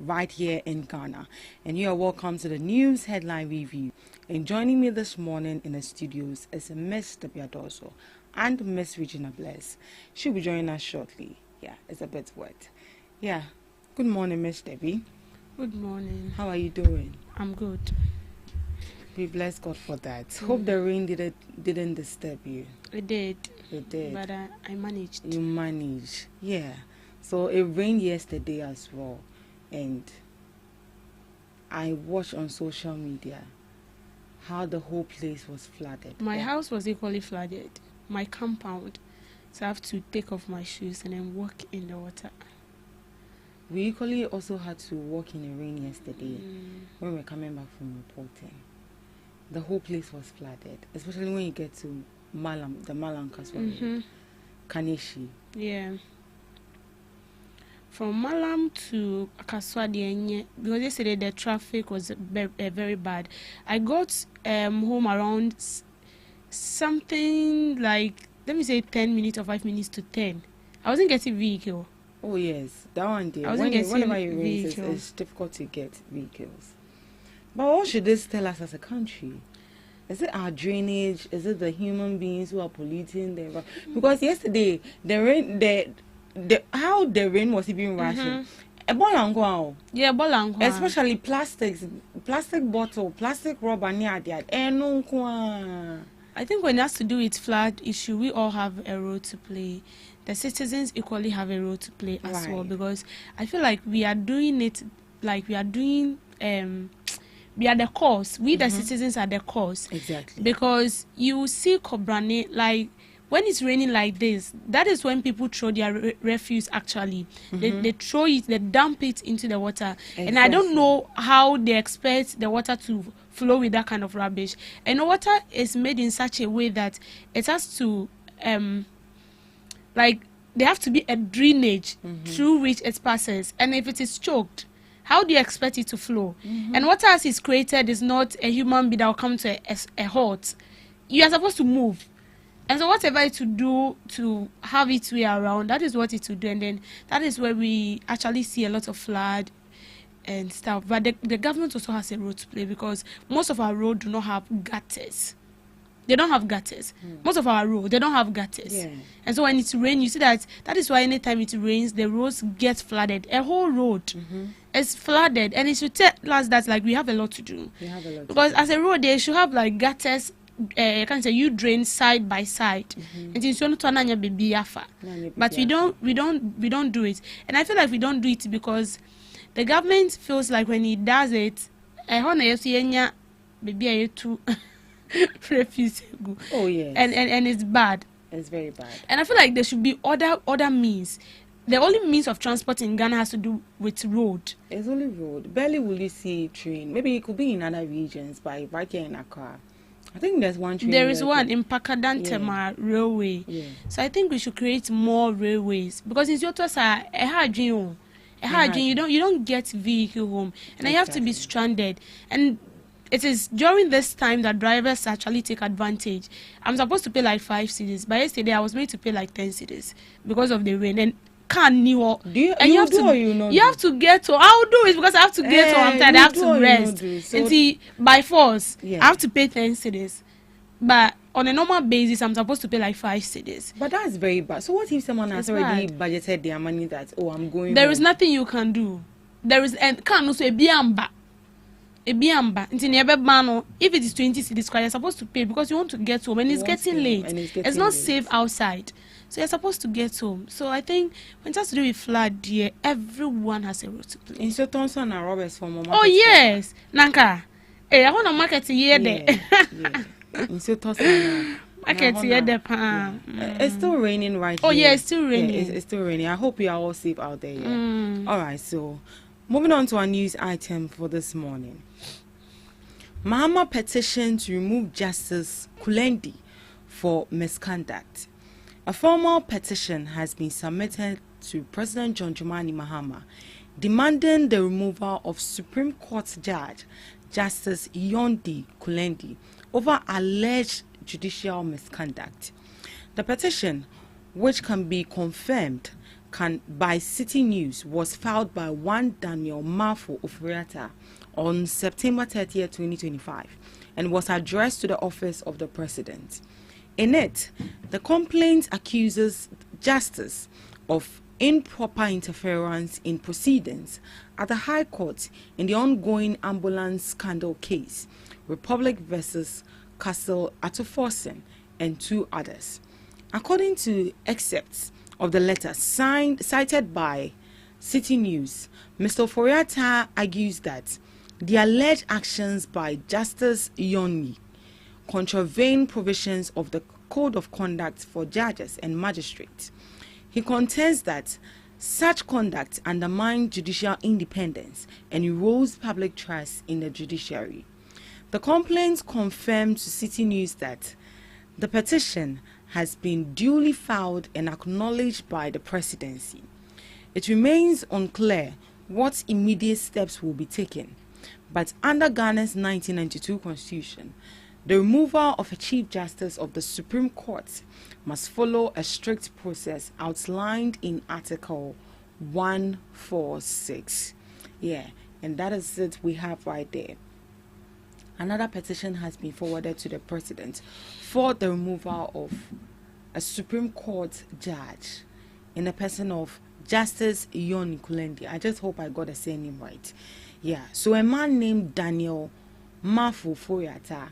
right here in Ghana. And you are welcome to the News Headline Review. And joining me this morning in the studios is Miss Debiadoso and Miss Regina Bless. She'll be joining us shortly. Yeah, it's a bit wet. Yeah. Good morning, Miss Debbie. Good morning. How are you doing? I'm good. We bless God for that. Hope the rain didn't disturb you. It did. It did. But I managed. You managed. Yeah. So it rained yesterday as well. And I watched on social media how the whole place was flooded. My house was equally flooded. My compound. So I have to take off my shoes and then walk in the water. We equally also had to walk in the rain yesterday when we were coming back from reporting. The whole place was flooded, especially when you get to Malam, the Malam Kaswa, Kaneshi. Yeah. From Malam to Akaswa, because yesterday the traffic was very bad. I got home around something like, let me say 10 minutes or 5 minutes to 10. I wasn't getting vehicle. Oh yes, that one day. Whenever it rains, it's difficult to get vehicles. But what should this tell us as a country? Is it our drainage? Is it the human beings who are polluting the environment? Because yesterday, the rain, how the rain was even rushing. Yeah, bolangwa. Especially plastic bottle, plastic rubber near that. I think when it has to do with flood issue, we all have a role to play. The citizens equally have a role to play as well, because I feel like we are doing it, like we are doing, we are the cause. We the citizens are the cause. Exactly. Because you see Kobrane, like when it's raining like this, that is when people throw their refuse actually. They throw it, they dump it into the water. Exactly. And I don't know how they expect the water to flow with that kind of rubbish. And the water is made in such a way that it has to, like, there have to be a drainage through which it passes. And if it is choked, how do you expect it to flow? And water as it's created is not a human being that will come to a halt. You are supposed to move. And so whatever it to do to have its way around, that is what it will do. And then that is where we actually see a lot of flood and stuff. But the government also has a role to play, because most of our roads do not have gutters. They don't have gutters. Most of our roads, they don't have gutters. Yeah. And so when it's rain, you see that is why anytime it rains, the roads get flooded. A whole road is flooded. And it should tell us that, like, we have a lot to do. We have a lot because as a road, they should have, like, gutters. You can say you drain side by side. But we don't do it. And I feel like we don't do it because the government feels like when it does it, oh yes. And it's bad. It's very bad. And I feel like there should be other means. The only means of transport in Ghana has to do with road. It's only road. Barely will you see train. Maybe it could be in other regions, but right here in Accra, I think there's one train. There is one in Pakadantema Railway. Yeah. So I think we should create more railways, because in Yotosa, you don't get vehicle home, and you have to be stranded. And it is during this time that drivers actually take advantage. I'm supposed to pay like 5 cedis, but yesterday I was made to pay like 10 cedis because of the rain. And you have to get to. I'll do it because I have to get to. I'm tired. I have to rest. So by force, I have to pay 10 cedis. But on a normal basis, I'm supposed to pay like 5 cedis. But that's very bad. So what if someone has already budgeted their money that, I'm going? There is nothing you can do. There is and can also a biamba. If it is 20 cedis, you're supposed to pay because you want to get home, and it's getting late. It's not safe outside. So you're supposed to get home. So I think when it has to do with flood, everyone has a role to play. In so Thompson and Roberts for Oh yes, Nanka. I want to market here there. In so Thompson. Market here there. It's still raining right here. Oh yeah, it's still raining. Yeah, it's still raining. I hope you are all safe out there. Yeah. All right. So moving on to our news item for this morning. Mahama petition to remove Justice Kulendi for misconduct. A formal petition has been submitted to President John Dramani Mahama demanding the removal of Supreme Court Judge Justice Yondi Kulendi over alleged judicial misconduct. The petition, which can be confirmed, by City News was filed by one Daniel Mafo Ofuriata on September 30th, 2025, and was addressed to the office of the president. In it, the complaint accuses Justice of improper interference in proceedings at the High Court in the ongoing ambulance scandal case, Republic versus Castle Atoforsen, and 2 others. According to excerpts of the letter cited by City News, Mr. Ofuriata argues that the alleged actions by Justice Yoni contravene provisions of the Code of Conduct for Judges and Magistrates. He contends that such conduct undermines judicial independence and erodes public trust in the judiciary. The complaint confirmed to City News that the petition has been duly filed and acknowledged by the presidency. It remains unclear what immediate steps will be taken, but under Ghana's 1992 Constitution, the removal of a Chief Justice of the Supreme Court must follow a strict process outlined in Article 146. Yeah, and that is it we have right there. Another petition has been forwarded to the president for the removal of a Supreme Court judge in the person of Justice Yoni Kulendi. I just hope I got the surname right. Yeah, so a man named Daniel Mafo Ofuriata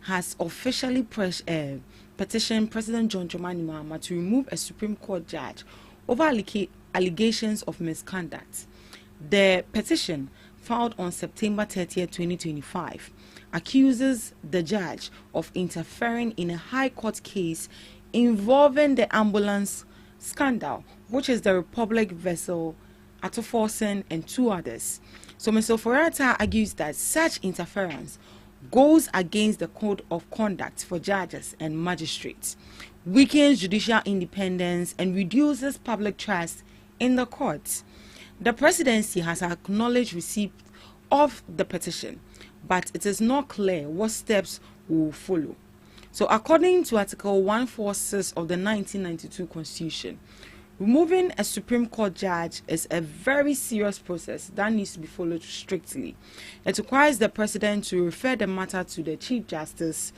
has officially petitioned President John Dramani Mahama to remove a Supreme Court judge over allegations of misconduct. The petition, filed on September 30th, 2025, accuses the judge of interfering in a High Court case involving the ambulance scandal, which is the Republic vessel Atoforsen and 2 others. So Mr. Ofuriata argues that such interference goes against the Code of Conduct for Judges and Magistrates, weakens judicial independence, and reduces public trust in the courts. The presidency has acknowledged receipt of the petition, but it is not clear what steps will follow. So according to Article 146 of the 1992 Constitution, removing a Supreme Court judge is a very serious process that needs to be followed strictly. It requires the president to refer the matter to the Chief Justice,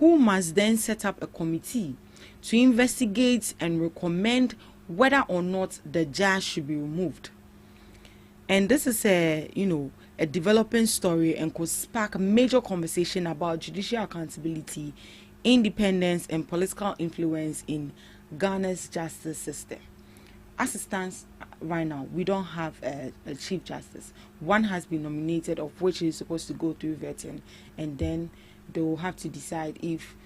who must then set up a committee to investigate and recommend whether or not the judge should be removed. And this is a developing story and could spark a major conversation about judicial accountability, independence, and political influence in Ghana's justice system. As it stands right now, we don't have a Chief Justice. One has been nominated, of which is supposed to go through vetting, and then they will have to decide if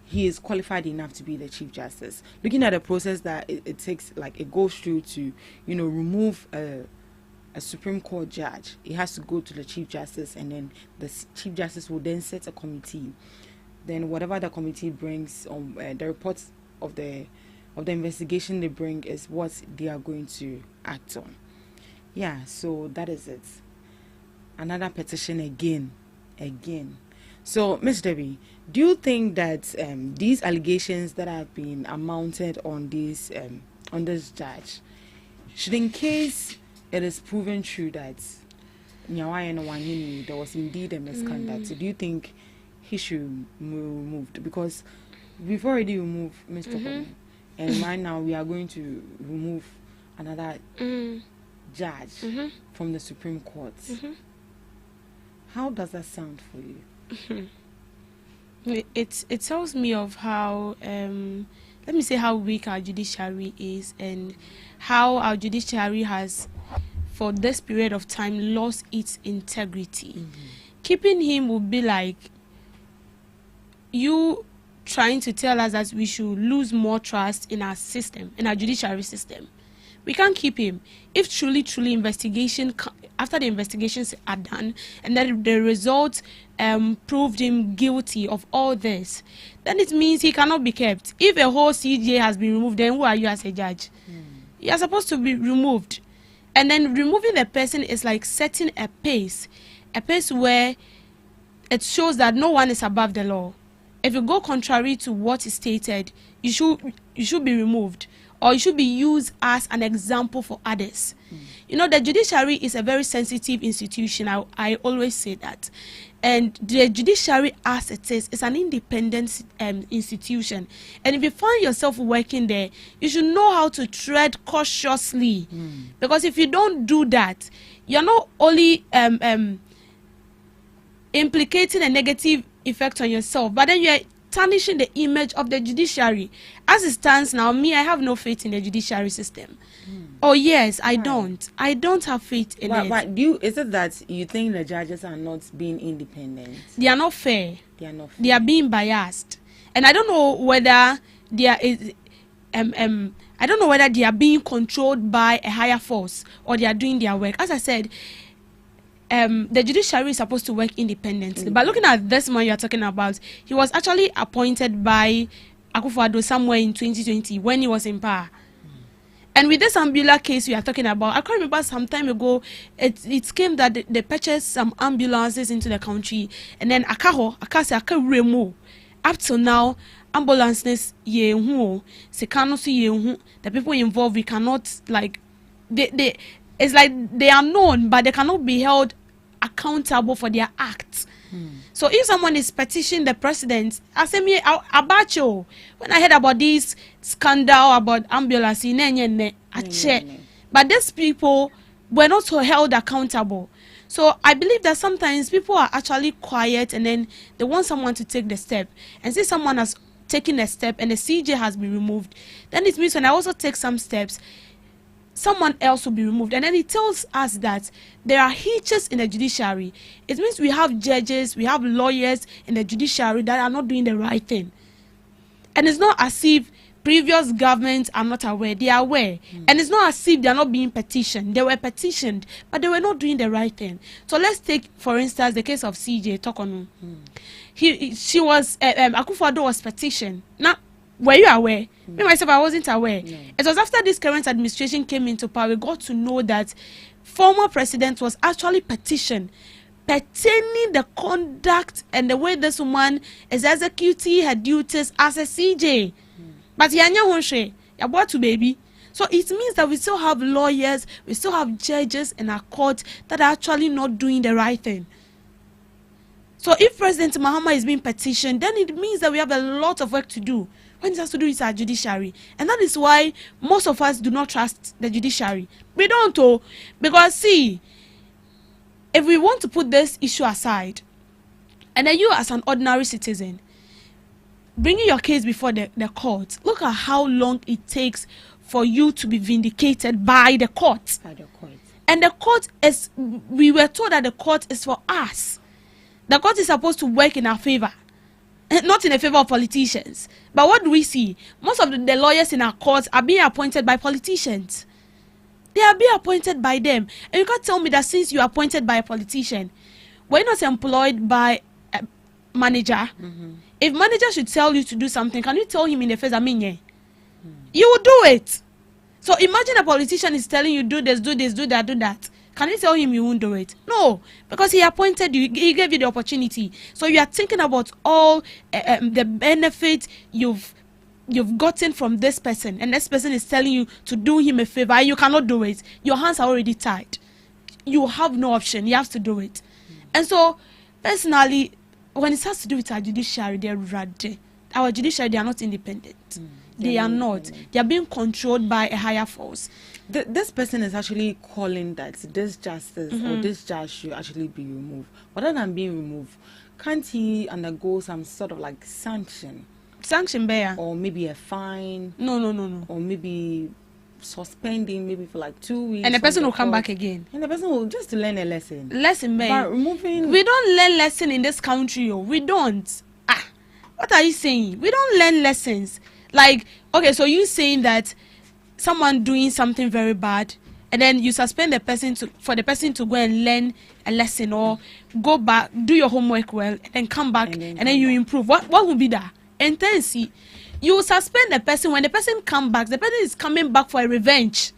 he is qualified enough to be the Chief Justice. Looking at the process that it takes, like it goes through to, remove a Supreme Court judge, it has to go to the Chief Justice, and then the Chief Justice will then set a committee. Then whatever the committee brings on the reports of the investigation they bring is what they are going to act on. Yeah, so that is it. Another petition again. So, Ms. Debbie, do you think that these allegations that have been mounted on this judge, should, in case it is proven true that there was indeed a misconduct, do you think he should be removed? Because we've already removed Mr. Kone, and right now we are going to remove another judge from the Supreme Court. How does that sound for you? It tells me of how let me say how weak our judiciary is, and how our judiciary has, for this period of time, lost its integrity. Keeping him would be like you trying to tell us that we should lose more trust in our system, in our judiciary system. We can't keep him. If truly after the investigations are done and then the results proved him guilty of all this, then it means he cannot be kept. If a whole CJ has been removed, then who are you as a judge? You are supposed to be removed. And then removing the person is like setting a pace where it shows that no one is above the law. If you go contrary to what is stated, you should be removed. or it should be used as an example for others. You know, the judiciary is a very sensitive institution. I always say that. And the judiciary, as it is an independent institution. And if you find yourself working there, you should know how to tread cautiously. Because if you don't do that, you're not only implicating a negative effect on yourself, but then you're tarnishing the image of the judiciary. As it stands now, I have no faith in the judiciary system. Oh yes, I don't have faith in it. But is it that you think the judges are not being independent? They are not fair. They are being biased, and I don't know whether there is I don't know whether they are being controlled by a higher force or they are doing their work. As I said, the judiciary is supposed to work independently. But looking at this man you are talking about, he was actually appointed by Akufo-Addo somewhere in 2020 when he was in power. And with this ambulance case we are talking about, I can't remember some time ago, it came that they purchased some ambulances into the country, and then Remo. Up to now, ambulances the people involved, we cannot, like, it's like they are known, but they cannot be held accountable for their acts. So if someone is petitioning the president, I say me about you. When I heard about this scandal about ambulance, but these people were not so held accountable. So I believe that sometimes people are actually quiet and then they want someone to take the step. And since someone has taken a step and the CJ has been removed, then it means when I also take some steps, someone else will be removed. And then it tells us that there are hitches in the judiciary. It means we have judges, we have lawyers in the judiciary that are not doing the right thing. And it's not as if previous governments are not aware. They are aware. And it's not as if they are not being petitioned. They were petitioned, but they were not doing the right thing. So let's take, for instance, the case of CJ Tokonu. She was, Akufo-Addo was petitioned. Now, were you aware? Me myself, I wasn't aware. No. It was after this current administration came into power, we got to know that former president was actually petitioned, pertaining the conduct and the way this woman is executing her duties as a CJ. But you're about to baby. So it means that we still have lawyers, we still have judges in our court that are actually not doing the right thing. So if President Mahama is being petitioned, then it means that we have a lot of work to do when it has to do with our judiciary. And that is why most of us do not trust the judiciary. We don't, because see, if we want to put this issue aside, and then you as an ordinary citizen, bringing your case before the court, look at how long it takes for you to be vindicated by the court. And the court is, we were told that the court is for us. The court is supposed to work in our favor, not in the favor of politicians. But what do we see? Most of the lawyers in our courts are being appointed by politicians. They are being appointed by them. And you can't tell me that since you are appointed by a politician, were you not employed by a manager? If manager should tell you to do something, can you tell him in the face, you will do it. So imagine a politician is telling you, do this, do that, do that. Can you tell him you won't do it? No, because he appointed you, he gave you the opportunity. So you are thinking about all the benefits you've gotten from this person, and this person is telling you to do him a favor, and you cannot do it. Your hands are already tied. You have no option. You have to do it. And so, personally, when it has to do with our judiciary, they're ready. Our judiciary, they are not independent. They are not. They are being controlled by a higher force. This person is actually calling that this justice or this judge should actually be removed. Other than being removed, can't he undergo some sort of like sanction? Sanction, bear? Or maybe a fine? No. Or maybe suspending, maybe for like 2 weeks. And the person will come back again. And the person will just learn a lesson. Lesson, bear. But removing... We don't learn lesson in this country, we don't. What are you saying? We don't learn lessons. Like, okay, so you saying that someone doing something very bad, and then you suspend the person for the person to go and learn a lesson, or go back, do your homework well, and then come back, and then you improve. What will be that? And then see, you suspend the person. When the person comes back, the person is coming back for a revenge.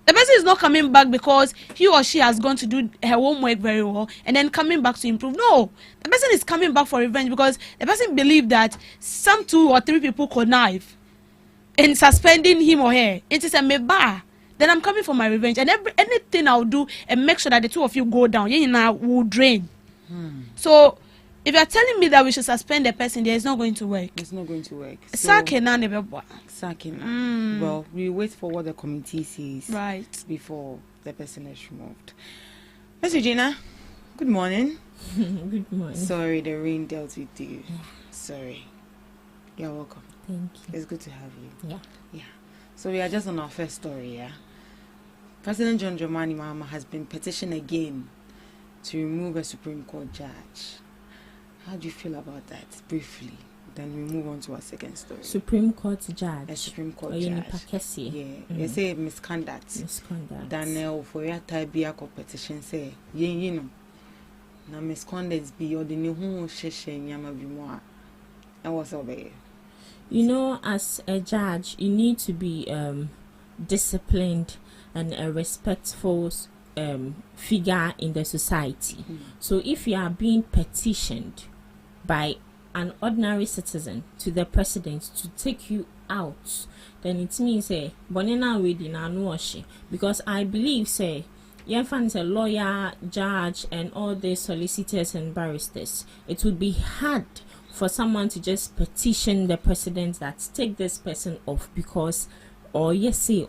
The person is not coming back because he or she has gone to do her homework very well and then coming back to improve. No, the person is coming back for revenge because the person believed that some 2 or 3 people connive in suspending him or her, it is a meba. Then I'm coming for my revenge, and anything I'll do and make sure that the two of you go down. You know, will drain. So if you're telling me that we should suspend the person, there, it's not going to work. It's not going to work. Sacking. Well, we wait for what the committee says before the person is removed. Miss Regina, good morning. Good morning. Sorry, the rain dealt with you. Sorry. You're welcome. Thank you. It's good to have you. Yeah. So we are just on our first story, yeah? President John Dramani Mahama has been petitioned again to remove a Supreme Court judge. How do you feel about that, briefly? Then we move on to our second story. Supreme Court judge. A Supreme Court judge. Yeah. They say misconduct. Daniel for your type be a competition say, you know. Na misconduct be or the new sheshe nyama be more. And what's over here? You know, as a judge, you need to be disciplined and a respectful figure in the society. So if you are being petitioned by an ordinary citizen to the president to take you out, then it means bonena wedi na nuoshi. Because I believe Yenfan is a lawyer, judge, and all the solicitors and barristers. It would be hard for someone to just petition the president that take this person off because or yes say.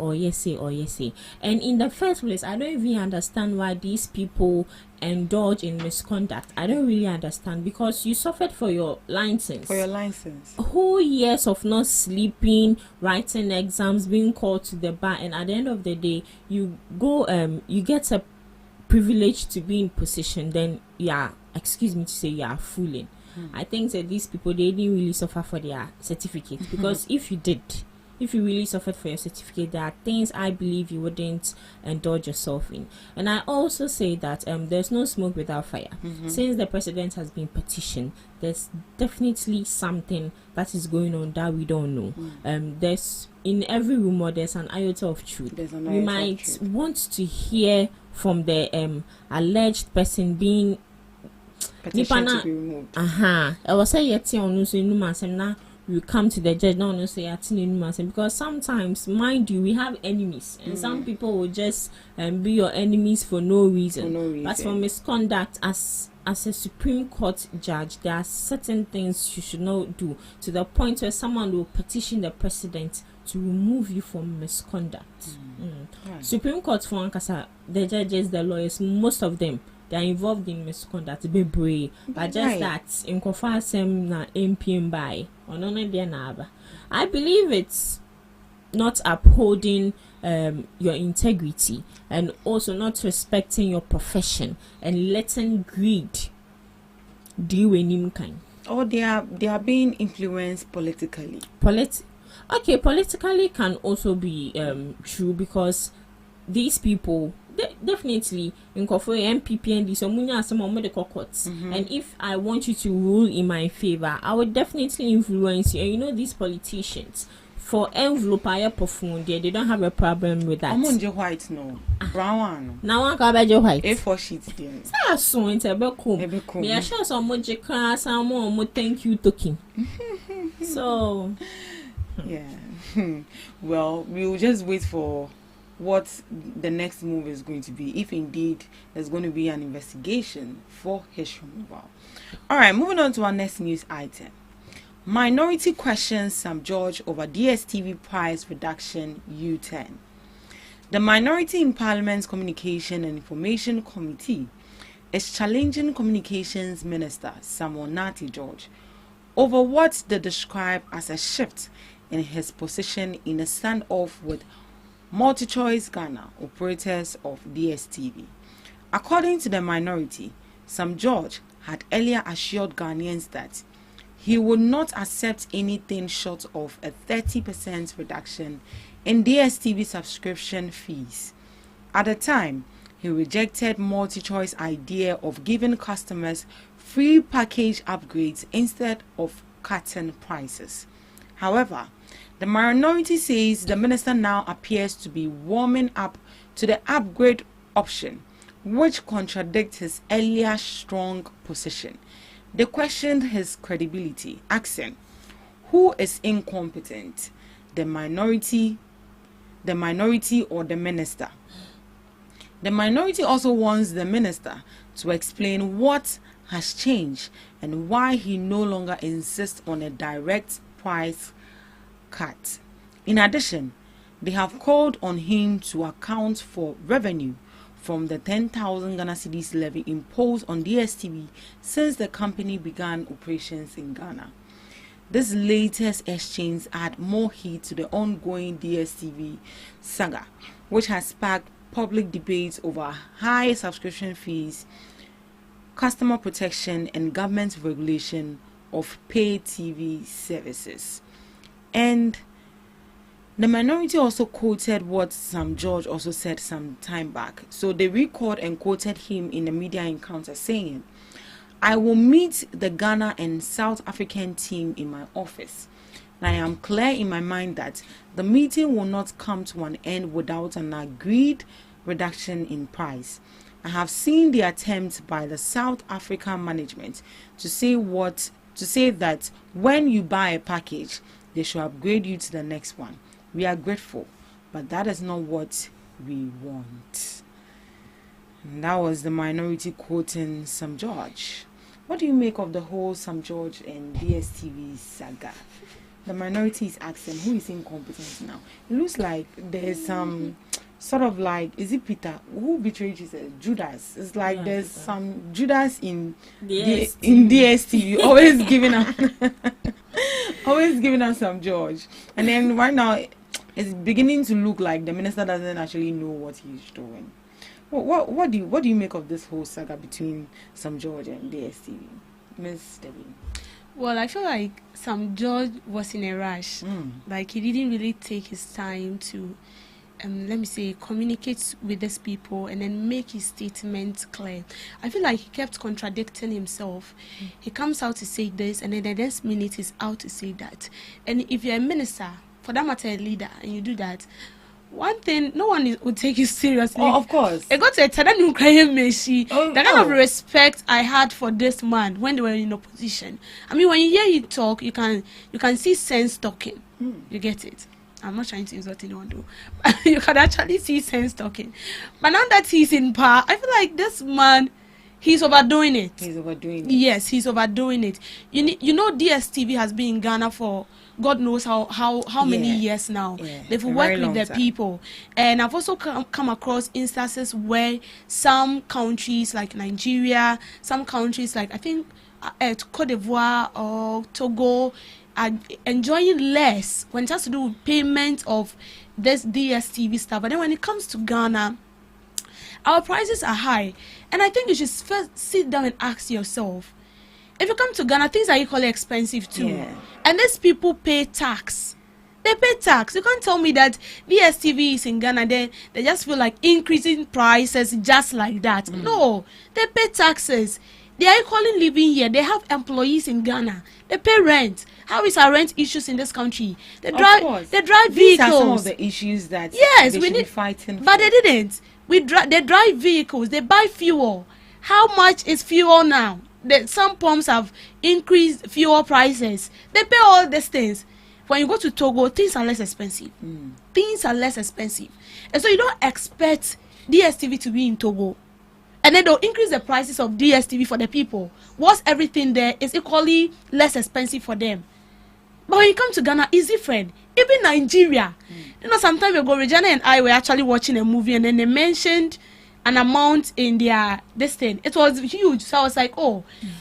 And in the first place, I don't even understand why these people indulge in misconduct. I don't really understand, because you suffered for your license. Whole years of not sleeping, writing exams, being called to the bar, and at the end of the day, you go you get a privilege to be in position, then excuse me to say, you are fooling. I think that these people, they didn't really suffer for their certificate, because if you really suffered for your certificate, there are things I believe you wouldn't indulge yourself in. And I also say that there's no smoke without fire. Since the president has been petitioned, there's definitely something that is going on that we don't know. There's in every rumor there's an iota of truth. We might want to hear from the alleged person being petition to be removed. I was saying you come to the judge, no say because sometimes, mind you, we have enemies, and some people will just be your enemies for no reason. But for misconduct, as a Supreme Court judge, there are certain things you should not do, to the point where someone will petition the president to remove you from misconduct. Supreme Court for Ankasa, the judges, the lawyers, most of them, they are involved in misconduct, but just that in Kofasem na MPM by I believe it's not upholding your integrity, and also not respecting your profession, and letting greed do any kind. Or they are being influenced politically. Politically can also be true, because these people definitely in MPP and this courts. And if I want you to rule in my favor, I would definitely influence you. And you know, these politicians, for envelope they don't have a problem with that. White no brown one. Now one can be white. A4 sheets there. So it's a bit cool. Me I share some more class and more thank you token. So yeah. Well, we will just wait for what the next move is going to be, if indeed there's going to be an investigation for his removal. All right, moving on to our next news item. Minority questions Sam George over DSTV price reduction U-turn. The Minority in Parliament's Communication and Information Committee is challenging Communications Minister Samuel Nati George over what they describe as a shift in his position in a standoff with MultiChoice Ghana, operators of DSTV. According to the minority, Sam George had earlier assured Ghanaians that he would not accept anything short of a 30% reduction in DSTV subscription fees. At the time, he rejected MultiChoice's idea of giving customers free package upgrades instead of cutting prices. However, the minority says the minister now appears to be warming up to the upgrade option, which contradicts his earlier strong position. They questioned his credibility, asking, who is incompetent? the minority or the minister. The minority also wants the minister to explain what has changed and why he no longer insists on a direct price cut. In addition, they have called on him to account for revenue from the 10,000 Ghana cedis levy imposed on DSTV since the company began operations in Ghana. This latest exchange add more heat to the ongoing DSTV saga, which has sparked public debates over high subscription fees, customer protection, and government regulation of paid TV services. And the minority also quoted what Sam George also said some time back. So they recalled and quoted him in a media encounter saying, "I will meet the Ghana and South African team in my office. I am clear in my mind that the meeting will not come to an end without an agreed reduction in price. I have seen the attempt by the South African management to say that when you buy a package, they should upgrade you to the next one. We are grateful, but that is not what we want." And that was the minority quoting Sam George. What do you make of the whole Sam George and DSTV saga? The minority is asking, who is incompetent now? It looks like there's some sort of like, is it Peter? Who betrayed Jesus? Judas. It's like there's some Judas in DSTV, always giving us Sam George. And then right now, it's beginning to look like the minister doesn't actually know what he's doing. What do you make of this whole saga between Sam George and DSTV, Miss Debbie? Well, I feel like Sam George was in a rush. Like he didn't really take his time to, communicate with these people and then make his statement clear. I feel like he kept contradicting himself. He comes out to say this, and then the next minute he's out to say that. And if you're a minister, for that matter, a leader, and you do that, one thing, no one would take you seriously. Oh, of course. I got to the kind of respect I had for this man when they were in opposition. I mean, when you hear you talk, you can see sense talking. You get it? I'm not trying to insult anyone though. You can actually see sense talking. But now that he's in power, I feel like this man, he's overdoing it. Yes, he's overdoing it. You know, DSTV has been in Ghana for God knows how many years now. They've worked with the people. And I've also come across instances where some countries like Nigeria, some countries like I think Cote d'Ivoire or Togo are enjoying less when it has to do with payment of this DSTV stuff. But then when it comes to Ghana, our prices are high. And I think you should first sit down and ask yourself, if you come to Ghana, things are equally expensive too. And these people pay tax. They pay tax. You can't tell me that DSTV is in Ghana, they just feel like increasing prices just like that. No, they pay taxes. They are equally living here. They have employees in Ghana. They pay rent. How is our rent issues in this country? They drive vehicles. These are some of the issues that we should be fighting for. But they didn't. They drive vehicles. They buy fuel. How much is fuel now? Some pumps have increased fuel prices. They pay all these things. When you go to Togo, things are less expensive. Things are less expensive. And so you don't expect DSTV to be in Togo. And then they'll increase the prices of DSTV for the people. Once everything there is equally less expensive for them. But when you come to Ghana, it's different. Even Nigeria. You know, some time ago, Regina and I were actually watching a movie, and then they mentioned an amount in their this thing. It was huge. So I was like,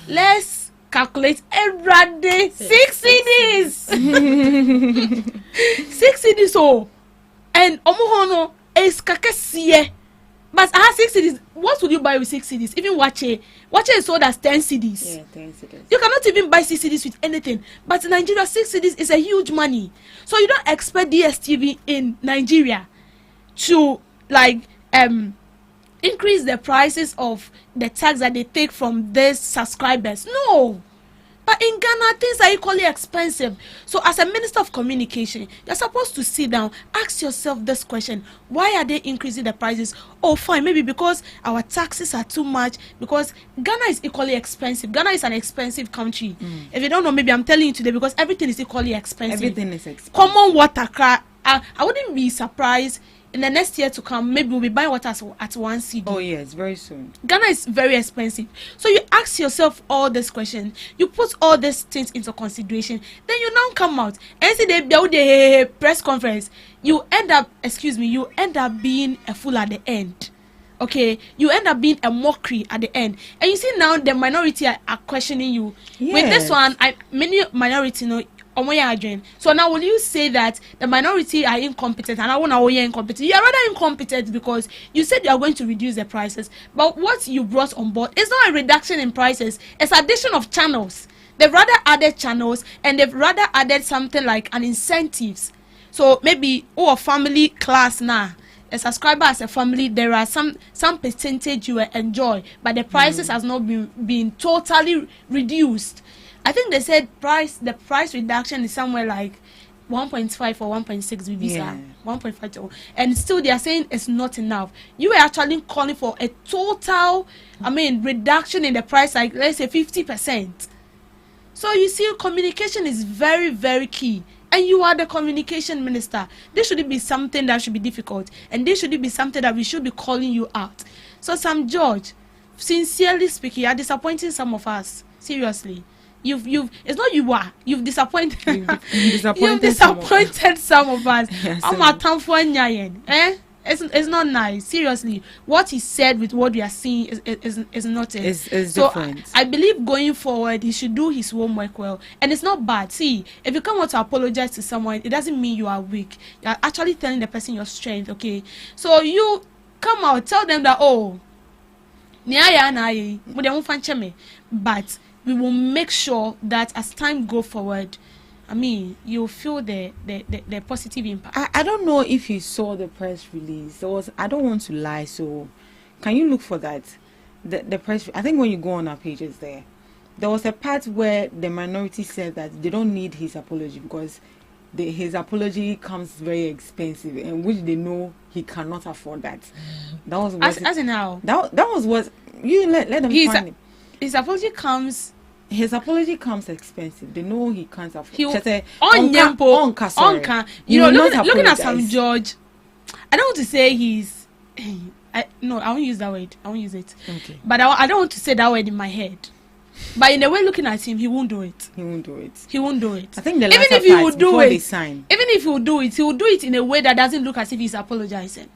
let's calculate every day 6 CDs. 6 CDs. So, and omohono is kakesiye. But I have 6 CDs. What would you buy with 6 CDs? Even Wache is sold as 10 CDs. Yeah, 10 CDs. You cannot even buy 6 CDs with anything. But in Nigeria, 6 CDs is a huge money. So you don't expect DSTV in Nigeria to increase the prices of the tax that they take from these subscribers. No. But in Ghana, things are equally expensive. So as a minister of communication, you're supposed to sit down, ask yourself this question: why are they increasing the prices? Oh, fine, maybe because our taxes are too much, because Ghana is equally expensive. Ghana is an expensive country. If you don't know, maybe I'm telling you today, because everything is equally expensive. Everything is expensive. Common water, I wouldn't be surprised in the next year to come, maybe we'll be buying water at 1 cedi. Oh yes, very soon. Ghana is very expensive. So you ask yourself all these questions, you put all these things into consideration, then you now come out and see the press conference. You end up being a fool at the end. Okay, you end up being a mockery at the end. And you see now the minority are questioning you. Yes. With this one, many minority know. So now will you say that the minority are incompetent and I want to incompetent? You are rather incompetent because you said you are going to reduce the prices, but what you brought on board is not a reduction in prices, it's addition of channels. They've rather added channels and they've rather added something like an incentives. So maybe a family class now, a subscriber as a family, there are some percentage you will enjoy, but the prices has not been totally reduced. I think they said the price reduction is somewhere like 1.5 or 1.6 BBs, Yeah. 1.5, and still they are saying it's not enough. You are actually calling for a total, reduction in the price, like let's say 50%. So you see, communication is very, very key. And you are the communication minister. This shouldn't be something that should be difficult, and this shouldn't be something that we should be calling you out. So Sam George, sincerely speaking, you are disappointing some of us. Seriously. It's not you are. You've disappointed. You've disappointed some of us. I'm a town. It's not nice. Seriously, what he said with what we are seeing is not it. It's so different. I believe going forward, he should do his homework well, and it's not bad. See, if you come out to apologize to someone, it doesn't mean you are weak. You are actually telling the person your strength. Okay, so you come out, tell them that but we will make sure that as time go forward, you'll feel the positive impact. I don't know if you saw the press release. I don't want to lie, so can you look for that? The press, I think when you go on our pages there was a part where the minority said that they don't need his apology because his apology comes very expensive, and which they know he cannot afford that. That was what as in how? That was what you let them find it. His apology comes expensive. They know he can't afford. Looking at Sam George, I don't want to say he's. I won't use that word. I won't use it. Okay. But I don't want to say that word in my head. But in a way, looking at him, he won't do it. He won't do it. I think the even latter if he would do it, they sign. even if he would do it, he will do it in a way that doesn't look as if he's apologizing.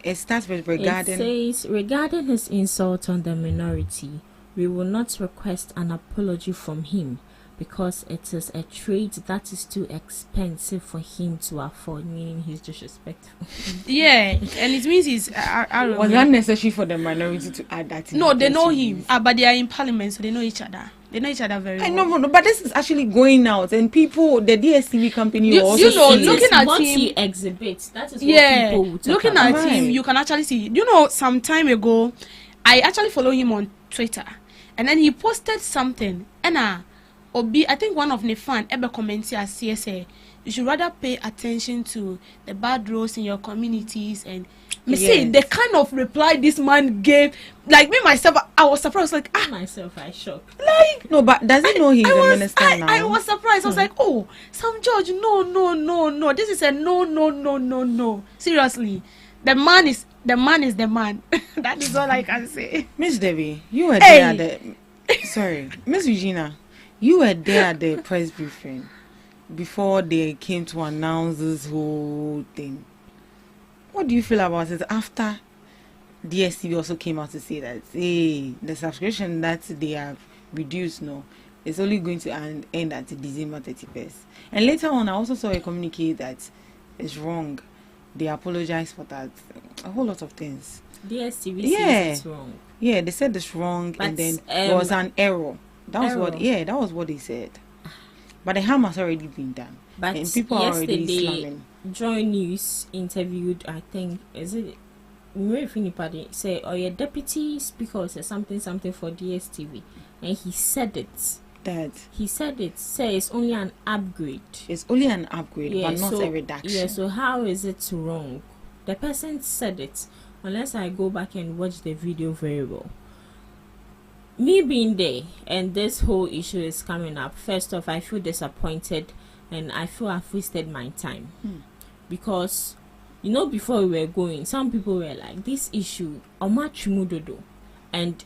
It starts with regarding. It says, regarding his insult on the minority, we will not request an apology from him because it is a trade that is too expensive for him to afford, meaning he's disrespectful. Yeah, and it means he's. Was that necessary for the minority to add that? No, they know him, but they are in parliament, so they know each other. They know each other very well. I know, but this is actually going out, and people, the DSTV company, looking at what him, he exhibits. That is what people will talk looking about. at him, you can actually see. Some time ago, I actually follow him on Twitter, and then he posted something, and I think one of the fan ever commented as CSA, you should rather pay attention to the bad roads in your communities and. See the kind of reply this man gave, like me myself, I was surprised. Like myself, I shocked. Like no, but does he know he's a minister now? I was surprised. I was like, oh, Sam George, no. This is a no. Seriously, the man is the man. That is all I can say. Miss Debbie, you were there at the. Sorry, Miss Regina, you were there at the press briefing before they came to announce this whole thing. What do you feel about it after DSTV also came out to say that the subscription that they have reduced it's only going to end at December 31st? And later on, I also saw a communique that it's wrong. They apologized for that. A whole lot of things. DSTV says it's wrong. Yeah, they said it's wrong, but, and then there was an error. That was what they said. But the harm has already been done. But and people are already slamming. Joy News interviewed, I think, is it anybody say, or your deputy speaker or something for DSTV, and he said it. Say it's only an upgrade. It's only an upgrade, but not a reduction. Yeah, so how is it wrong? The person said it, unless I go back and watch the video very well. Me being there, and this whole issue is coming up, first off, I feel disappointed, and I feel I've wasted my time. Because, before we were going, some people were like, this issue, and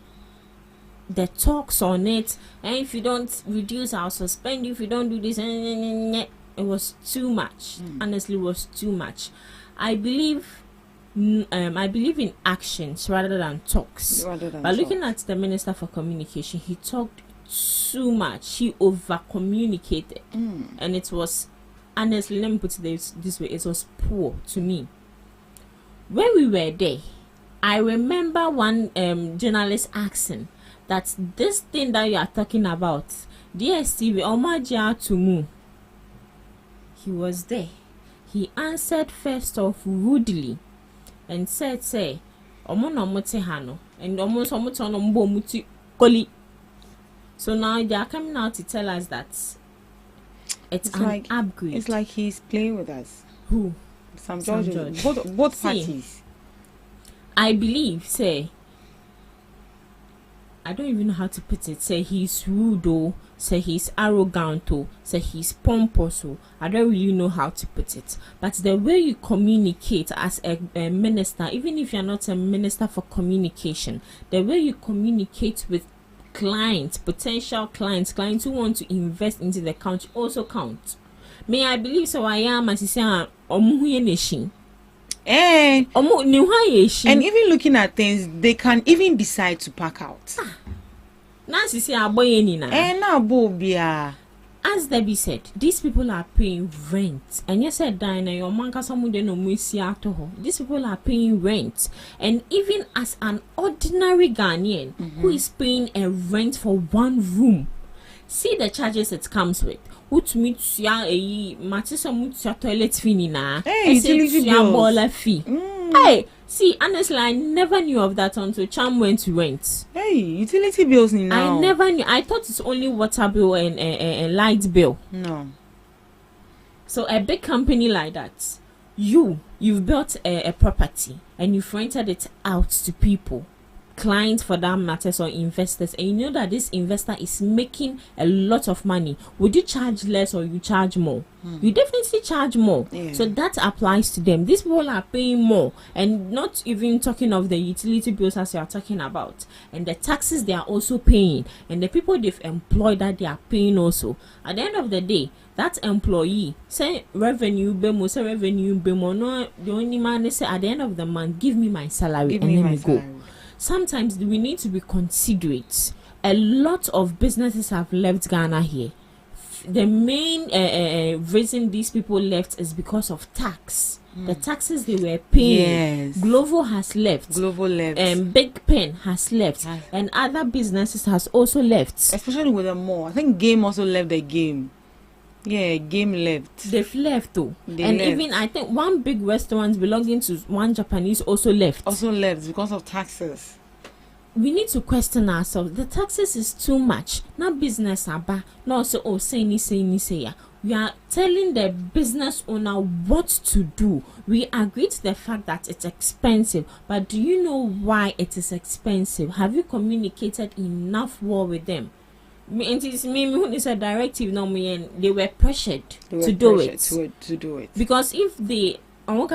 the talks on it, and if you don't reduce, I'll suspend you. If you don't do this, it was too much. Honestly, it was too much. I believe in actions rather than talks. Looking at the Minister for Communication, he talked too much. He over communicated, and it was, honestly, let me put it this way, it was poor to me. When we were there, I remember one journalist asking that this thing that you are talking about, DSTV, Omaja to move. He was there. He answered first off rudely and said, say, hano, and almost muti koli. So now they are coming out to tell us that it's an like, upgrade. It's like he's playing with us. Who? Sam George. Both parties. I believe, say, I don't even know how to put it. Say he's rude, or say he's arrogant, or say he's pompous. Or I don't really know how to put it. But the way you communicate as a minister, even if you're not a minister for communication, the way you communicate with clients, potential clients who want to invest into the country also count. May I believe so? I am as you say, nation. And even looking at things, they can even decide to pack out. As Debbie said, these people are paying rent. And you said, Diana, your manka these people are paying rent. And even as an ordinary Ghanaian who is paying a rent for one room, see the charges it comes with. Toilet fee fee. Hey, see, honestly, I never knew of that until Cham went to rent. Hey, utility bills now. I never knew. I thought it's only water bill and light bill. No. So a big company like that, you've built a property and you've rented it out to people, clients for that matters, or investors, and you know that this investor is making a lot of money. Would you charge less or you charge more? You definitely charge more. So that applies to them. These people are paying more, and not even talking of the utility bills as you are talking about, and the taxes they are also paying, and the people they've employed that they are paying also. At the end of the day, that employee say revenue bemo, no, the only man they say at the end of the month, give me my salary and let me go. Sometimes we need to be considerate. A lot of businesses have left Ghana here. The main reason these people left is because of tax. The taxes they were paying. Yes. Glovo has left. Big Pen has left. And other businesses has also left. Especially with the mall. I think Game also left the game. Yeah, Game left. They've left too. Even I think one big restaurant belonging to one Japanese also left. Because of taxes. We need to question ourselves. The taxes is too much. Not business aba. Not also say. We are telling the business owner what to do. We agree to the fact that it's expensive. But do you know why it is expensive? Have you communicated enough well with them? It is me who is a directive no me, and they were pressured to do it. Because if they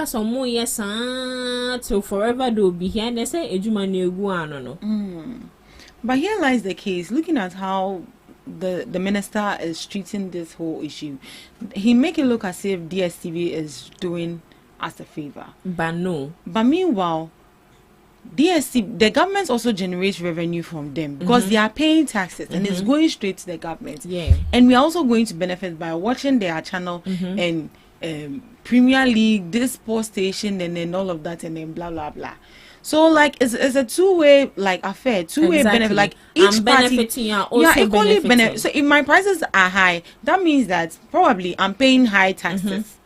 some more yes to forever they'll be here, and they say no. But here lies the case. Looking at how the minister is treating this whole issue, he make it look as if DSTV is doing us a favor. But no. But meanwhile, DSTV, the government also generates revenue from them because they are paying taxes and it's going straight to the government. Yeah. And we are also going to benefit by watching their channel and Premier League, this sports station, and then all of that, and then blah blah blah. So like it's a two-way like affair, two-way benefit. Like each party, equally benefit. So if my prices are high, that means that probably I'm paying high taxes.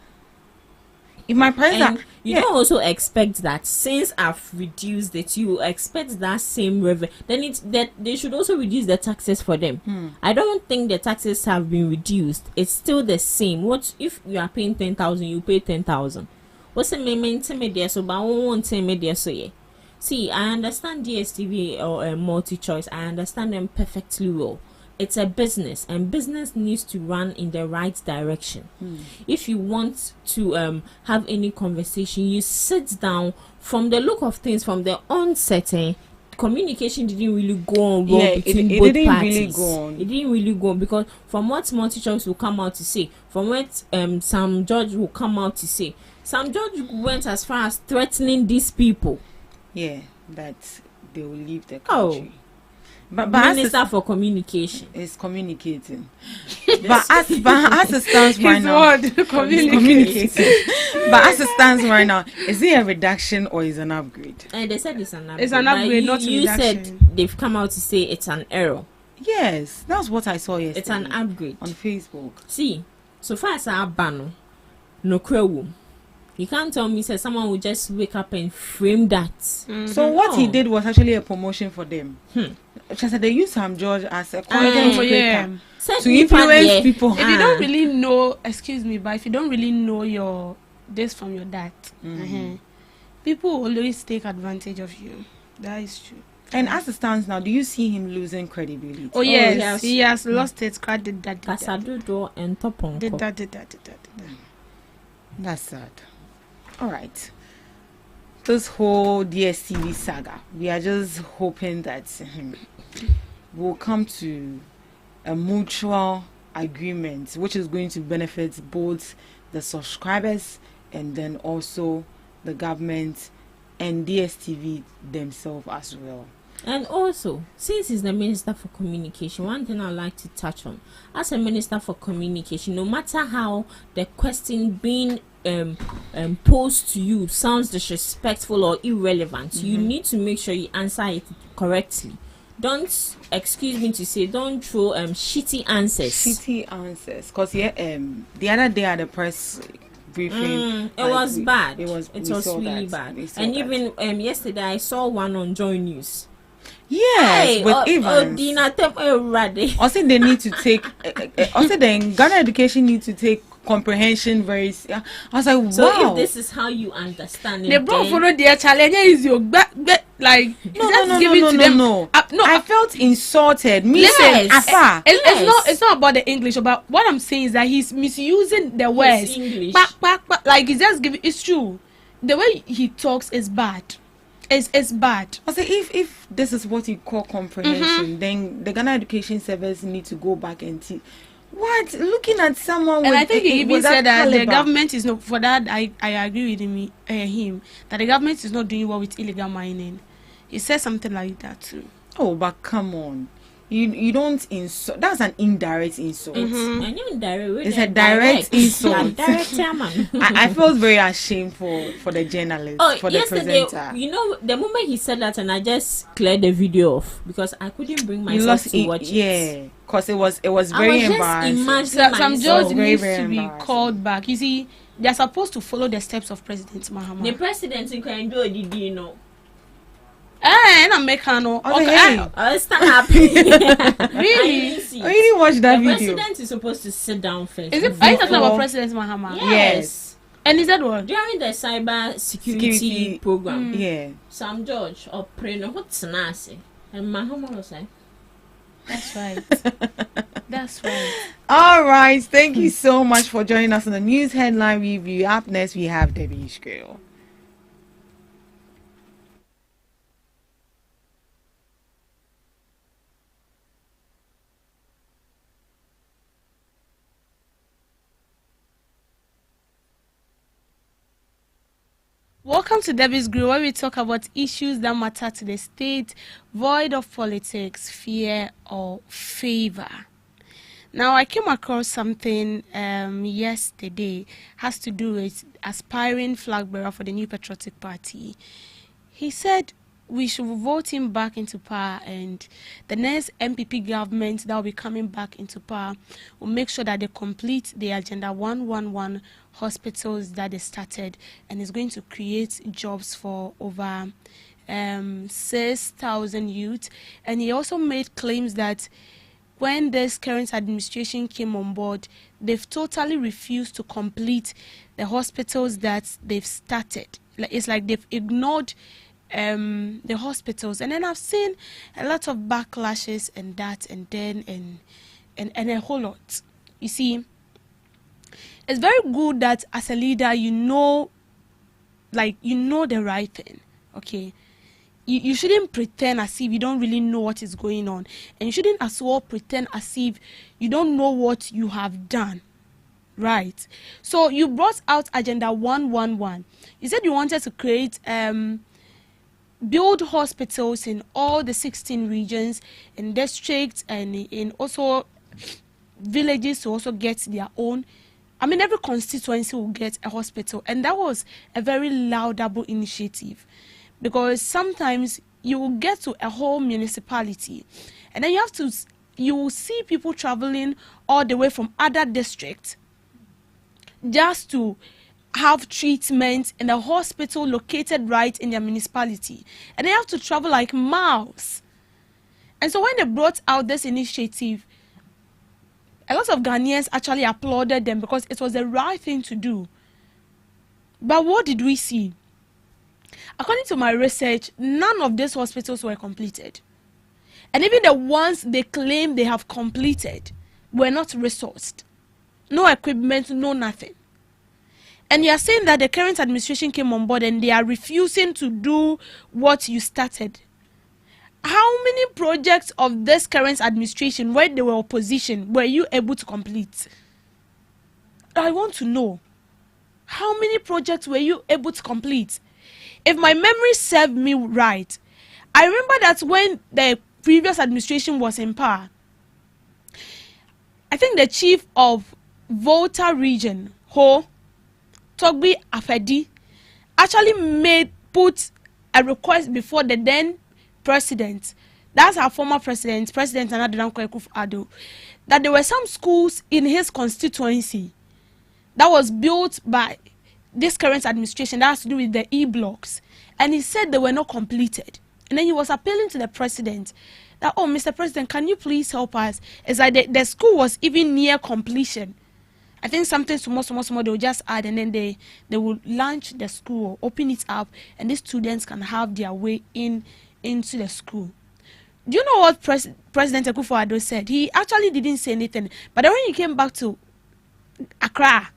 If my prices are, You don't also expect that since I've reduced it, you expect that same revenue. Then it's that they should also reduce the taxes for them. I don't think the taxes have been reduced. It's still the same. What if you are paying 10,000, you pay 10,000? What's the media so? But I won't say media so yeah. See, I understand DSTV or multi-choice. I understand them perfectly well. It's a business, and business needs to run in the right direction. If you want to have any conversation, you sit down. From the look of things, from the onset, communication didn't really go on well between both didn't parties. really go on. It didn't really go on because from what multi-choice will come out to say, from what some judge will come out to say, some judge went as far as threatening these people. Yeah, that they will leave the country. But Minister for Communication is communicating. but as it stands right now, communicating. But as it stands right now, is it a reduction or is it an upgrade? They said it's an upgrade. It's an upgrade, not a you reduction. said they've come out to say it's an error. Yes, that's what I saw yesterday. It's an upgrade on Facebook. See, so far as I ban no crew. You can't tell me say someone will just wake up and frame that. So what he did was actually a promotion for them. She said they use Sam George as a content creator to influence people. If you don't really know, excuse me, but if you don't really know your this from your that, people will always take advantage of you. That is true. And as it stands now, do you see him losing credibility? Oh yes, he has lost it. Did that. That's sad. All right. This whole DSTV saga, we are just hoping that we'll come to a mutual agreement which is going to benefit both the subscribers and then also the government and DSTV themselves as well. And also, since he's the Minister for Communication, one thing I'd like to touch on, as a Minister for Communication, no matter how the question being posed to you sounds disrespectful or irrelevant, you need to make sure you answer it correctly. Don't, excuse me to say, don't throw shitty answers. Because the other day at the press briefing, it was bad. It was really bad. And even yesterday I saw one on Joy News. Yes, with Evans. Also, they need to take. Also, then Ghana education need to take comprehension very. I was like, wow. So if this is how you understand it, they brought follow their challenge is your like no. I felt insulted. Me saying Afa. It's not about the English. But what I'm saying is that he's misusing the words. English. Like he's just giving. It's true. The way he talks is bad. It's bad. I say if this is what you call comprehension, then the Ghana Education Service need to go back and see what looking at someone. And with I think he even said that caliber. the government is not for that. I agree with him that the government is not doing well with illegal mining. He said something like that too. Oh, but come on. You don't insult. That's an indirect insult. It's a direct insult. I felt very ashamed for the journalist, for the presenter. You know, the moment he said that, and I just cleared the video off because I couldn't bring myself to watch it. Yeah, because it was very embarrassing. Some judge needs to be called back. You see, they are supposed to follow the steps of President Mahama. The president can do it, you know. And I'm Mekano. Okay, stand up. Really? I didn't watch that video. The president is supposed to sit down first. Are you talking about President Mahama? Yes. And is that what? During the cyber security program. Yeah. Sam George or Preno, what's Nasi? And Mahama was like, that's right. That's right. All right. Thank you so much for joining us on the news headline review. Up next, we have Debbie Ishkrill. Welcome to Debbie's Grill, where we talk about issues that matter to the state, void of politics, fear, or favor. Now, I came across something yesterday, has to do with aspiring flag bearer for the New Patriotic Party. He said we should vote him back into power, and the next MPP government that will be coming back into power will make sure that they complete the Agenda 111 hospitals that they started, and is going to create jobs for over 6,000 youth. And he also made claims that when this current administration came on board, they've totally refused to complete the hospitals that they've started. It's like they've ignored the hospitals. And then I've seen a lot of backlashes and that, and then and a whole lot. You see, it's very good that as a leader you know the right thing. Okay, you shouldn't pretend as if you don't really know what is going on, and you shouldn't as well pretend as if you don't know what you have done. Right? So you brought out Agenda 111. You said you wanted to create build hospitals in all the 16 regions and districts, and in also villages to also get their own. I mean, every constituency will get a hospital, and that was a very laudable initiative, because sometimes you will get to a whole municipality, and then you will see people traveling all the way from other districts just to have treatment in a hospital located right in their municipality, and they have to travel like miles. And so when they brought out this initiative, a lot of Ghanaians actually applauded them because it was the right thing to do. But what did we see? According to my research, none of these hospitals were completed, and even the ones they claim they have completed were not resourced. No equipment, no nothing. And you are saying that the current administration came on board and they are refusing to do what you started. How many projects of this current administration, when they were opposition, were you able to complete? I want to know. How many projects were you able to complete? If my memory served me right, I remember that when the previous administration was in power, I think the chief of Volta region, Togbi Afedi, actually put a request before the then president, that's our former president, President Nana Akufo-Addo, that there were some schools in his constituency that was built by this current administration that has to do with the E-blocks, and he said they were not completed. And then he was appealing to the president that, oh, Mr. President, can you please help us? It's like the school was even near completion. I think something small, they will just add, and then they will launch the school, open it up, and the students can have their way into the school. Do you know what President Akufo-Addo said? He actually didn't say anything, but then when he came back to Accra,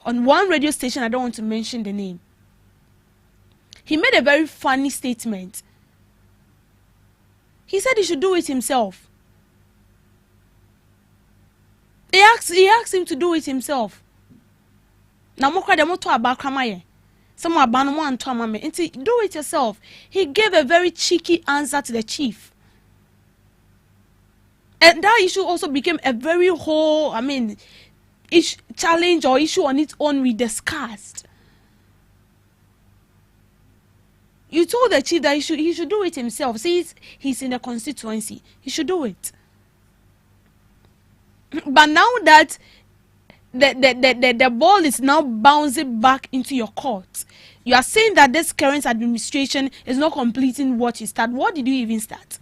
on one radio station, I don't want to mention the name, he made a very funny statement. He said he should do it himself. He asked him to do it himself. Now, do it yourself. He gave a very cheeky answer to the chief. And that issue also became a very whole, challenge or issue on its own we discussed. You told the chief that he should do it himself. See, he's in the constituency. He should do it. But now that the ball is now bouncing back into your court, you are saying that this current administration is not completing what you started. What did you even start?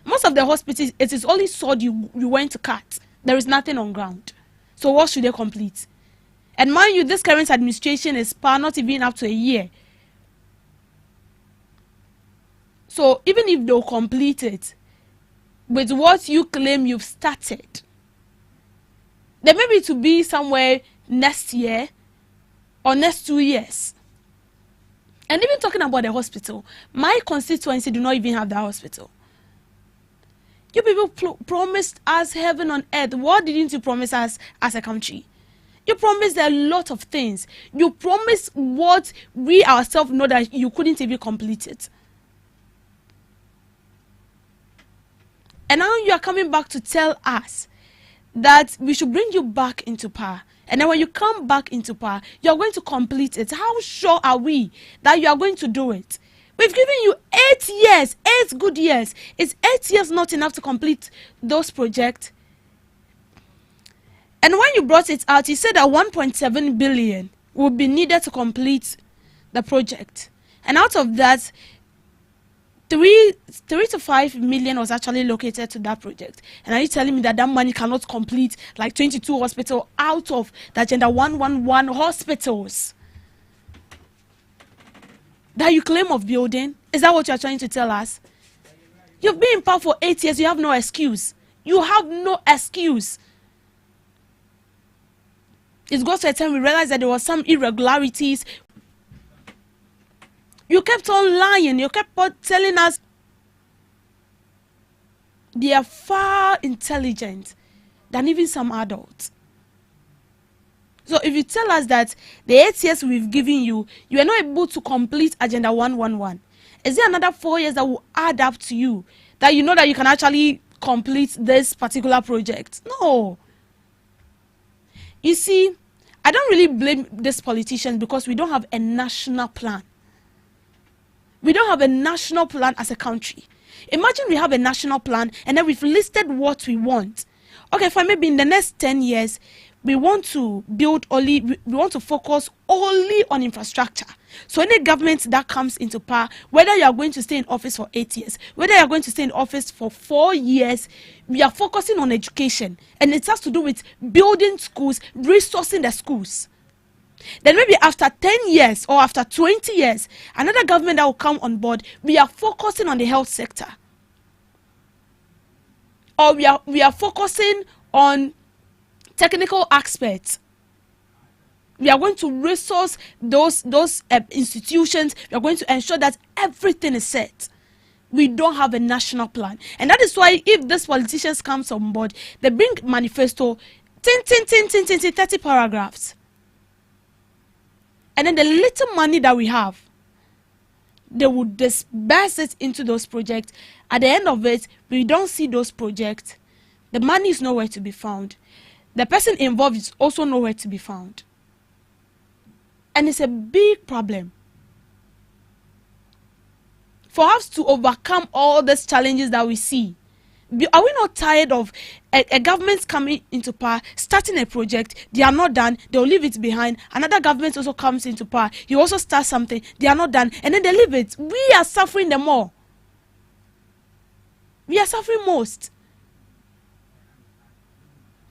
Most of the hospitals, it is only sod you went to cut. There is nothing on ground. So what should they complete? And mind you, this current administration is not even up to a year. So even if they'll complete it with what you claim you've started, then maybe to be somewhere next year or next 2 years. And even talking about the hospital, my constituency do not even have that hospital. You people promised us heaven on earth. What didn't you promise us as a country? You promised a lot of things. You promised what we ourselves know that you couldn't even complete it. And now you are coming back to tell us that we should bring you back into power. And then when you come back into power, you are going to complete it. How sure are we that you are going to do it? We've given you years, 8 good years. Is 8 years not enough to complete those projects? And when you brought it out, you said that 1.7 billion would be needed to complete the project. And out of that, 3 to 5 million was actually located to that project. And are you telling me that that money cannot complete like 22 hospitals out of the Agenda 111 hospitals that you claim of building? Is that what you're trying to tell us? You've been in power for 8 years. You have no excuse. You have no excuse. It goes to a time we realized that there was some irregularities. You kept on lying. You kept on telling us they are far intelligent than even some adults. So if you tell us that the 8 years we've given you, you are not able to complete Agenda 111, is there another 4 years that will add up to you that you know that you can actually complete this particular project? No. You see, I don't really blame these politicians because we don't have a national plan. We don't have a national plan as a country. Imagine we have a national plan and then we've listed what we want. Okay, for maybe in the next 10 years, we want to build only, we want to focus only on infrastructure. So any government that comes into power, whether you are going to stay in office for 8 years, whether you are going to stay in office for 4 years, we are focusing on education. And it has to do with building schools, resourcing the schools. Then maybe after 10 years or after 20 years, another government that will come on board, we are focusing on the health sector. Or we are focusing on technical aspects. We are going to resource those institutions. We are going to ensure that everything is set. We don't have a national plan. And that is why if these politicians come on board, they bring manifesto, 30 paragraphs. And then the little money that we have, they would disperse it into those projects. At the end of it, we don't see those projects. The money is nowhere to be found. The person involved is also nowhere to be found. And it's a big problem. For us to overcome all these challenges that we see, are we not tired of a government coming into power, starting a project, they are not done, they'll leave it behind. Another government also comes into power, you also start something, they are not done, and then they leave it. We are suffering the more. We are suffering most.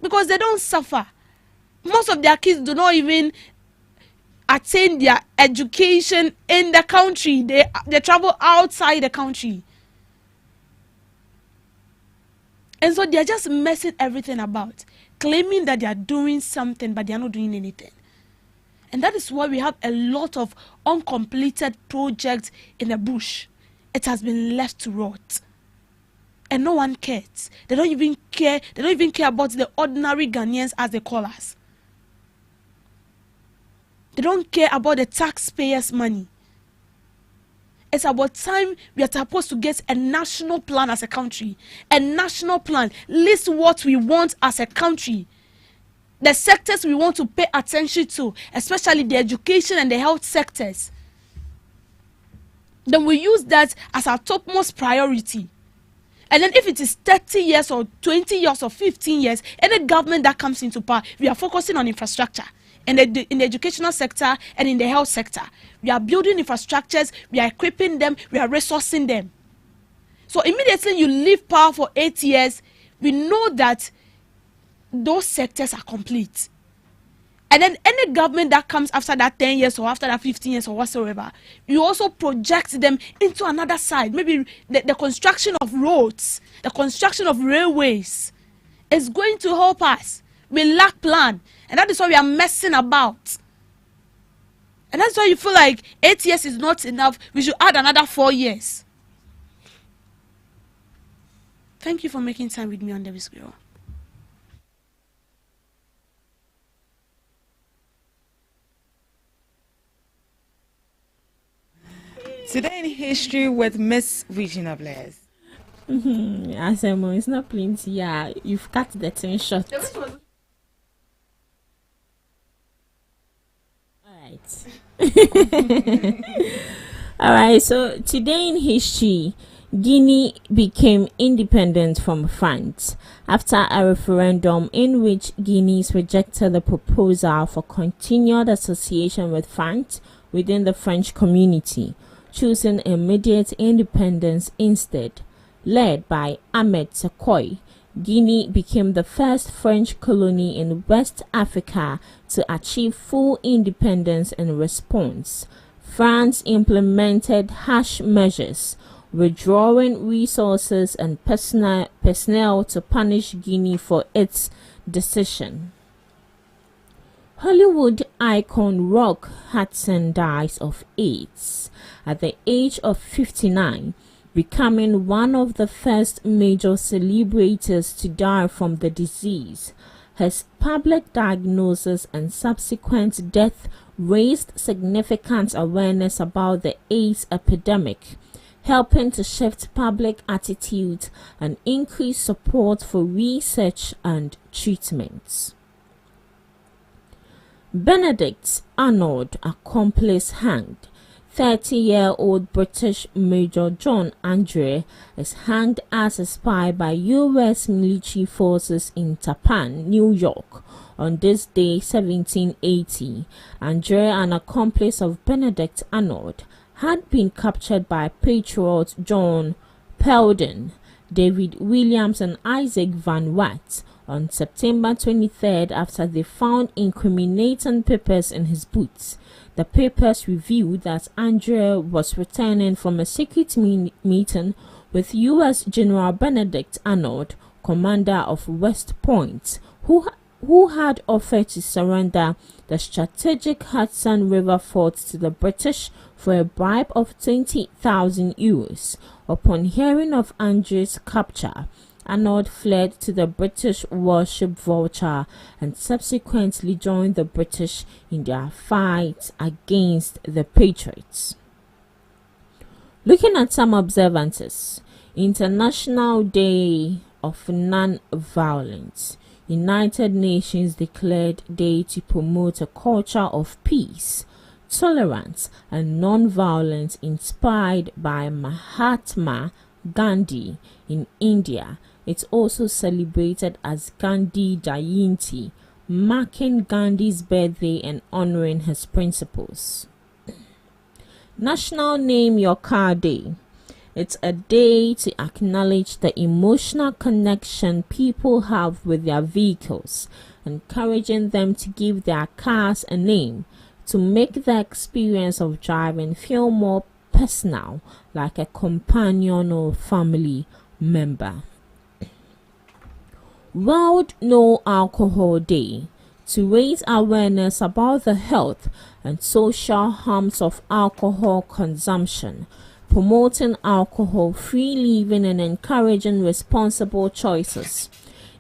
Because they don't suffer. Most of their kids do not even attain their education in the country. They travel outside the country. And so they are just messing everything about, claiming that they are doing something, but they are not doing anything. And that is why we have a lot of uncompleted projects in the bush. It has been left to rot. And no one cares. They don't even care. They don't even care about the ordinary Ghanaians, as they call us. They don't care about the taxpayers' money. It's about time we are supposed to get a national plan as a country. A national plan. List what we want as a country. The sectors we want to pay attention to, especially the education and the health sectors. Then we use that as our topmost priority. And then if it is 30 years or 20 years or 15 years, any government that comes into power, we are focusing on infrastructure. In the educational sector and in the health sector. We are building infrastructures, we are equipping them, we are resourcing them. So immediately you leave power for 8 years, we know that those sectors are complete. And then any government that comes after that 10 years or after that 15 years or whatsoever, you also project them into another side. Maybe the construction of roads, the construction of railways is going to help us. We lack plan. And that is why we are messing about. And that's why you feel like 8 years is not enough. We should add another 4 years. Thank you for making time with me on Davis Grill. Today in history with Miss Regina Blaise. Asemo, it's not plenty. Yeah, you've cut the 10 short. Alright, so today in history, Guinea became independent from France after a referendum in which Guineans rejected the proposal for continued association with France within the French community, choosing immediate independence instead. Led by Ahmed Sekoy, Guinea became the first French colony in West Africa to achieve full independence. In response, France implemented harsh measures, withdrawing resources and personnel to punish Guinea for its decision. Hollywood icon Rock Hudson dies of AIDS at the age of 59, becoming one of the first major celebrities to die from the disease. His public diagnosis and subsequent death raised significant awareness about the AIDS epidemic, helping to shift public attitudes and increase support for research and treatments. Benedict Arnold accomplice hanged. 30-year-old British Major John Andre is hanged as a spy by U.S. military forces in Tappan, New York, on this day 1780. Andre, an accomplice of Benedict Arnold, had been captured by patriots John Peldon, David Williams and Isaac Van Watt on September 23rd after they found incriminating papers in his boots. The papers revealed that Andre was returning from a secret meeting with U.S. General Benedict Arnold, commander of West Point, who had offered to surrender the strategic Hudson River fort to the British for a bribe of 20,000 euros. Upon hearing of Andre's capture, Arnold fled to the British warship Vulture and subsequently joined the British in their fight against the Patriots. Looking at some observances: International Day of Non-Violence. United Nations declared day to promote a culture of peace, tolerance and non-violence inspired by Mahatma Gandhi in India. It's also celebrated as Gandhi Jayanti, marking Gandhi's birthday and honoring his principles. National Name Your Car Day. It's a day to acknowledge the emotional connection people have with their vehicles, encouraging them to give their cars a name to make the experience of driving feel more personal, like a companion or family member. World No Alcohol Day, to raise awareness about the health and social harms of alcohol consumption, promoting alcohol-free living and encouraging responsible choices.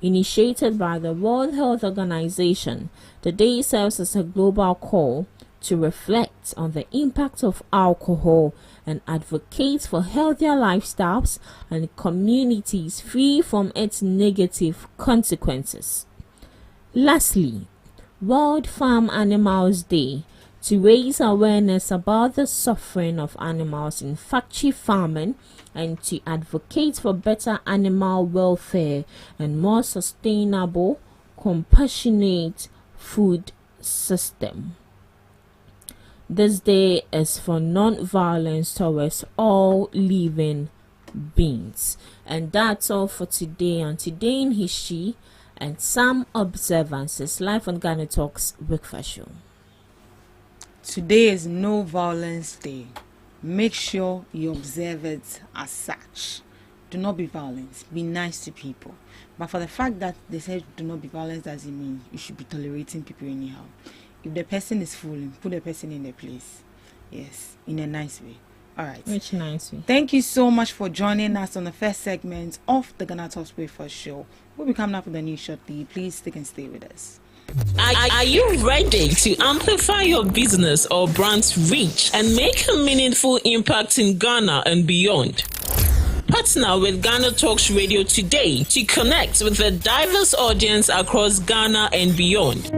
Initiated by the World Health Organization, the day serves as a global call to reflect on the impact of alcohol and advocate for healthier lifestyles and communities free from its negative consequences. Lastly, World Farm Animals Day, to raise awareness about the suffering of animals in factory farming and to advocate for better animal welfare and more sustainable, compassionate food system. This day is for non-violence towards all living beings. And that's all for today on Today in History and some observances live on GhanaTalks Breakfast Show. Today is No Violence Day. Make sure you observe it as such. Do not be violent. Be nice to people. But for the fact that they said do not be violent doesn't mean you should be tolerating people anyhow. If the person is fooling, put the person in their place. Yes, in a nice way. All right. Which nice way. Thank you so much for joining us on the first segment of the GhanaTalks Breakfast Show. We'll be coming up with a news shortly. Please stick and stay with us. Are you ready to amplify your business or brand's reach and make a meaningful impact in Ghana and beyond? Partner with GhanaTalks Radio today to connect with a diverse audience across Ghana and beyond.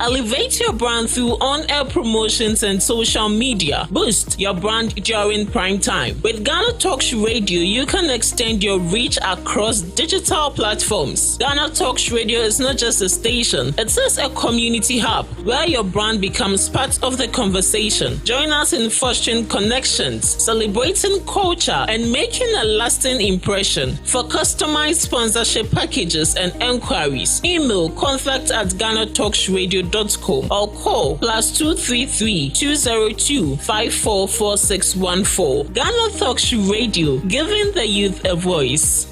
Elevate your brand through on-air promotions and social media. Boost your brand during prime time. With GhanaTalks Radio, you can extend your reach across digital platforms. GhanaTalks Radio is not just a station, it's just a community hub where your brand becomes part of the conversation. Join us in fostering connections, celebrating culture, and making a lasting impression. For customized sponsorship packages and enquiries, email contact@GhanaTalksRadio.com or call +233 202 544614. GhanaTalks Radio, giving the youth a voice.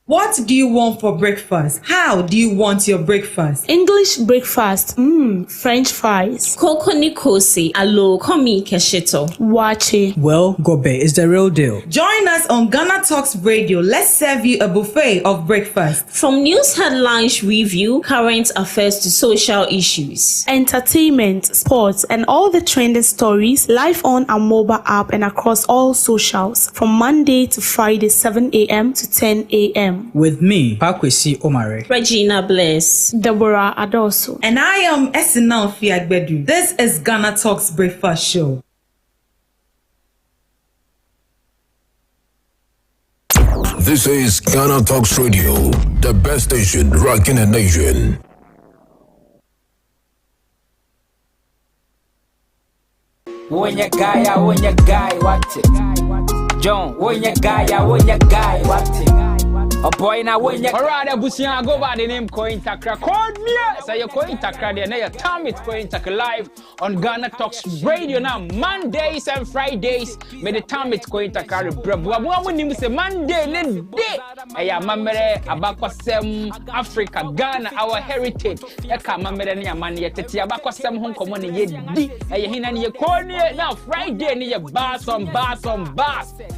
What do you want for breakfast? How do you want your breakfast? English breakfast. French fries. Koko Nikosi, alo komi kesheto. Wache. Well, Gobe is the real deal. Join us on GhanaTalks Radio. Let's serve you a buffet of breakfast. From news headlines review, current affairs to social issues. Entertainment, sports, and all the trending stories live on our mobile app and across all socials from Monday to Friday 7 a.m. to 10 a.m. With me, Pakwesi Omare, Regina Bless, Deborah Adoso, and I am Esinal Fiagbedu. This is GhanaTalks Breakfast Show. This is GhanaTalks Radio, the best station rocking the nation. When you guy, what it? John, when you guy, what it? A boy now when you alright, Busia go by the name Coin Takra. Call me, say you're Coin Takra, then your time it's Coin Takra live on GhanaTalks Radio now. Mondays and Fridays, may the time it's Coin Takra. Bravo, when you say Monday, let's day. Aya mamere abakwasem Africa, Ghana, our heritage. Eka mamere ni amani yeteti abakwasem hon komone yedi. Aya hina ni yekonye now Friday ni ye bass on bass.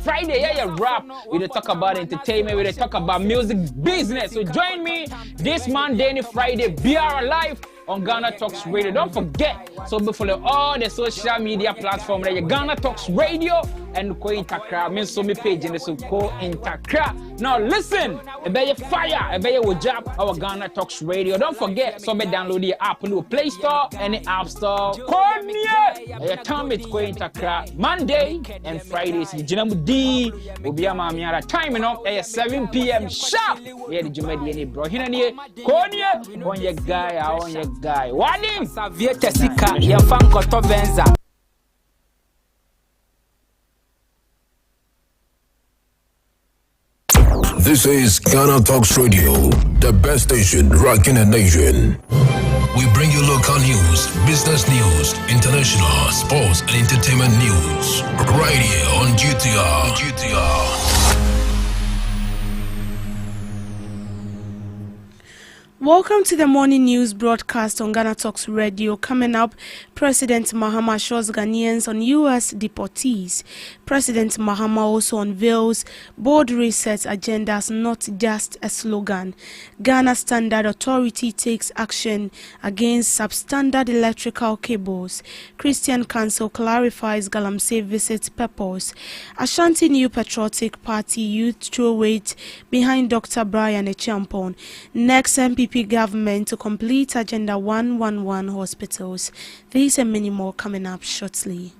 Friday yeah rap. We dey talk about entertainment. We dey talk about music business. So join me this Monday and Friday. Be our live on GhanaTalks Radio. Don't forget. So be follow all the social media platforms like GhanaTalks Radio and Coin Takra. Me so me page in the so Coin Takra. Now listen, be fire, be wajab our GhanaTalks Radio. Don't forget, so me download the app on the Play Store and the App Store. Call me. Your time it's Coin Takra Monday and Fridays. Jinamudi will be a mamiara time enough at 7 p.m. sharp. Yeah, the Jumedi bro. Here Konya on your guy, on your guy. Wadim Savieta Sika, your fan Kotovenza. This is GhanaTalks Radio, the best station rocking the nation. We bring you local news, business news, international, sports, and entertainment news. Right here on GTR. Welcome to the morning news broadcast on GhanaTalks Radio. Coming up, President Mahama assures Ghanaians on U.S. deportees. President Mahama also unveils bold reset agendas, not just a slogan. Ghana Standard Authority takes action against substandard electrical cables. Christian Council clarifies Galamsey visit purpose. Ashanti New Patriotic Party youth throw weight behind Dr. Brian Echampon. Next, MPP government to complete Agenda 111 hospitals. These and many more coming up shortly.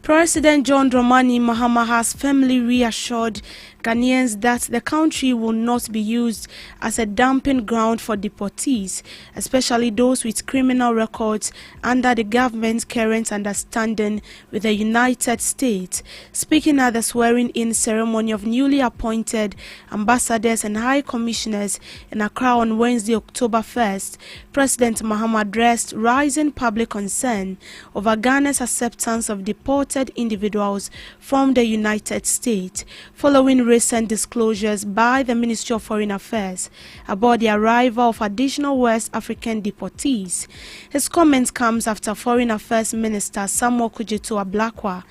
President John Dramani Mahama has firmly reassured Ghanaians that the country will not be used as a dumping ground for deportees, especially those with criminal records under the government's current understanding with the United States. Speaking at the swearing-in ceremony of newly appointed ambassadors and high commissioners in Accra on Wednesday, October 1st, President Mahama addressed rising public concern over Ghana's acceptance of deported individuals from the United States following recent disclosures by the Ministry of Foreign Affairs about the arrival of additional West African deportees. His comment comes after Foreign Affairs Minister Samuel Kudjeto Ablakwa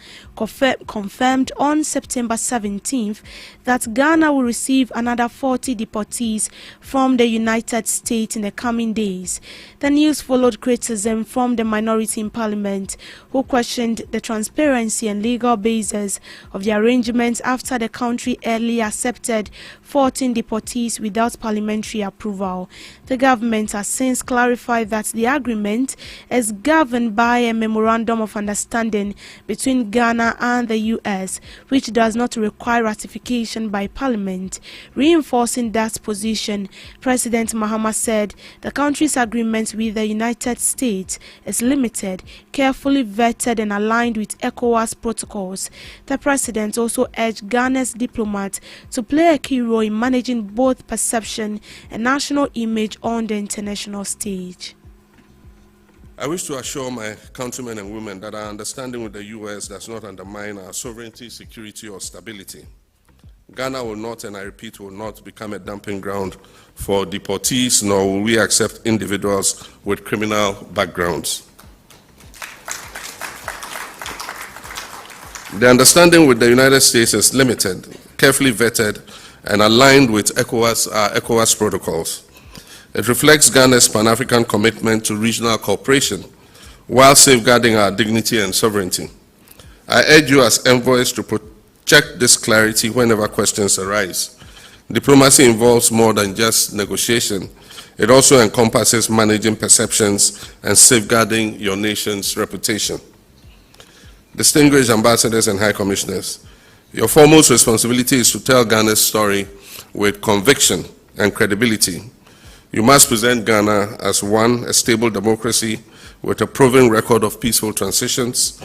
confirmed on September 17th that Ghana will receive another 40 deportees from the United States in the coming days. The news followed criticism from the minority in Parliament, who questioned the transparency and legal basis of the arrangements after the country earlier accepted 14 deportees without parliamentary approval. The government has since clarified that the agreement is governed by a memorandum of understanding between Ghana and the US, which does not require ratification by Parliament. Reinforcing that position, President Mahama said the country's agreement with the United States is limited, carefully vetted and aligned with ECOWAS protocols. The president also urged Ghana's diplomats to play a key role in managing both perception and national image on the international stage. I wish to assure my countrymen and women that our understanding with the U.S. does not undermine our sovereignty, security, or stability. Ghana will not, and I repeat, will not become a dumping ground for deportees, nor will we accept individuals with criminal backgrounds. The understanding with the United States is limited, carefully vetted, and aligned with ECOWAS protocols. It reflects Ghana's Pan-African commitment to regional cooperation while safeguarding our dignity and sovereignty. I urge you as envoys to project this clarity whenever questions arise. Diplomacy involves more than just negotiation. It also encompasses managing perceptions and safeguarding your nation's reputation. Distinguished ambassadors and high commissioners, your foremost responsibility is to tell Ghana's story with conviction and credibility. You must present Ghana as one, a stable democracy with a proven record of peaceful transitions;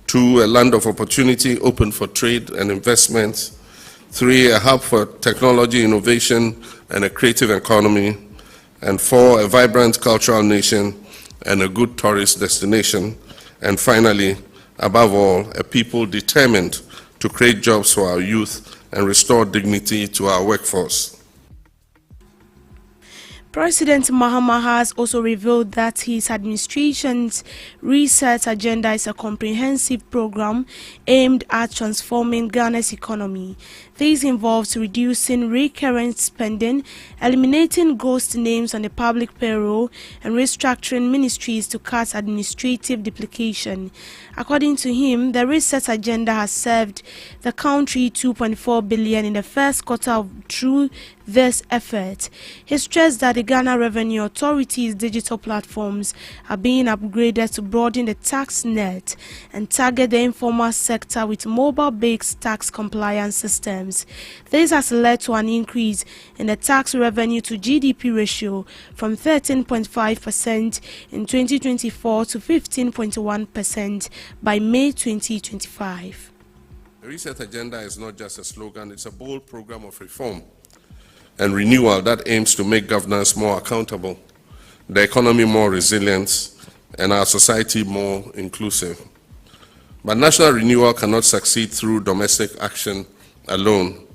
two, a land of opportunity open for trade and investment; three, a hub for technology, innovation, and a creative economy; and four, a vibrant cultural nation and a good tourist destination; and finally, above all, a people determined to create jobs for our youth and restore dignity to our workforce. President Mahama has also revealed that his administration's research agenda is a comprehensive program aimed at transforming Ghana's economy. This involves reducing recurrent spending, eliminating ghost names on the public payroll, and restructuring ministries to cut administrative duplication. According to him, the research agenda has served the country $2.4 billion in the first quarter through this effort. He stressed that the Ghana Revenue Authority's digital platforms are being upgraded to broaden the tax net and target the informal sector with mobile-based tax compliance systems. This has led to an increase in the tax revenue to GDP ratio from 13.5% in 2024 to 15.1% by May 2025. The research agenda is not just a slogan, it's a bold program of reform and renewal that aims to make governance more accountable, the economy more resilient, and our society more inclusive. But national renewal cannot succeed through domestic action alone.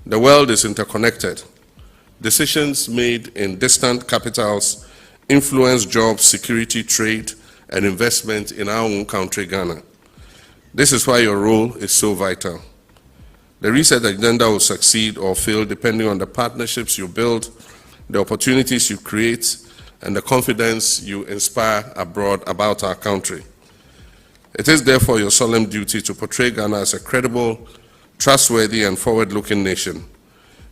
The world is interconnected. Decisions made in distant capitals influence jobs, security, trade, and investment in our own country, Ghana. This is why your role is so vital. The research agenda will succeed or fail depending on the partnerships you build, the opportunities you create, and the confidence you inspire abroad about our country. It is therefore your solemn duty to portray Ghana as a credible, trustworthy, and forward-looking nation.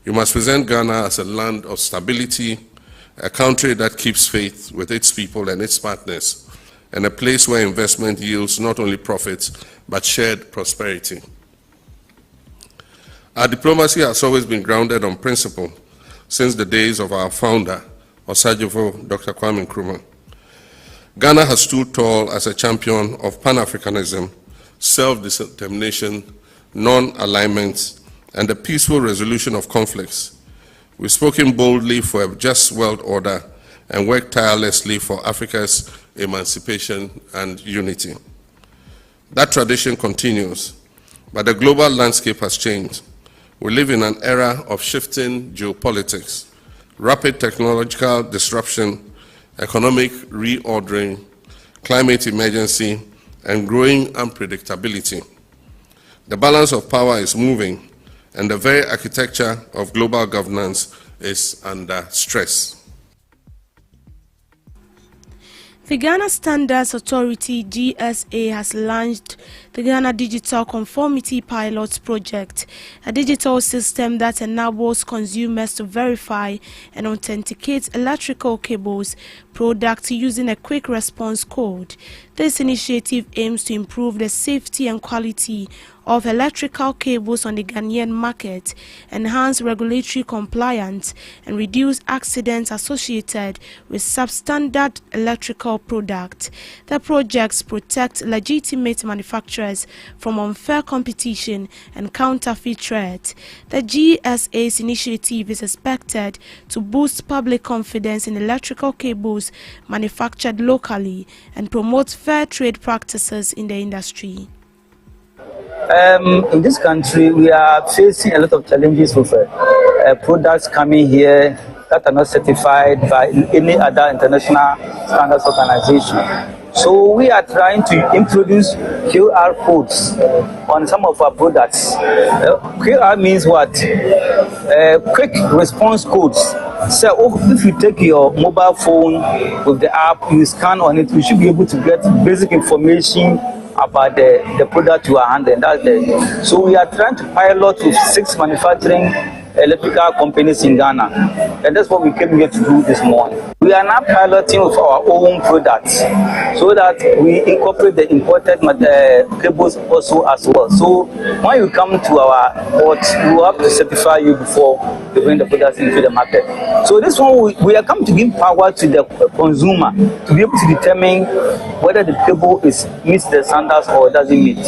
You must present Ghana as a land of stability, a country that keeps faith with its people and its partners, and a place where investment yields not only profits, but shared prosperity. Our diplomacy has always been grounded on principle since the days of our founder, Osajifo Dr. Kwame Nkrumah. Ghana has stood tall as a champion of Pan-Africanism, self-determination, non-alignment, and the peaceful resolution of conflicts. We've spoken boldly for a just world order and worked tirelessly for Africa's emancipation and unity. That tradition continues, but the global landscape has changed. We live in an era of shifting geopolitics, rapid technological disruption, economic reordering, climate emergency, and growing unpredictability. The balance of power is moving, and the very architecture of global governance is under stress. The Ghana Standards Authority (GSA) has launched the Ghana Digital Conformity Pilot Project, a digital system that enables consumers to verify and authenticate electrical cables products using a quick response code. This initiative aims to improve the safety and quality of electrical cables on the Ghanaian market, enhance regulatory compliance, and reduce accidents associated with substandard electrical products. The projects protect legitimate manufacturers from unfair competition and counterfeit threats. The GSA's initiative is expected to boost public confidence in electrical cables manufactured locally and promote fair trade practices in the industry. In this country, we are facing a lot of challenges with products coming here that are not certified by any other international standards organization. So we are trying to introduce QR codes on some of our products. QR means what? Quick response codes. So if you take your mobile phone with the app, you scan on it, you should be able to get basic information about the product you are handling. So we are trying to pilot with 6 manufacturing electrical companies in Ghana, and that's what we came here to do this morning. We are now piloting with our own products so that we incorporate the imported cables also as well. So when you come to our port, we have to certify you before we bring the products into the market. So this one, we are coming to give power to the consumer to be able to determine whether the cable meets the standards or doesn't meet.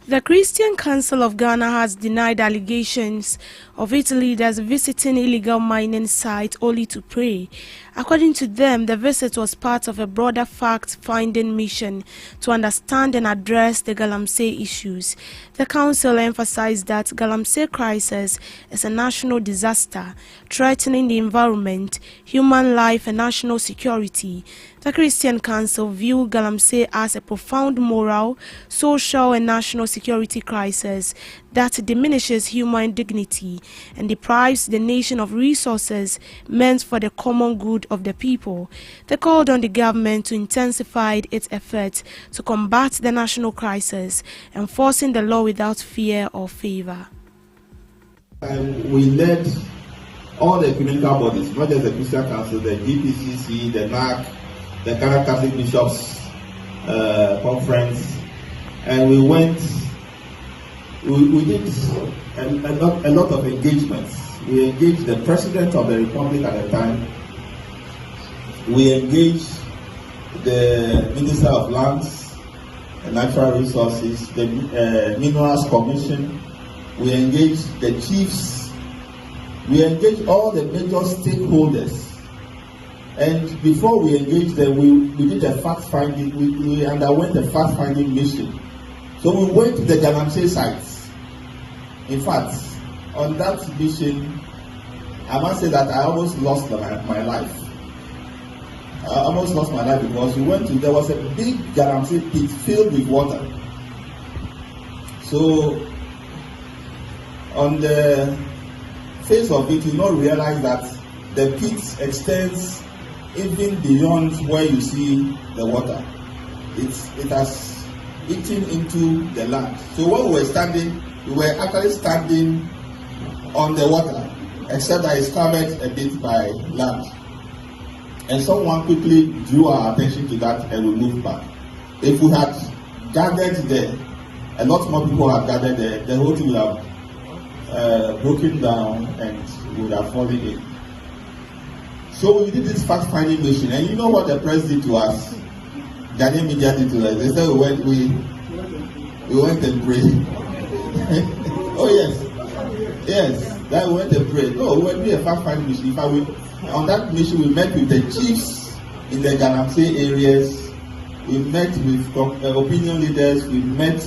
The Christian Council of Ghana has denied allegations of its leaders visiting illegal mining sites only to pray. According to them, the visit was part of a broader fact-finding mission to understand and address the Galamsey issues. The council emphasized that Galamsey crisis is a national disaster, threatening the environment, human life, and national security. The Christian Council viewed Galamsey as a profound moral, social, and national security crisis that diminishes human dignity and deprives the nation of resources meant for the common good of the people. They called on the government to intensify its efforts to combat the national crisis, enforcing the law without fear or favor. We led all the ecumenical bodies, not just the Christian Council, the GPCC, the NAC, the Ghana Catholic Bishops Conference, and we did a lot of engagements. We engaged the President of the Republic at the time. We engaged the Minister of Lands and Natural Resources, the Minerals Commission. We engaged the chiefs. We engaged all the major stakeholders. And before we engaged them, we did a fact-finding. We underwent a fact-finding mission. So we went to the Galamsey sites. In fact, on that mission, I must say that I almost lost my life. I almost lost my life because there was a big Galamsey pit filled with water. So, on the face of it, you not realize that the pit extends even beyond where you see the water. It has eaten into the land. So when we were actually standing on the water, except that it's covered a bit by land. And someone quickly drew our attention to that and we moved back. If we had gathered there, a lot more people had gathered there, the whole thing would have broken down and would have fallen in. So we did this fact-finding mission, and you know what the press did to us? Ghanaian media did to us. They said we went and prayed. Oh yes, that we went and prayed. No, we were doing a fact-finding mission. In fact, on that mission, we met with the chiefs in the Galamsey areas. We met with opinion leaders. We met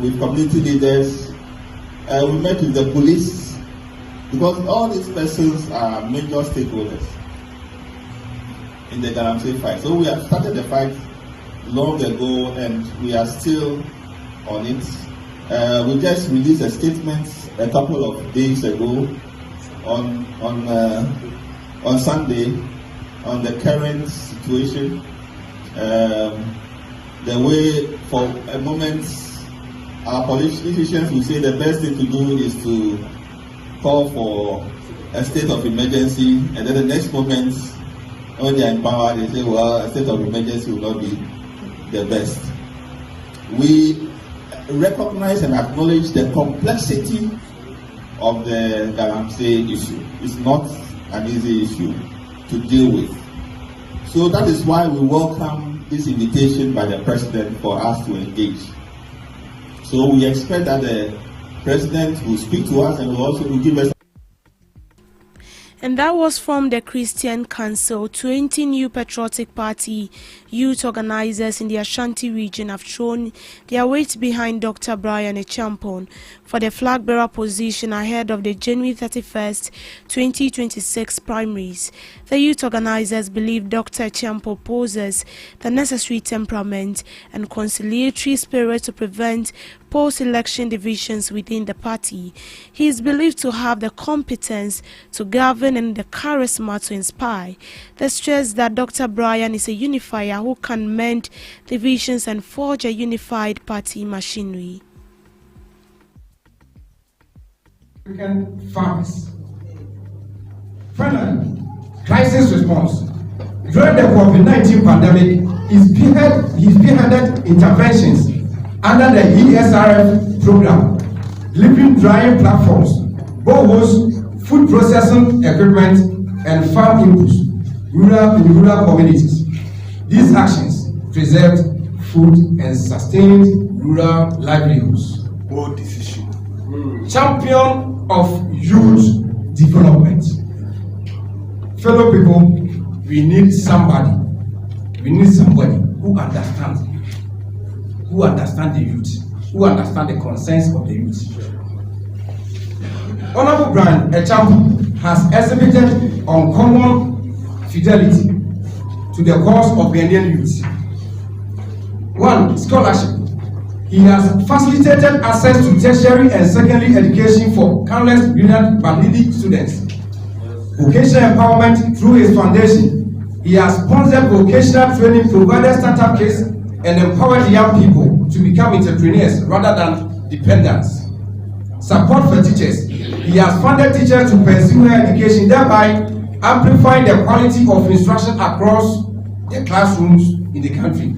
with community leaders. We met with the police, because all these persons are major stakeholders in the Galamsey fight. So we have started the fight long ago, and we are still on it. We just released a statement a couple of days ago on Sunday on the current situation. The way, for a moment, our politicians will say the best thing to do is to call for a state of emergency, and then the next moment, when they are in power, they say, well, a state of emergency will not be the best. We recognize and acknowledge the complexity of the Galamsey issue. It's not an easy issue to deal with. So that is why we welcome this invitation by the President for us to engage. So we expect that the President will speak to us and will also give us. And that was from the Christian Council. 20 new Patriotic Party youth organizers in the Ashanti region have shown their weight behind Dr. Brian Acheampong for the flag bearer position ahead of the January 31st, 2026 primaries. The youth organizers believe Dr. Acheampong possesses the necessary temperament and conciliatory spirit to prevent post-election divisions within the party. He is believed to have the competence to govern and the charisma to inspire. They stress that Dr. Brian is a unifier who can mend divisions and forge a unified party machinery. Farmers. Finally, crisis response. During the COVID-19 pandemic, his spearheaded interventions under the ESRF program, living drying platforms, boreholes, food processing equipment, and farm inputs in rural communities. These actions preserved food and sustained rural livelihoods. Bold decision. Champion of youth development. Fellow people, we need somebody who understands the youth, who understands the concerns of the youth. Honorable Brian Acheampong has exhibited uncommon fidelity to the cause of Ghanaian youth. 1. Scholarship. He has facilitated access to tertiary and secondary education for countless brilliant but needy students. Vocational empowerment through his foundation. He has sponsored vocational training, provided startup kits, and empowered young people to become entrepreneurs rather than dependents. Support for teachers. He has funded teachers to pursue higher education, thereby amplifying the quality of instruction across the classrooms in the country.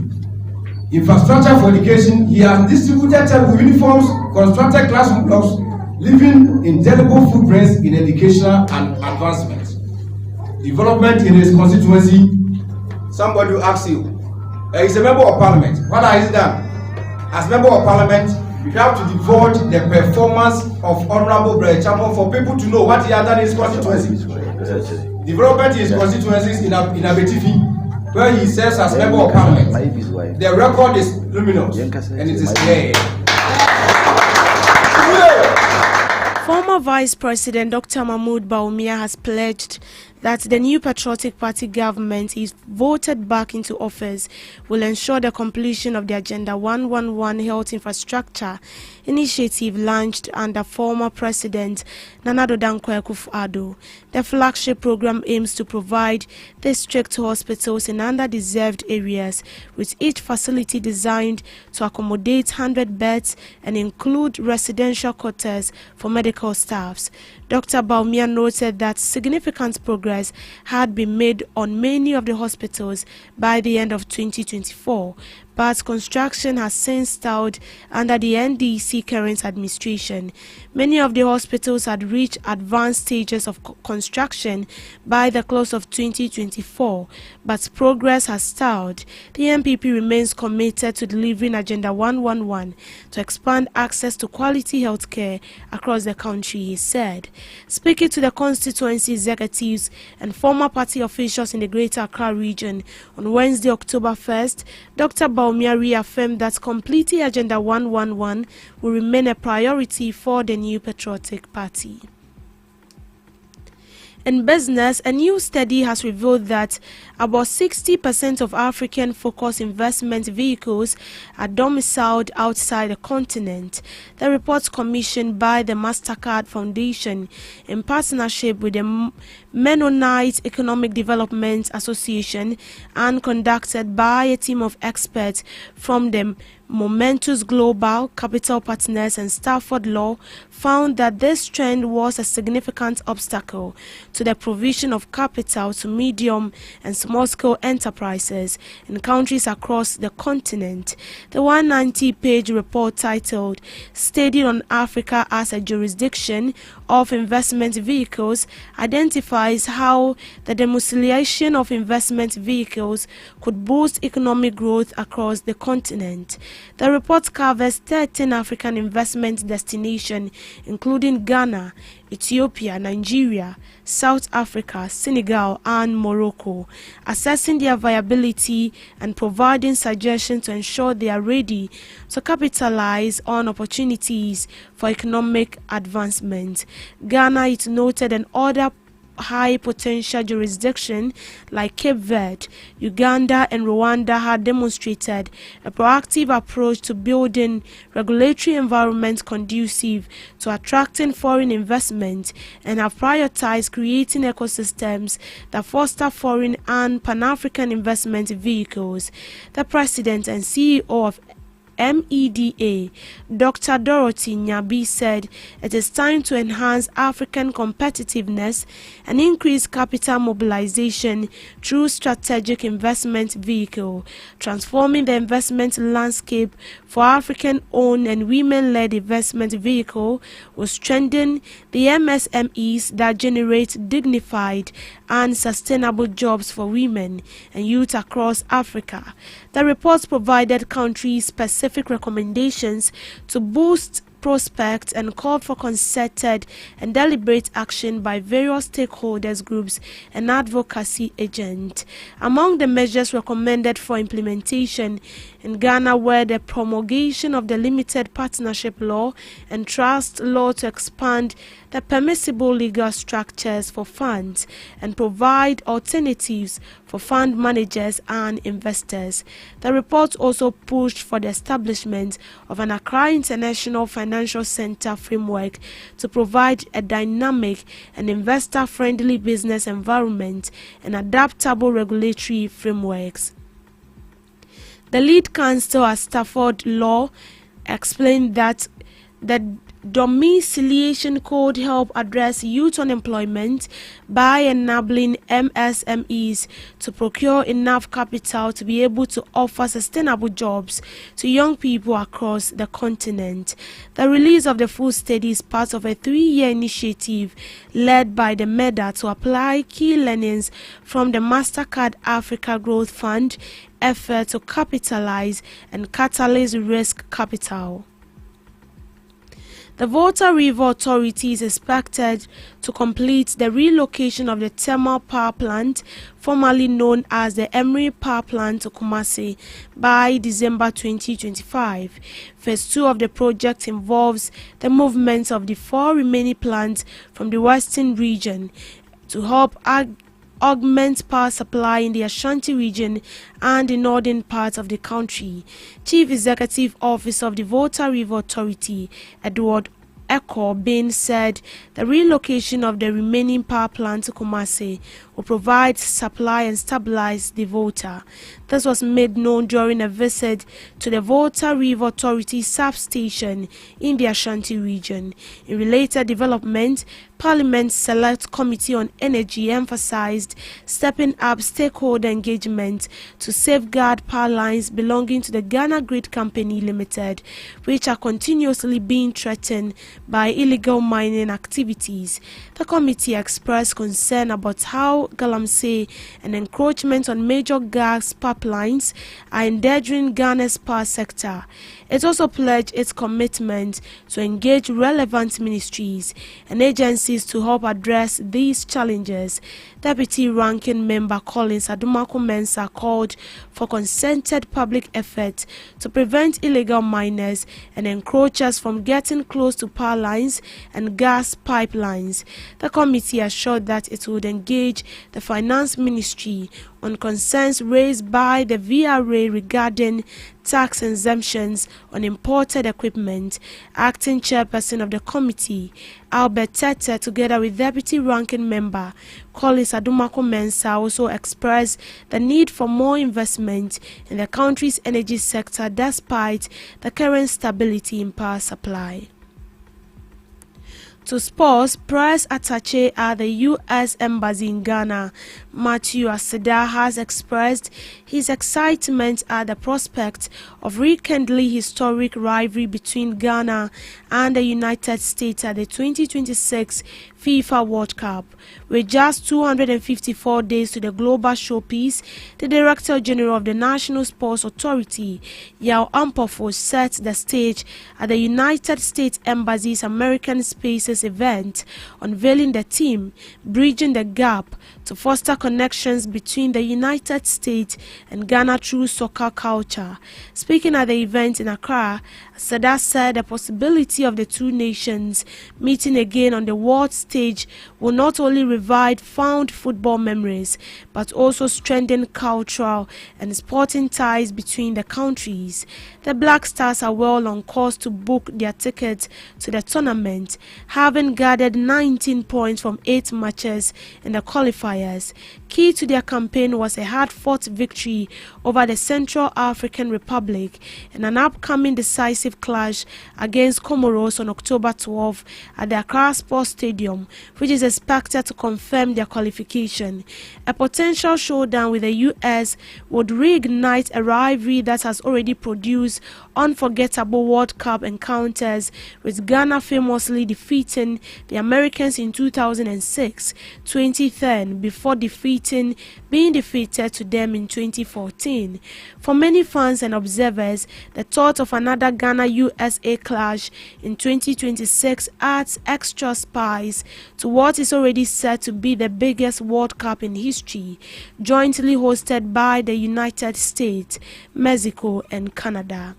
Infrastructure for education. He has distributed uniforms, constructed classroom blocks, leaving indelible footprints in educational and advancement. Development in his constituency. Somebody will ask you, he's a member of parliament. What has he done? As member of parliament, we have to divulge the performance of Honorable Brian Acheampong for people to know what he has done in his constituency. Development in his constituencies in Abetifi, where he serves as member of parliament. The record is luminous and it is clear. Former Vice President Dr. Mahmoud Bawumia has pledged that the new Patriotic Party government, if voted back into office, will ensure the completion of the Agenda 111 health infrastructure initiative launched under former President Nana Addo Dankwa Akufo-Addo. The flagship program aims to provide district hospitals in underdeserved areas, with each facility designed to accommodate 100 beds and include residential quarters for medical staffs. Dr. Bawumia noted that significant progress had been made on many of the hospitals by the end of 2024, but construction has since stalled under the NDC current administration. Many of the hospitals had reached advanced stages of construction by the close of 2024, but progress has stalled. The MPP remains committed to delivering Agenda 111 to expand access to quality health care across the country, he said. Speaking to the constituency executives and former party officials in the Greater Accra region on Wednesday, October 1st, Dr. Bawumia Bawumia reaffirmed that completing Agenda 111 will remain a priority for the New Patriotic Party. In business, a new study has revealed that about 60% of African-focused investment vehicles are domiciled outside the continent. The report, commissioned by the Mastercard Foundation in partnership with the Mennonite Economic Development Association and conducted by a team of experts from the Momentus Global, Capital Partners and Stafford Law, found that this trend was a significant obstacle to the provision of capital to medium and small-scale enterprises in countries across the continent. The 190-page report titled Study on Africa as a Jurisdiction of Investment Vehicles identifies how the domiciliation of investment vehicles could boost economic growth across the continent. The report covers 13 African investment destinations, including Ghana, Ethiopia, Nigeria, South Africa, Senegal, and Morocco, assessing their viability and providing suggestions to ensure they are ready to capitalize on opportunities for economic advancement. Ghana is noted, and other high potential jurisdictions like Cape Verde, Uganda, and Rwanda had demonstrated a proactive approach to building regulatory environments conducive to attracting foreign investment and have prioritized creating ecosystems that foster foreign and Pan-African investment vehicles. The president and CEO of MEDA, Dr. Dorothy Nyabi, said it is time to enhance African competitiveness and increase capital mobilization through strategic investment vehicle. Transforming the investment landscape for African-owned and women-led investment vehicle will strengthen the MSMEs that generate dignified and sustainable jobs for women and youth across Africa. The report provided country-specific recommendations to boost prospects and called for concerted and deliberate action by various stakeholders groups and advocacy agents. Among the measures recommended for implementation in Ghana were the promulgation of the Limited Partnership Law and Trust Law to expand the permissible legal structures for funds and provide alternatives for fund managers and investors. The report also pushed for the establishment of an Accra International Financial Center framework to provide a dynamic and investor-friendly business environment and adaptable regulatory frameworks. The lead counsel at Stafford Law explained that the domiciliation could help address youth unemployment by enabling MSMEs to procure enough capital to be able to offer sustainable jobs to young people across the continent. The release of the full study is part of a 3-year initiative led by the MEDA to apply key learnings from the Mastercard Africa Growth Fund effort to capitalize and catalyze risk capital. The Volta River Authority is expected to complete the relocation of the thermal power plant, formerly known as the Emery Power Plant, to Kumasi by December 2025. Phase 2 of the project involves the movement of the 4 remaining plants from the western region to help augment power supply in the Ashanti region and the northern parts of the country. Chief Executive Officer of the Volta River Authority, Edward Echo Bain, said the relocation of the remaining power plant to Kumasi will provide supply and stabilize the Volta. This was made known during a visit to the Volta River Authority substation in the Ashanti region. In related development, Parliament's Select Committee on Energy emphasized stepping up stakeholder engagement to safeguard power lines belonging to the Ghana Grid Company Limited, which are continuously being threatened by illegal mining activities. The committee expressed concern about how Galamsey and encroachment on major gas pipelines are endangering Ghana's power sector. It also pledged its commitment to engage relevant ministries and agencies to help address these challenges. Deputy Ranking Member Collins Adumaku-Mensah called for concerted public effort to prevent illegal miners and encroachers from getting close to power lines and gas pipelines. The committee assured that it would engage the Finance Ministry on concerns raised by the VRA regarding tax exemptions on imported equipment. Acting chairperson of the committee, Albert Tete, together with Deputy Ranking Member Collins Adumaku-Mensah, also expressed the need for more investment in the country's energy sector despite the current stability in power supply. To sports, press attaché at the U.S. Embassy in Ghana, Matthew Aseda, has expressed his excitement at the prospect of rekindling historic rivalry between Ghana and the United States at the 2026 FIFA World Cup. With just 254 days to the global showpiece, the Director General of the National Sports Authority, Yao Ampofo, set the stage at the United States Embassy's American Spaces event, unveiling the theme, Bridging the Gap, to foster connections between the United States and Ghana through soccer culture. Speaking at the event in Accra, Aseda said the possibility of the two nations meeting again on the world stage will not only revive fond football memories, but also strengthen cultural and sporting ties between the countries. The Black Stars are well on course to book their tickets to the tournament, having gathered 19 points from 8 matches in the qualifiers. Key to their campaign was a hard-fought victory over the Central African Republic and an upcoming decisive clash against Comoros on October 12 at the Accra Sports Stadium, which is expected to confirm their qualification. A potential showdown with the U.S. would reignite a rivalry that has already produced unforgettable World Cup encounters, with Ghana famously defeating the Americans in 2006, 2010, before being defeated to them in 2014. For many fans and observers, the thought of another Ghana-USA clash in 2026 adds extra spice to what is already said to be the biggest World Cup in history, jointly hosted by the United States, Mexico, and Canada.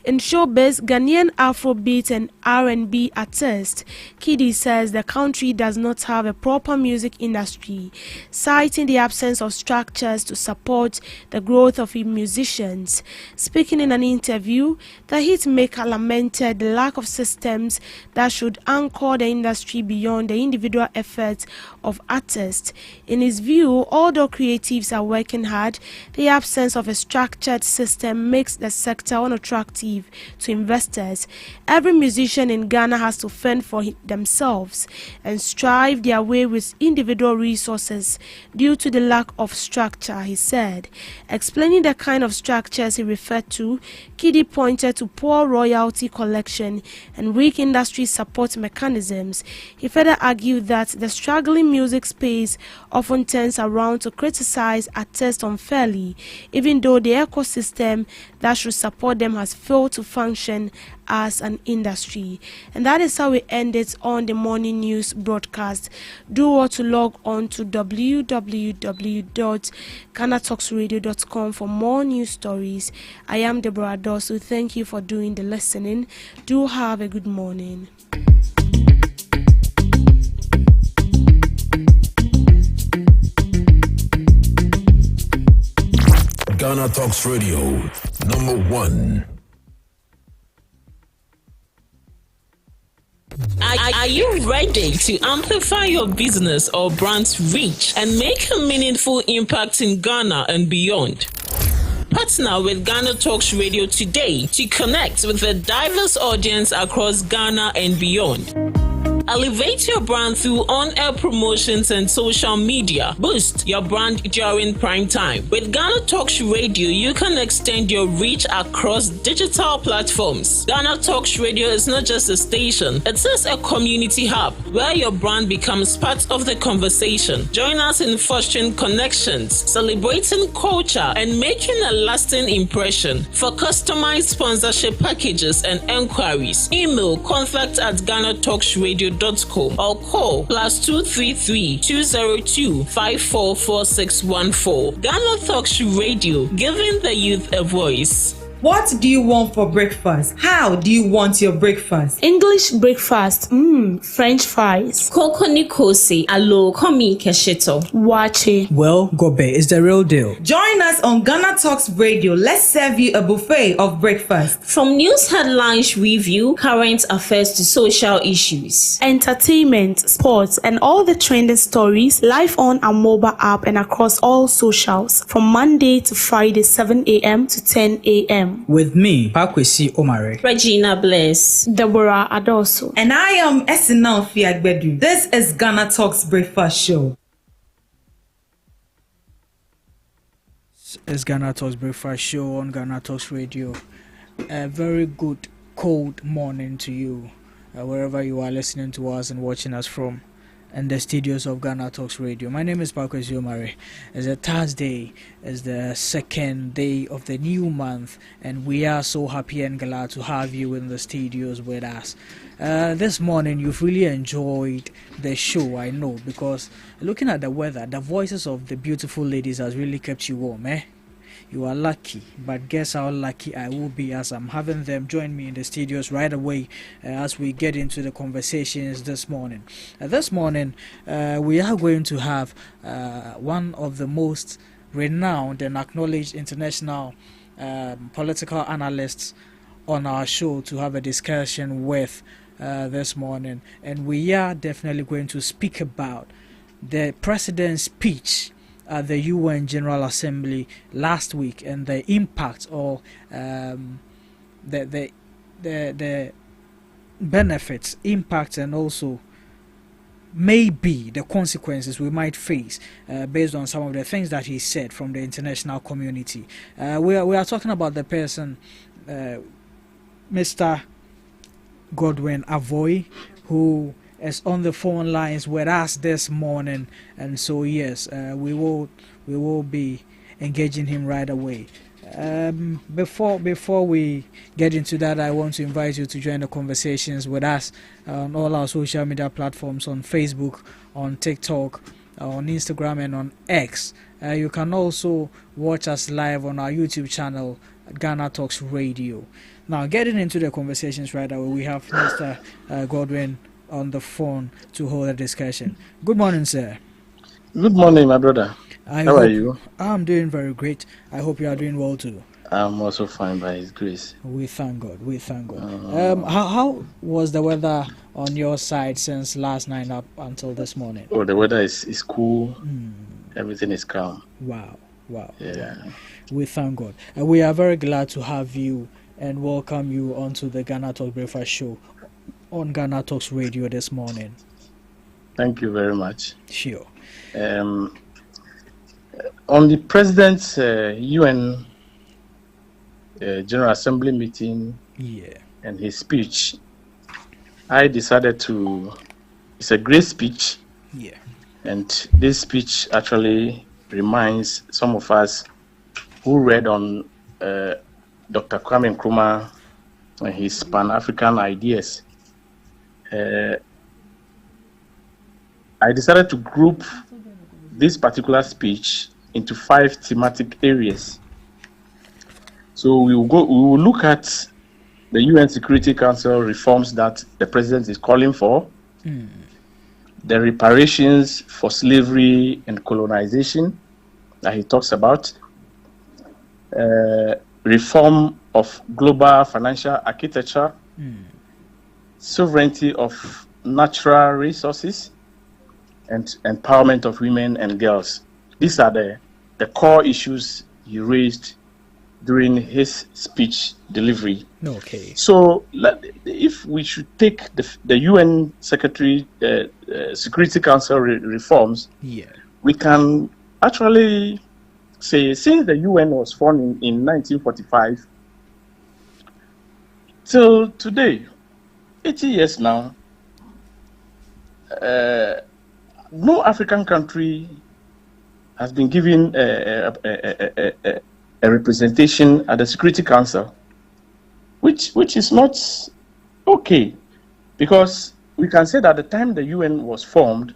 In showbiz, Ghanaian Afrobeat and R&B artist Kiddy says the country does not have a proper music industry, citing the absence of structures to support the growth of musicians. Speaking in an interview, the hitmaker lamented the lack of systems that should anchor the industry beyond the individual efforts of artists. In his view, although creatives are working hard, the absence of a structured system makes the sector unattractive to investors. Every musician in Ghana has to fend for themselves and strive their way with individual resources due to the lack of structure, he said. Explaining the kind of structures he referred to, Kiddy pointed to poor royalty collection and weak industry support mechanisms. He further argued that the struggling music space often turns around to criticize artists unfairly, even though the ecosystem that should support them has failed to function as an industry. And that is how we end it on the morning news broadcast. Do want to log on to www.GhanaTalksRadio.com for more news stories. I am Deborah Dosu. Thank you for doing the listening. Do have a good morning. Ghana Talks Radio, #1. Are you ready to amplify your business or brand's reach and make a meaningful impact in Ghana and beyond? Partner with Ghana Talks Radio today to connect with a diverse audience across Ghana and beyond. Elevate your brand through on-air promotions and social media. Boost your brand during prime time. With Ghana Talks Radio, you can extend your reach across digital platforms. Ghana Talks Radio is not just a station, it is a community hub where your brand becomes part of the conversation. Join us in fostering connections, celebrating culture, and making a lasting impression. For customized sponsorship packages and enquiries, email contact@GhanaTalksRadio.com or call +233 202 544614. Ghana Talks Radio, giving the youth a voice. What do you want for breakfast? How do you want your breakfast? English breakfast. French fries. Koko Nikosi, alo komi kesheto. Wache. Well, Gobe is the real deal. Join us on Ghana Talks Radio. Let's serve you a buffet of breakfast. From news headlines review, current affairs to social issues. Entertainment, sports, and all the trending stories live on our mobile app and across all socials from Monday to Friday, 7 a.m. to 10 a.m. With me, Pakwesi Omare. Regina Bless. Deborah Adoso. And I am Esinal Fiagbedu. This is Ghana Talks Breakfast Show. It's Ghana Talks Breakfast Show on Ghana Talks Radio. A very good cold morning to you, wherever you are listening to us and watching us from, and the studios of Ghana Talks Radio. My name is Pakwesi Omare. It's a Thursday, it's the second day of the new month, and we are so happy and glad to have you in the studios with us. This morning, you've really enjoyed the show, I know, because looking at the weather, the voices of the beautiful ladies has really kept you warm, eh? You are lucky, but guess how lucky I will be as I'm having them join me in the studios right away as we get into the conversations this morning. This morning, we are going to have one of the most renowned and acknowledged international political analysts on our show to have a discussion with this morning. And we are definitely going to speak about the president's speech at the UN General Assembly last week and the impact or the benefits, impacts, and also maybe the consequences we might face based on some of the things that he said from the international community. We are talking about the person, Mr. Godwin Avoy, who is on the phone lines with us this morning, and so yes, we will be engaging him right away. Before we get into that, I want to invite you to join the conversations with us on all our social media platforms, on Facebook, on TikTok, on Instagram, and on X. You can also watch us live on our YouTube channel, Ghana Talks Radio. Now, getting into the conversations right away, we have Mr. Godwin on the phone to hold a discussion. Good morning, sir. Good morning, my brother. How are you? I'm doing very great. I hope you are doing well too. I'm also fine by His grace. We thank God. How was the weather on your side since last night up until this morning? Oh, the weather is cool. Everything is calm. Wow. Yeah. Wow. We thank God. And we are very glad to have you and welcome you onto the Ghana Talk Breakfast Show on Ghana Talks Radio this morning. Thank you very much. Sure. On the President's UN General Assembly meeting and his speech, I decided to, it's a great speech. Yeah. And this speech actually reminds some of us who read on Dr. Kwame Nkrumah and his Pan-African ideas. I decided to group this particular speech into 5 thematic areas. So we will look at the UN Security Council reforms that the president is calling for, the reparations for slavery and colonization that he talks about, reform of global financial architecture, sovereignty of natural resources, and empowerment of women and girls. These are the core issues he raised during his speech delivery. Okay. So if we should take the UN Secretary Security Council reforms, we can actually say since the UN was formed in 1945 till today, 80 years now, no African country has been given a representation at the Security Council, which is not okay, because we can say that at the time the UN was formed,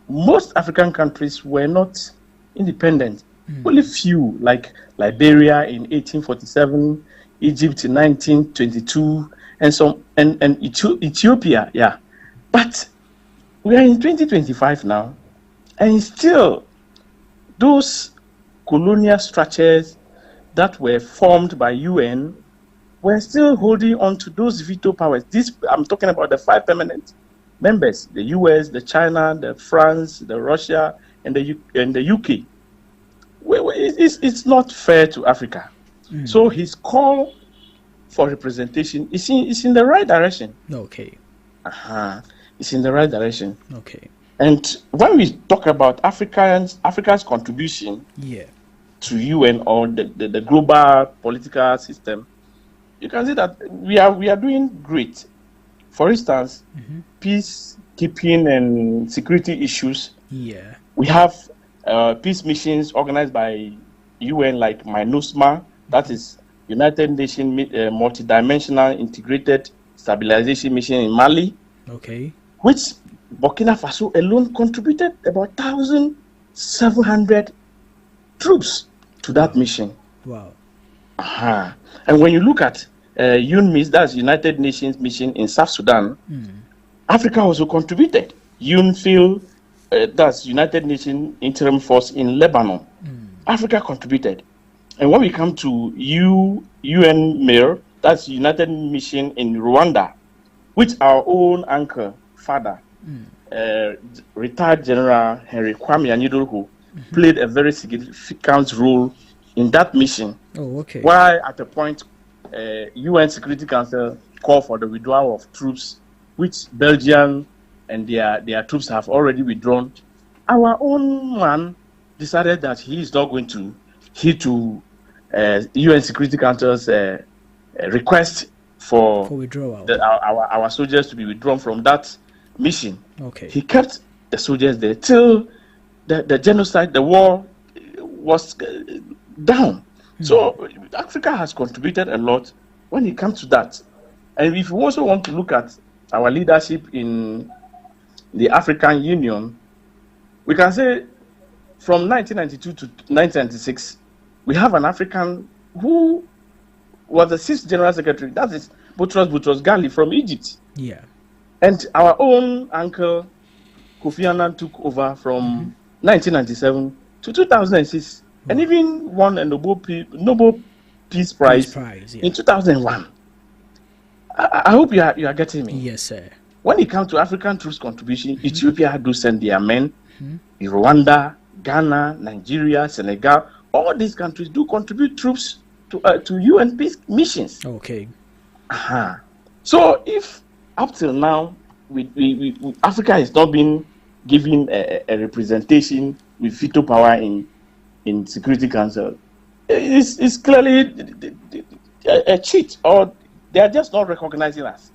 most African countries were not independent. Only few, like Liberia in 1847, Egypt in 1922, and Ethiopia, yeah. But we are in 2025 now, and still those colonial structures that were formed by UN were still holding on to those veto powers. I'm talking about the 5 permanent members: the US, the China, the France, the Russia, and the UK. It's not fair to Africa. So his call for representation is in the right direction. Okay. It's in the right direction. Okay. And when we talk about Africa's contribution to UN or the global political system, you can see that we are doing great. For instance, peacekeeping and security issues. We have peace missions organized by UN, like MINUSMA, that is United Nations Multidimensional Integrated Stabilization Mission in Mali. Okay. Which Burkina Faso alone contributed about 1,700 troops to that mission. Wow. And when you look at UNMISS, that's United Nations mission in South Sudan, Africa also contributed. UNFIL, that's United Nations Interim Force in Lebanon. Africa contributed. And when we come to UNMIR, that's United Mission in Rwanda, which our own anchor, father, retired General Henry Kwame Anyidoruhu, played a very significant role in that mission. Oh, okay. Why at a point, UN Security Council called for the withdrawal of troops, which Belgium and their troops have already withdrawn. Our own man decided that he is not going to heed to UN Security Council's request for withdrawal. Our soldiers to be withdrawn from that mission. Okay. He kept the soldiers there till the genocide, the war was down. So Africa has contributed a lot when it comes to that. And if you also want to look at our leadership in the African Union, we can say from 1992 to 1996, we have an African who was the 6th General Secretary, that is Boutros Ghali from Egypt. Yeah. And our own uncle Kofi Annan took over from 1997 to 2006, and even won a Nobel Peace Prize in 2001. I hope you are getting me. Yes, sir. When it comes to African troops contribution, Ethiopia do send their men. Rwanda, Ghana, Nigeria, Senegal, all these countries do contribute troops to UN peace missions. Okay. So if up till now, Africa has not been given a representation with veto power in Security Council, it's clearly a cheat, or they are just not recognizing us.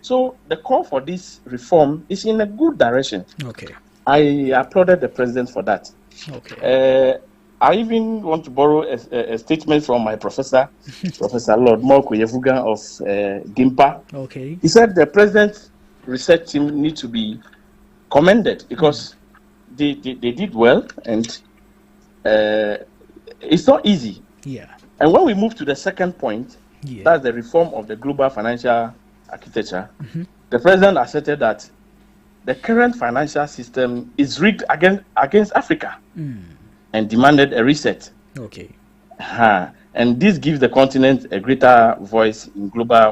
So the call for this reform is in a good direction. Okay. I applauded the president for that. Okay. I even want to borrow a statement from my professor, Professor Lord Morku Yefuga of GIMPA. Okay. He said the president's research team need to be commended because they did well, and it's not easy. Yeah. And when we move to the second point, that's the reform of the global financial architecture, the president asserted that the current financial system is rigged against Africa and demanded a reset. Okay. And this gives the continent a greater voice in global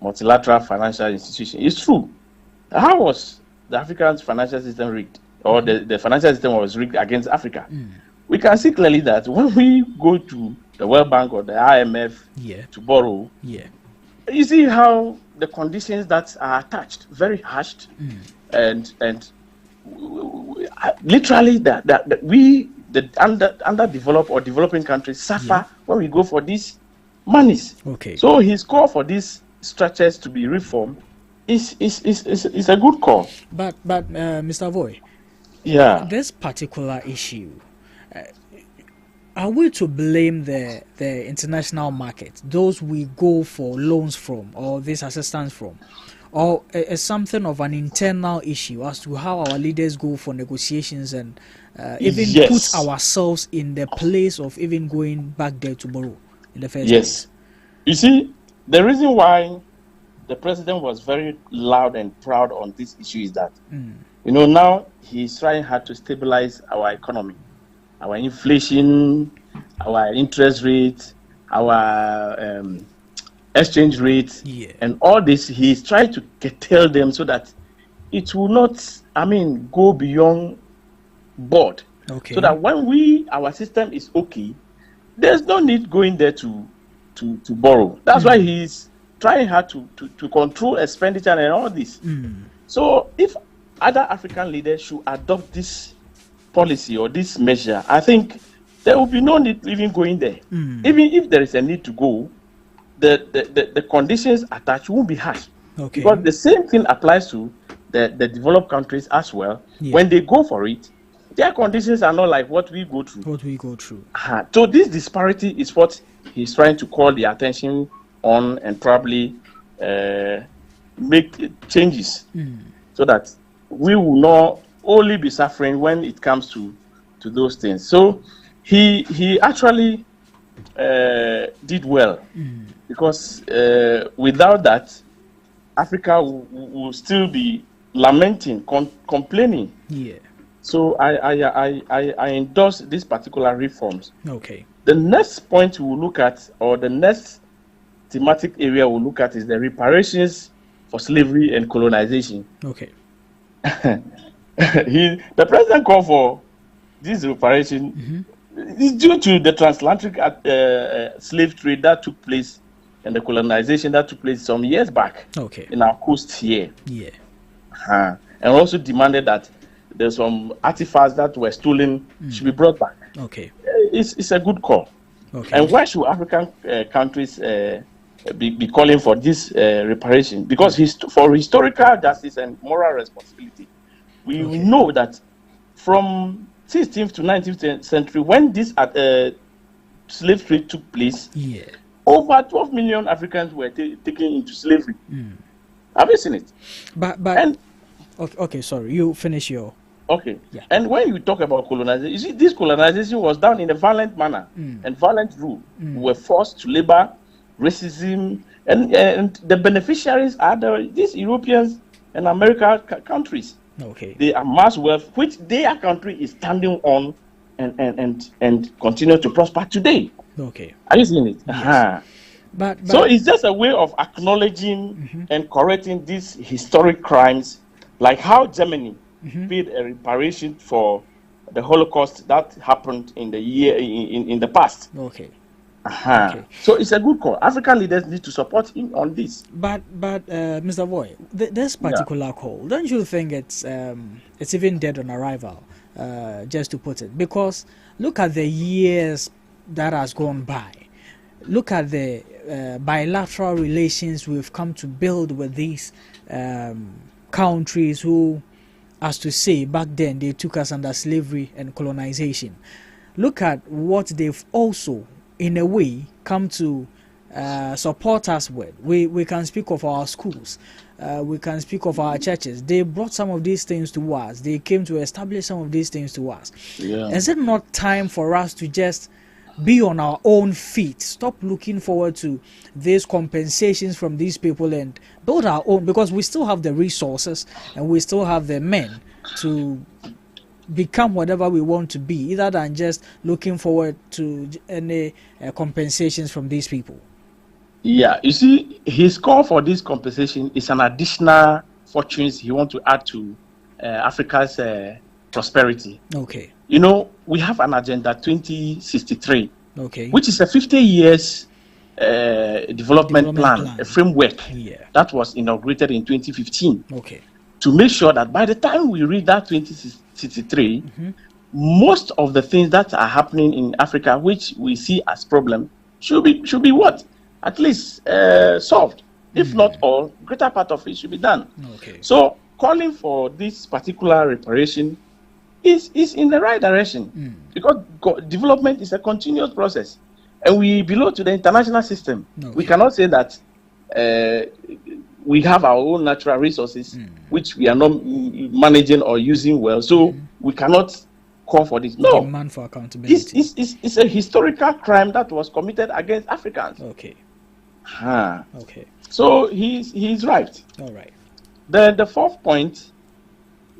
multilateral financial institutions. It's true. How was the African financial system rigged? Or the financial system was rigged against Africa? We can see clearly that when we go to the World Bank or the IMF to borrow, you see how the conditions that are attached, very harsh, and literally that we, the underdeveloped or developing countries, suffer when we go for these monies. Okay. So his call for these structures to be reformed is a good call. But Mr. Voy, this particular issue, are we to blame the international market, those we go for loans from or this assistance from, or is something of an internal issue as to how our leaders go for negotiations and even put ourselves in the place of even going back there to borrow in the first place? You see, the reason why the president was very loud and proud on this issue is that, you know, now he's trying hard to stabilize our economy, our inflation, our interest rate, our exchange rate, and all this. He's trying to curtail them so that it will not, go beyond board. Okay. So that when our system is okay, there's no need going there to borrow. That's why he's trying hard to control expenditure and all this. So if other African leaders should adopt this policy or this measure, I think there will be no need even going there. Even if there is a need to go, the conditions attached won't be harsh. Okay. Because the same thing applies to the developed countries as well. When they go for it, their conditions are not like what we go through. So this disparity is what he's trying to call the attention on and probably make changes so that we will not only be suffering when it comes to those things. So he actually did well because without that, Africa will still be lamenting, complaining. So I endorse these particular reforms. Okay. The next point we'll look at, or the next thematic area we'll look at, is the reparations for slavery and colonization. Okay. The president called for this reparation is due to the transatlantic slave trade that took place and the colonization that took place some years back in our coast here. And also demanded that there's some artifacts that were stolen should be brought back. Okay. It's a good call. Okay. And why should African countries be calling for this reparation? Because for historical justice and moral responsibility, we know that from 16th to 19th century, when this slave trade took place, over 12 million Africans were taken into slavery. Have you seen it? Okay, sorry, you finish your... Okay. Yeah. And when you talk about colonization, you see, this colonization was done in a violent manner and violent rule. We were forced to labor, racism, and the beneficiaries are these Europeans and American countries. Okay. They amass wealth, which their country is standing on and continue to prosper today. Okay. Are you seeing it? Yes. So it's just a way of acknowledging and correcting these historic crimes, like how Germany paid a reparation for the Holocaust that happened in the past. Okay. Okay. So it's a good call. African leaders need to support him on this. But Mr. Voy, this particular call, don't you think it's even dead on arrival? Just to put it, because look at the years that has gone by. Look at the bilateral relations we've come to build with these countries who, as to say, back then they took us under slavery and colonization. Look at what they've also, in a way, come to support us with. We can speak of our schools. We can speak of our churches. They brought some of these things to us. They came to establish some of these things to us. Is it not time for us to just be on our own feet, stop looking forward to these compensations from these people and build our own, because we still have the resources and we still have the men to become whatever we want to be, other than just looking forward to any compensations from these people? Yeah, you see, his call for this compensation is an additional fortunes he wants to add to Africa's prosperity. Okay. You know, we have an agenda 2063, okay, which is a 50 years development plan, a framework that was inaugurated in 2015. Okay. To make sure that by the time we reach that 2063, most of the things that are happening in Africa, which we see as problem, should be what? At least solved. If not all, greater part of it should be done. Okay. So calling for this particular reparation is in the right direction, because development is a continuous process, and we belong to the international system. Okay. We cannot say that we have our own natural resources which we are not managing or using well, so we cannot call for this. No, demand for accountability. It's a historical crime that was committed against Africans. Okay. Okay. So he's right. All right. The fourth point,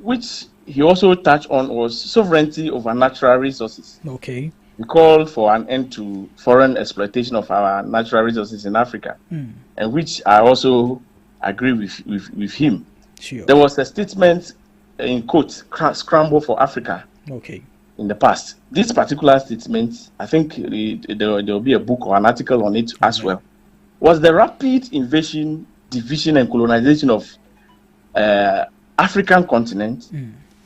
which he also touched on, was sovereignty over natural resources. Okay. He called for an end to foreign exploitation of our natural resources in Africa, and which I also agree with him. Sure. There was a statement in quote, "Scramble for Africa." Okay. In the past, this particular statement, I think there will be a book or an article on it as well, was the rapid invasion, division, and colonization of African continent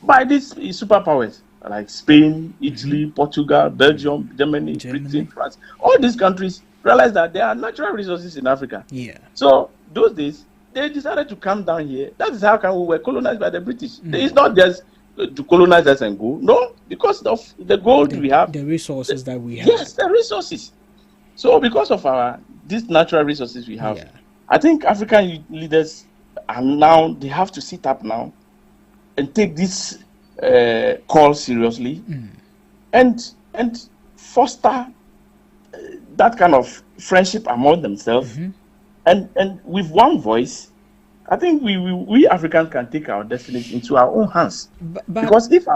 by these superpowers like Spain, Italy, Portugal, Belgium, Germany, Britain, France. All these countries realized that there are natural resources in Africa. Yeah. So those days, they decided to come down here. That is how come we were colonized by the British. It's not just to colonize us and go. No, because of the gold we have. The resources that we have. Yes, the resources. So because of these natural resources we have, I think African leaders are now, they have to sit up now and take this call seriously and foster that kind of friendship among themselves. And with one voice, I think we Africans can take our destinies into our own hands. Because if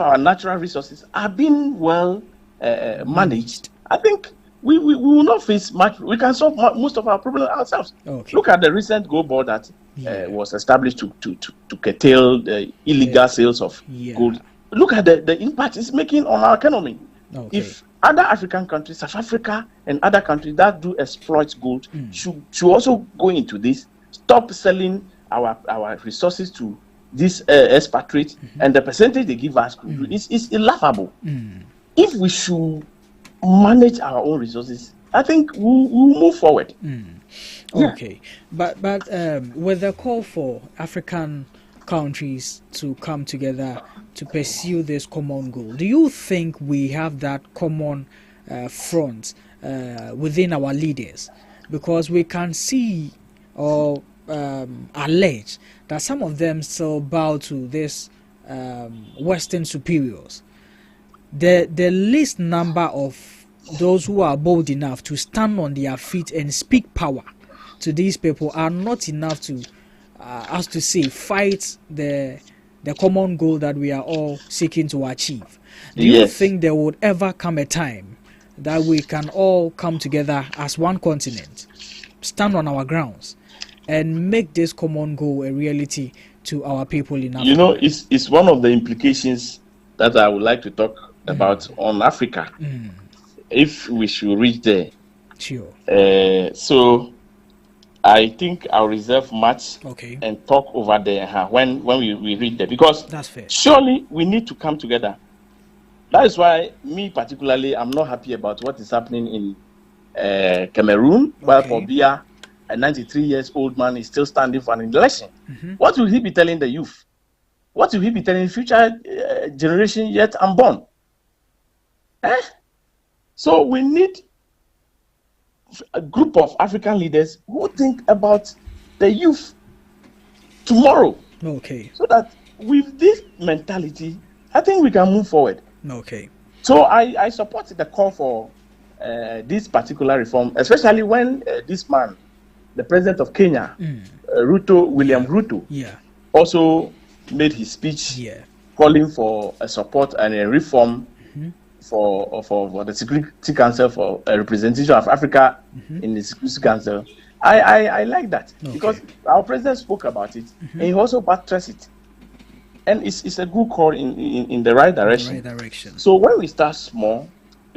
our natural resources are being well managed, I think we will not face much. We can solve most of our problems ourselves. Okay. Look at the recent gold board that was established to curtail the illegal sales of gold. Look at the impact it's making on our economy. Okay. If other African countries, South Africa and other countries that do exploit gold should also go into this, stop selling our resources to these expatriates, and the percentage they give us is laughable. If we should manage our own resources, I think we'll move forward. Okay, but with the call for African countries to come together to pursue this common goal, do you think we have that common front within our leaders? Because we can see or allege that some of them still bow to this Western superiors. The least number of those who are bold enough to stand on their feet and speak power to these people are not enough to, as to say, fight the common goal that we are all seeking to achieve. Do you think there would ever come a time that we can all come together as one continent, stand on our grounds, and make this common goal a reality to our people in Africa? You know, it's one of the implications that I would like to talk about on Africa, if we should reach there. Sure. So I think I'll reserve much and talk over there when we reach there, because that's fair. Surely we need to come together. That is why me particularly, I'm not happy about what is happening in Cameroon, while Paul Biya, a 93 years old man, is still standing for an election. What will he be telling the youth? What will he be telling future generation yet unborn? So we need a group of African leaders who think about the youth tomorrow. Okay. So that with this mentality, I think we can move forward. Okay. So I support the call for this particular reform, especially when this man, the president of Kenya, William Ruto, also made his speech calling for a support and a reform for the Security Council, for a representation of Africa in the Security Council. I like that because our president spoke about it and he also buttressed it. And it's a good call in the right direction. The right direction. So when we start small,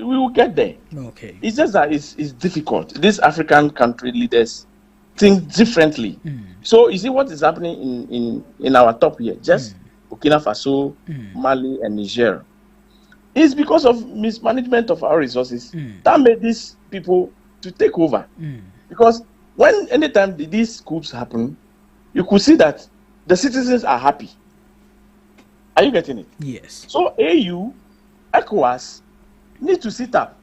we will get there. Okay. It's just that it's difficult. These African country leaders think differently. So you see what is happening in our top here, just Burkina Faso, Mali, and Niger. It's because of mismanagement of our resources that made these people to take over. Because anytime these coups happen, you could see that the citizens are happy. Are you getting it? Yes. So AU, ECOWAS need to sit up.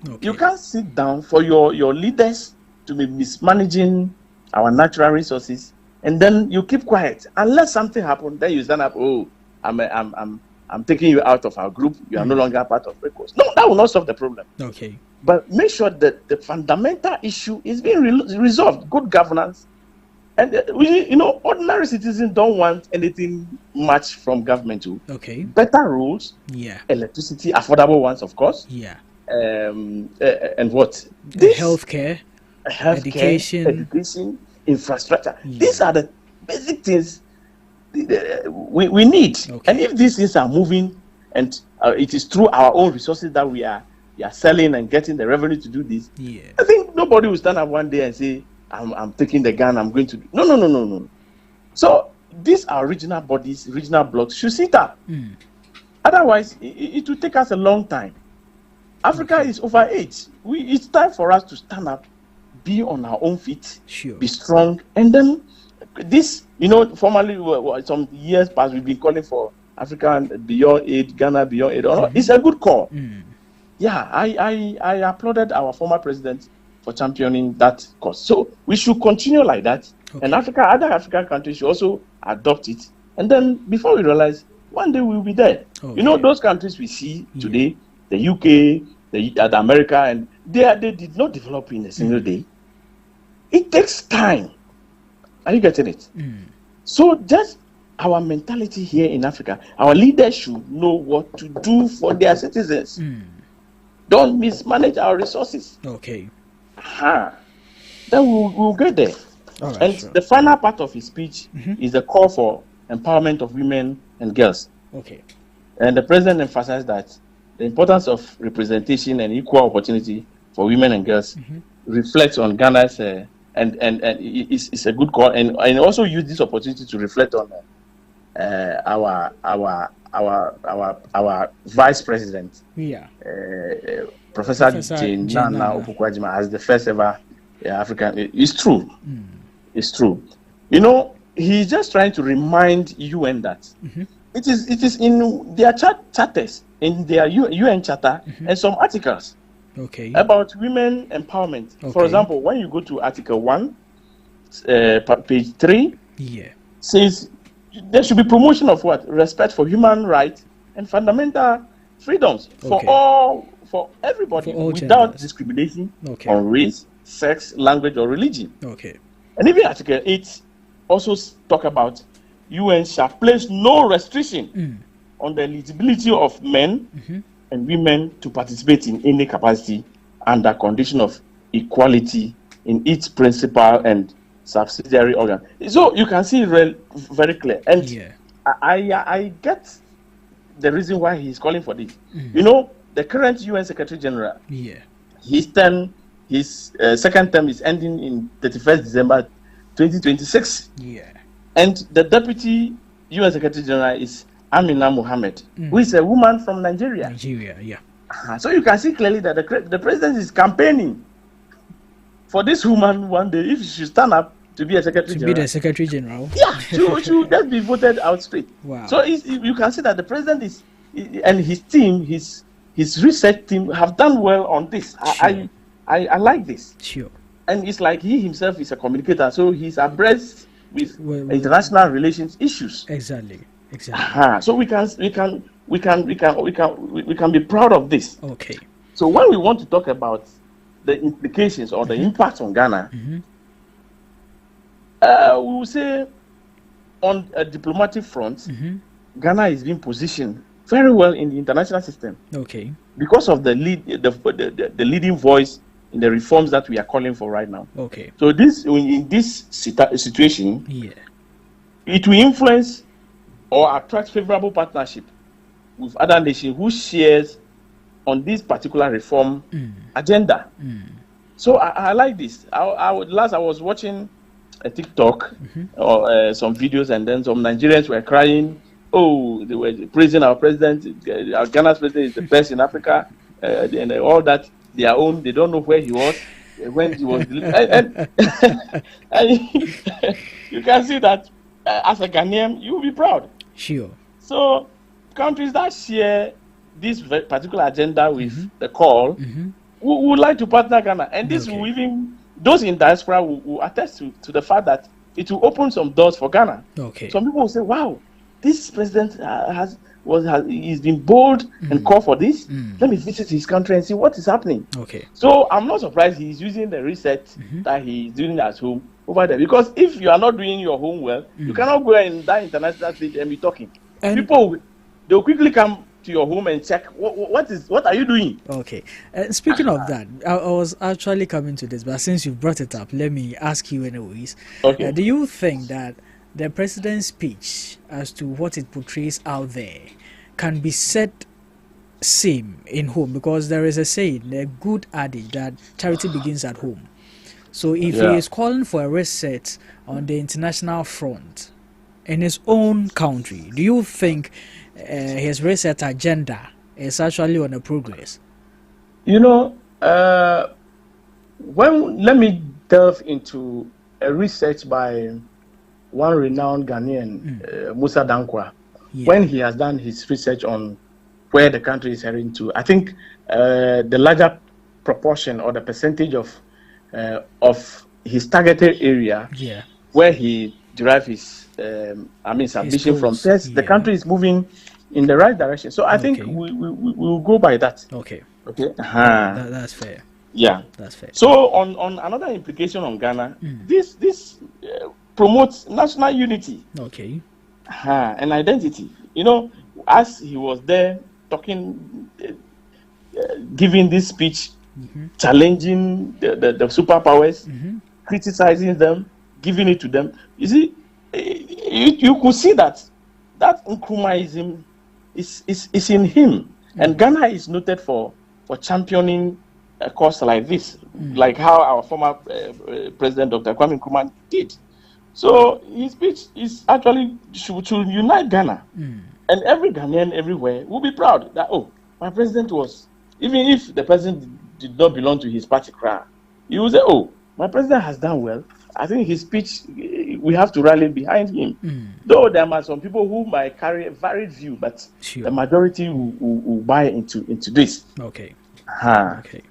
Okay. You can't sit down for your leaders to be mismanaging our natural resources, and then you keep quiet. Unless something happens, then you stand up. Oh, I'm taking you out of our group. You are no longer part of ECOWAS. No, that will not solve the problem. Okay. But make sure that the fundamental issue is being resolved. Good governance. And ordinary citizens don't want anything much from government too. Okay. Better rules. Yeah. Electricity, affordable ones, of course. Yeah. And what? Healthcare, education, infrastructure. Yeah. These are the basic things we need. Okay. And if these things are moving, and it is through our own resources that we are selling and getting the revenue to do this, I think nobody will stand up one day and say, I'm taking the gun, I'm going to do. No. So these are regional bodies, regional blocks should sit up. Otherwise, it will take us a long time. Africa is over age. It's time for us to stand up, be on our own feet, be strong, and then this, formerly some years past, we've been calling for Africa beyond aid, Ghana beyond aid. It's a good call. Yeah, I applauded our former president for championing that cause. So we should continue like that. Okay. And other African countries should also adopt it. And then before we realize, one day we'll be there. Okay. Those countries we see today, the UK, the America, and they did not develop in a single day. It takes time. Are you getting it? So just our mentality here in Africa, our leaders should know what to do for their citizens. Don't mismanage our resources. Okay. Then we'll get there. Right, and the final part of his speech is the call for empowerment of women and girls. Okay. And the president emphasized that the importance of representation and equal opportunity for women and girls reflects on Ghana's and it's a good call, and also use this opportunity to reflect on our vice president, Professor Jane Nana Opoku-Agyeman, as the first ever African. It's true. It's true. He's just trying to remind UN that it is in their charters, in their UN charter, and some articles about women empowerment. For example, when you go to Article 1, page 3, says there should be promotion of what? Respect for human rights and fundamental freedoms for everybody, without discrimination on race, sex, language, or religion. And even Article 8 also talk about UN shall place no restriction on the eligibility of men and women to participate in any capacity under condition of equality in each principal and subsidiary organ. So you can see very clear. And I get the reason why he's calling for this. The current UN Secretary General, his second term is ending in 31st December 2026. And the Deputy UN Secretary General is Amina Mohammed, who is a woman from Nigeria. So you can see clearly that the president is campaigning for this woman one day, if she should stand up to be a Secretary General. Be the Secretary General. Yeah, she will just be voted out straight. Wow. So you can see that the president and his team, his research team have done well on this. Sure. I like this. Sure. And it's like he himself is a communicator, so he's abreast with international relations issues. Exactly. So we can be proud of this. Okay. So when we want to talk about the implications or the impact on Ghana, we will say on a diplomatic front, Ghana is being positioned very well in the international system. Okay. Because of the leading voice in the reforms that we are calling for right now. Okay. So in this situation, it will influence or attract favorable partnership with other nations who shares on this particular reform agenda. So I like this. I was watching a TikTok or some videos, and then some Nigerians were crying. Oh, they were praising our president. Our Ghana's president is the best in Africa, and all that. Their own. They don't know where he was when he was. And you can see that as a Ghanaian, you will be proud. Sure. So countries that share this particular agenda with the call would like to partner Ghana, and this will even those in diaspora will attest to the fact that it will open some doors for Ghana. Okay. Some people will say, "Wow, this president he's been bold and called for this. Let me visit his country and see what is happening." Okay. So I'm not surprised he's using the research that he's doing at home over there, because if you are not doing your home well, you cannot go in that international stage and be talking. And people, they'll quickly come to your home and check what are you doing. Okay. Speaking of that, I was actually coming to this, but since you brought it up, let me ask you anyways. Okay. Do you think that the president's speech as to what it portrays out there can be said same in home? Because there is a saying, a good adage, that charity begins at home. So if he is calling for a reset on the international front in his own country, do you think his reset agenda is actually on a progress? You know, let me delve into a research by one renowned Ghanaian, Musa Dankwa, when he has done his research on where the country is heading to. I think the larger proportion or the percentage of his targeted area, where he derived his ambition from, says the country is moving in the right direction. So I think we will go by that. Okay. That's fair. Yeah, that's fair. So on another implication on Ghana, this promotes national unity. Okay. And identity. You know, as he was there talking, giving this speech, challenging the superpowers, criticizing them, giving it to them. You see, you could see that Nkrumahism is in him, and Ghana is noted for championing a cause like this, like how our former president Dr. Kwame Nkrumah did. So his speech is actually should unite Ghana, and every Ghanaian everywhere will be proud that, oh, my president was, even if the president did not belong to his party crowd, he will say, oh, my president has done well. I think his speech, we have to rally behind him. Though there are some people who might carry a varied view, but the majority will buy into this. Okay. Okay.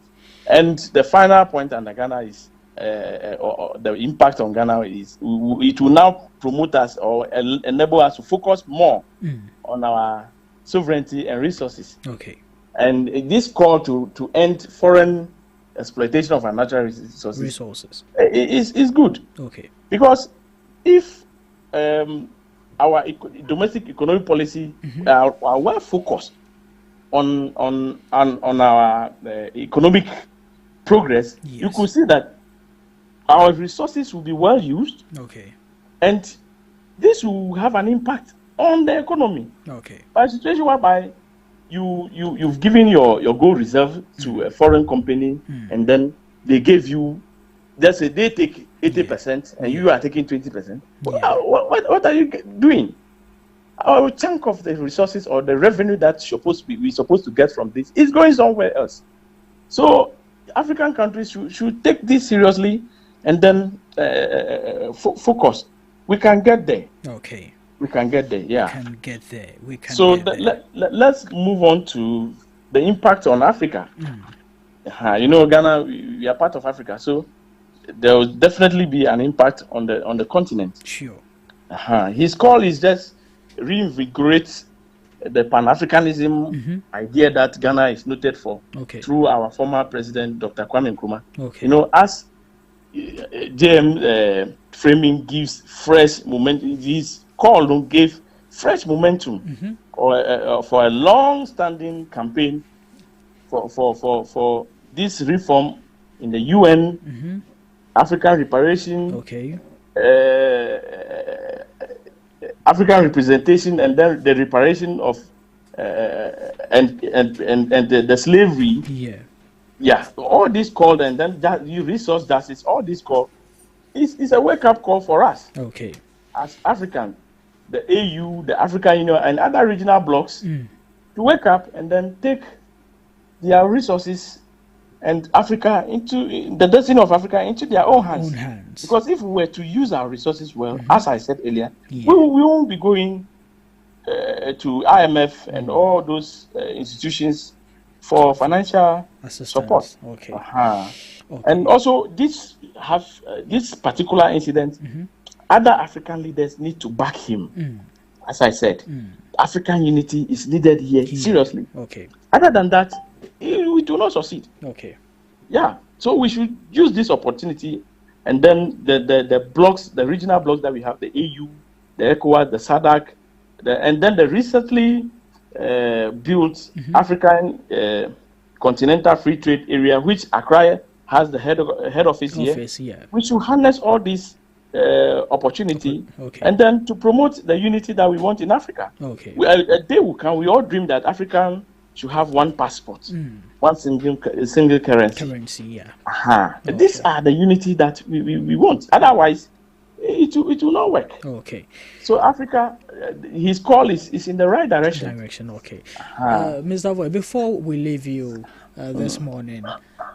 And the final point on Ghana is the impact on Ghana is it will now promote us or enable us to focus more on our sovereignty and resources. Okay. And this call to end foreign exploitation of our natural resources is good. Okay. Because if our domestic economic policy are well focused on our economic progress, you could see that our resources will be well used. Okay. And this will have an impact on the economy. Okay. By a situation whereby you've given your gold reserve to a foreign company, and then they gave you, let's say they take 80% and you are taking 20%. What are you doing? Our chunk of the resources or the revenue that we're supposed to get from this is going somewhere else. So African countries should take this seriously and then focus. We can get there. Okay. We can get there, yeah. We can get there. So let's move on to the impact on Africa. You know, Ghana, we are part of Africa, so there will definitely be an impact on the continent. Sure. His call is just reinvigorate the Pan-Africanism idea that Ghana is noted for through our former president, Dr. Kwame Nkrumah. Okay. You know, as JM framing gives fresh momentum, his call gave fresh momentum for a long-standing campaign for this reform in the UN, African reparation, African representation, and then the reparation of the slavery. Yeah, all this called, and then that you resource justice, all this call is a wake-up call for us. Okay. As African, the AU, the African Union, and other regional blocs to wake up and then take their resources and Africa into the destiny of Africa into their own hands. Because if we were to use our resources well, as I said earlier, we won't be going to IMF and all those institutions for financial support. Okay. And also, this particular incident, other African leaders need to back him. As I said, African unity is needed here, seriously. Okay. Other than that, we do not succeed. Okay. Yeah. So we should use this opportunity, and then the blocks, the regional blocks that we have, the AU, the ECOWAS, the SADC, and then the recently built African Continental Free Trade Area, which Accra has the head office here. We should harness all these opportunity and then to promote the unity that we want in Africa. Okay. A day will come, we all dream that African should have one passport, one single currency. These are the unity that we want. Otherwise, it will not work. Okay. So Africa, his call is in the right direction. Okay. Mr. Voy, before we leave you this morning,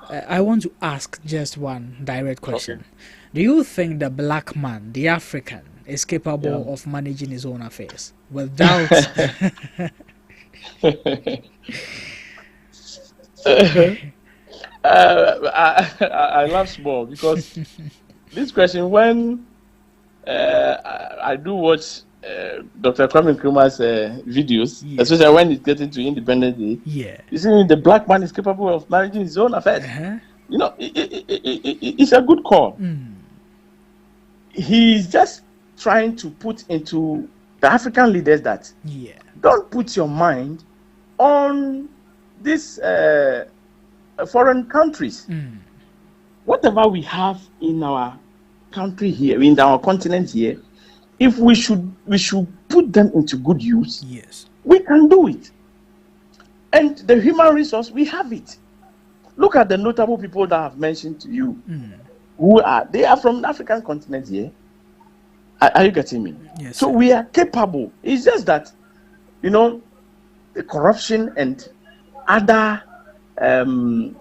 I want to ask just one direct question. Okay. Do you think the black man, the African, is capable of managing his own affairs without... I laugh small because this question, when I do watch Dr. Kwame Nkrumah's videos, especially when it's getting to Independence Day, you see the black man is capable of managing his own affairs. You know, it's a good call. He's just trying to put into the African leaders that don't put your mind on these foreign countries. Whatever we have in our country here, in our continent here, if we should put them into good use, we can do it. And the human resource, we have it. Look at the notable people that I've mentioned to you. They are from the African continent here. Are you getting me? Yes. So we are capable. It's just that, you know, the corruption and other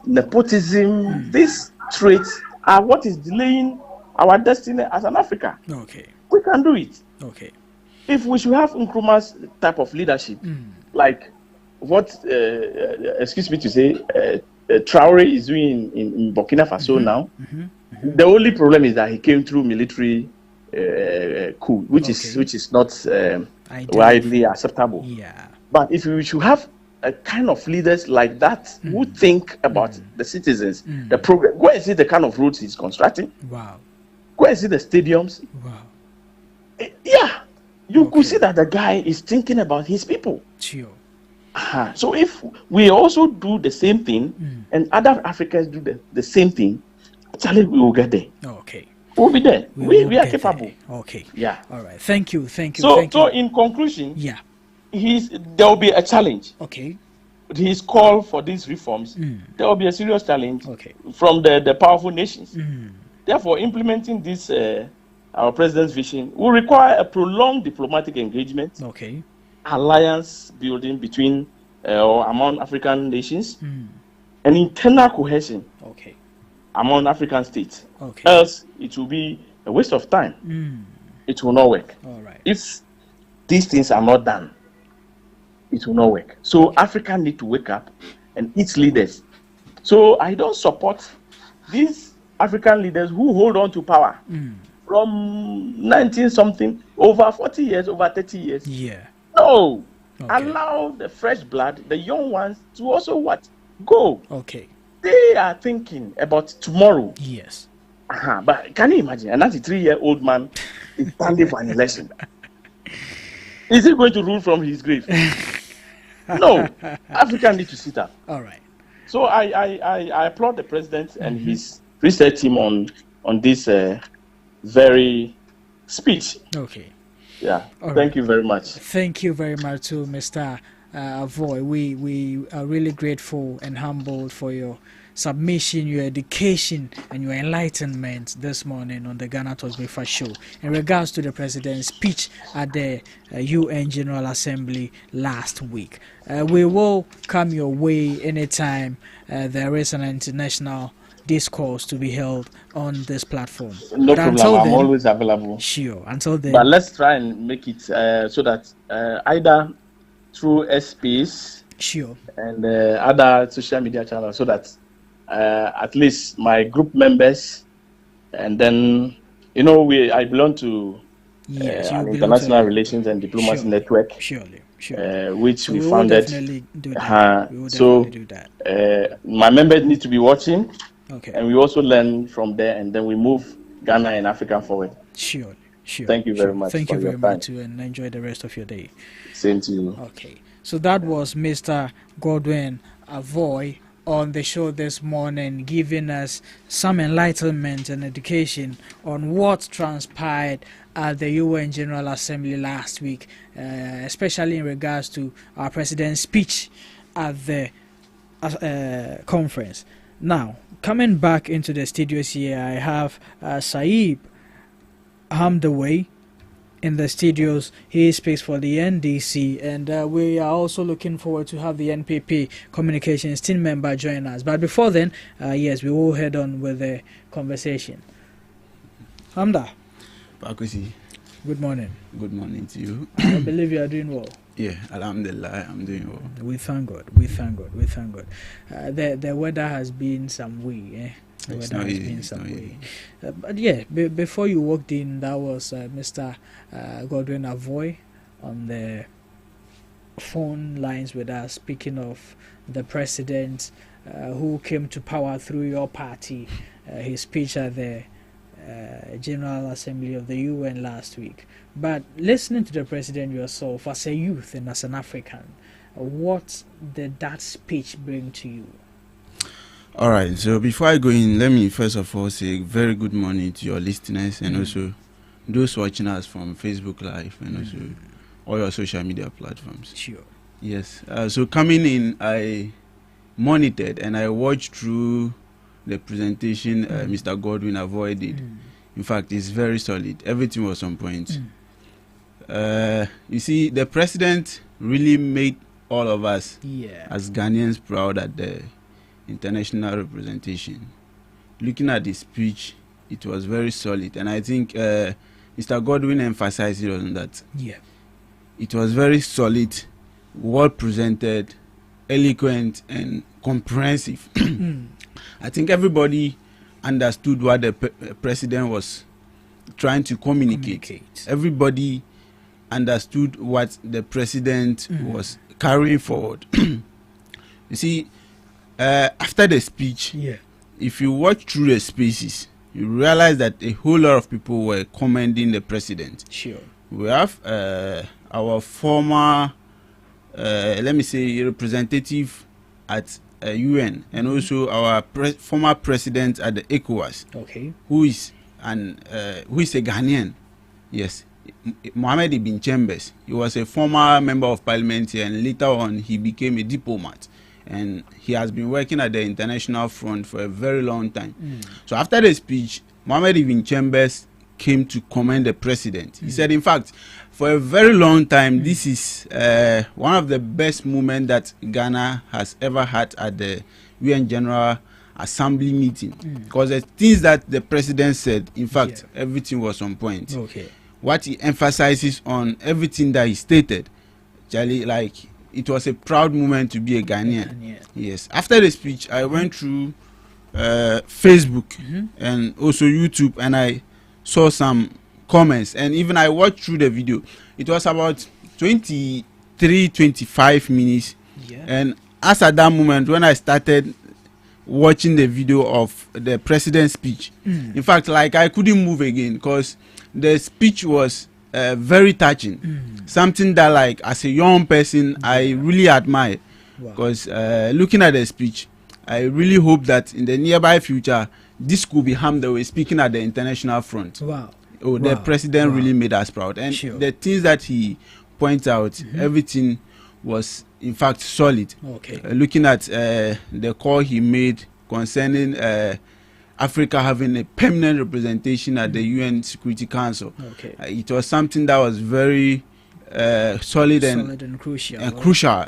nepotism, these traits are what is delaying our destiny as an Africa. Okay. We can do it. Okay. If we should have Nkrumah's type of leadership, like what, excuse me to say, Traore is doing in Burkina Faso now, the only problem is that he came through military coup, which is not widely acceptable. But if we should have a kind of leaders like that who think about the citizens, the program, go and see the kind of roads he's constructing. Wow. Go and see the stadiums. Wow. You could see that the guy is thinking about his people. Sure. So if we also do the same thing and other Africans do the same thing, actually we will get there. Okay. We'll be there. We are capable. There. Okay. Yeah. All right. Thank you. So in conclusion, there will be a challenge. Okay. His call for these reforms, there will be a serious challenge from the powerful nations. Therefore, implementing this our president's vision will require a prolonged diplomatic engagement. Okay. Alliance building between or among African nations, and internal cohesion among African states. Else, it will be a waste of time. It will not work. All right. If these things are not done, it will not work. So Africa need to wake up and its leaders. So I don't support these African leaders who hold on to power from 19-something, over 40 years, over 30 years. No. Allow the fresh blood, the young ones, to also what? Go. Okay. They are thinking about tomorrow. Yes. But can you imagine a 93-year-old man is standing for an election? Is he going to rule from his grave? No. Africa needs to sit up. All right. So I applaud the president and his research team on this very speech. Okay. Yeah. All Thank you very much. Thank you very much to Mr. Avoy, we are really grateful and humbled for your submission, your education, and your enlightenment this morning on the Ghana Talks Breakfast Show in regards to the President's speech at the UN General Assembly last week. We will come your way anytime there is an international discourse to be held on this platform. No problem, I'm always available. Sure, until then. But let's try and make it so that either through a space sure, and other social media channels, so that at least my group members, and then I belong to an international relations and diplomacy network, which so we founded. Do that. Do that. My members need to be watching, okay, and we also learn from there, and then we move Ghana and Africa forward. Sure. Thank you very much. Thank you very much too, and enjoy the rest of your day. Same to you. Okay, so that was Mr. Godwin Avoy on the show this morning, giving us some enlightenment and education on what transpired at the UN General Assembly last week, especially in regards to our president's speech at the conference. Now, coming back into the studios here, I have Saeed Hamdaway in the studios. He speaks for the NDC, and we are also looking forward to have the NPP communications team member join us. But before then, yes, we will head on with the conversation. Hamda, good morning. Good morning to you. I believe you are doing well. Yeah, alhamdulillah, I'm doing well. We thank God. The weather has been some way, It's not easy. But yeah, before you walked in, that was Mr. Godwin Avoy on the phone lines with us, speaking of the president who came to power through your party, his speech at the General Assembly of the UN last week. But listening to the president yourself as a youth and as an African, what did that speech bring to you? All right, so before I go in, let me first of all say very good morning to your listeners and also those watching us from Facebook Live and also all your social media platforms. Sure. Yes, so coming in, I monitored and I watched through the presentation Mr. Godwin Avoy did. In fact, it's very solid. Everything was on point. You see, the president really made all of us as Ghanaians proud at the international representation. Looking at the speech, it was very solid, and I think Mr. Godwin emphasized it on that. Yeah, it was very solid, well presented, eloquent, and comprehensive. I think everybody understood what the president was trying to communicate. Everybody understood what the president was carrying forward. You see, after the speech, if you watch through the spaces, you realize that a whole lot of people were commending the president. Sure. We have our former, let me say, representative at UN, and also our former president at the ECOWAS, who is a Ghanaian. Yes, Mohamed Ibn Chambers. He was a former member of parliament here, and later on he became a diplomat, and he has been working at the international front for a very long time. So after the speech, Mohamed Ibn Chambers came to commend the president. He said, in fact, for a very long time, this is one of the best moments that Ghana has ever had at the UN General Assembly meeting, because the things that the president said, in fact, everything was on point. What he emphasizes on everything that he stated, Charlie, like, it was a proud moment to be a Ghanaian. Yes. After the speech, I went through Facebook and also YouTube, and I saw some comments, and even I watched through the video. It was about 23-25 minutes, and as at that moment when I started watching the video of the president's speech, in fact, like, I couldn't move again, because the speech was very touching, something that, like, as a young person, I really admire, because looking at the speech, I really hope that in the nearby future this could be Hamdaway speaking at the international front. The president really made us proud, and the things that he points out, everything was in fact solid. Okay. Looking at the call he made concerning Africa having a permanent representation at the UN Security Council. Okay. It was something that was very solid and crucial.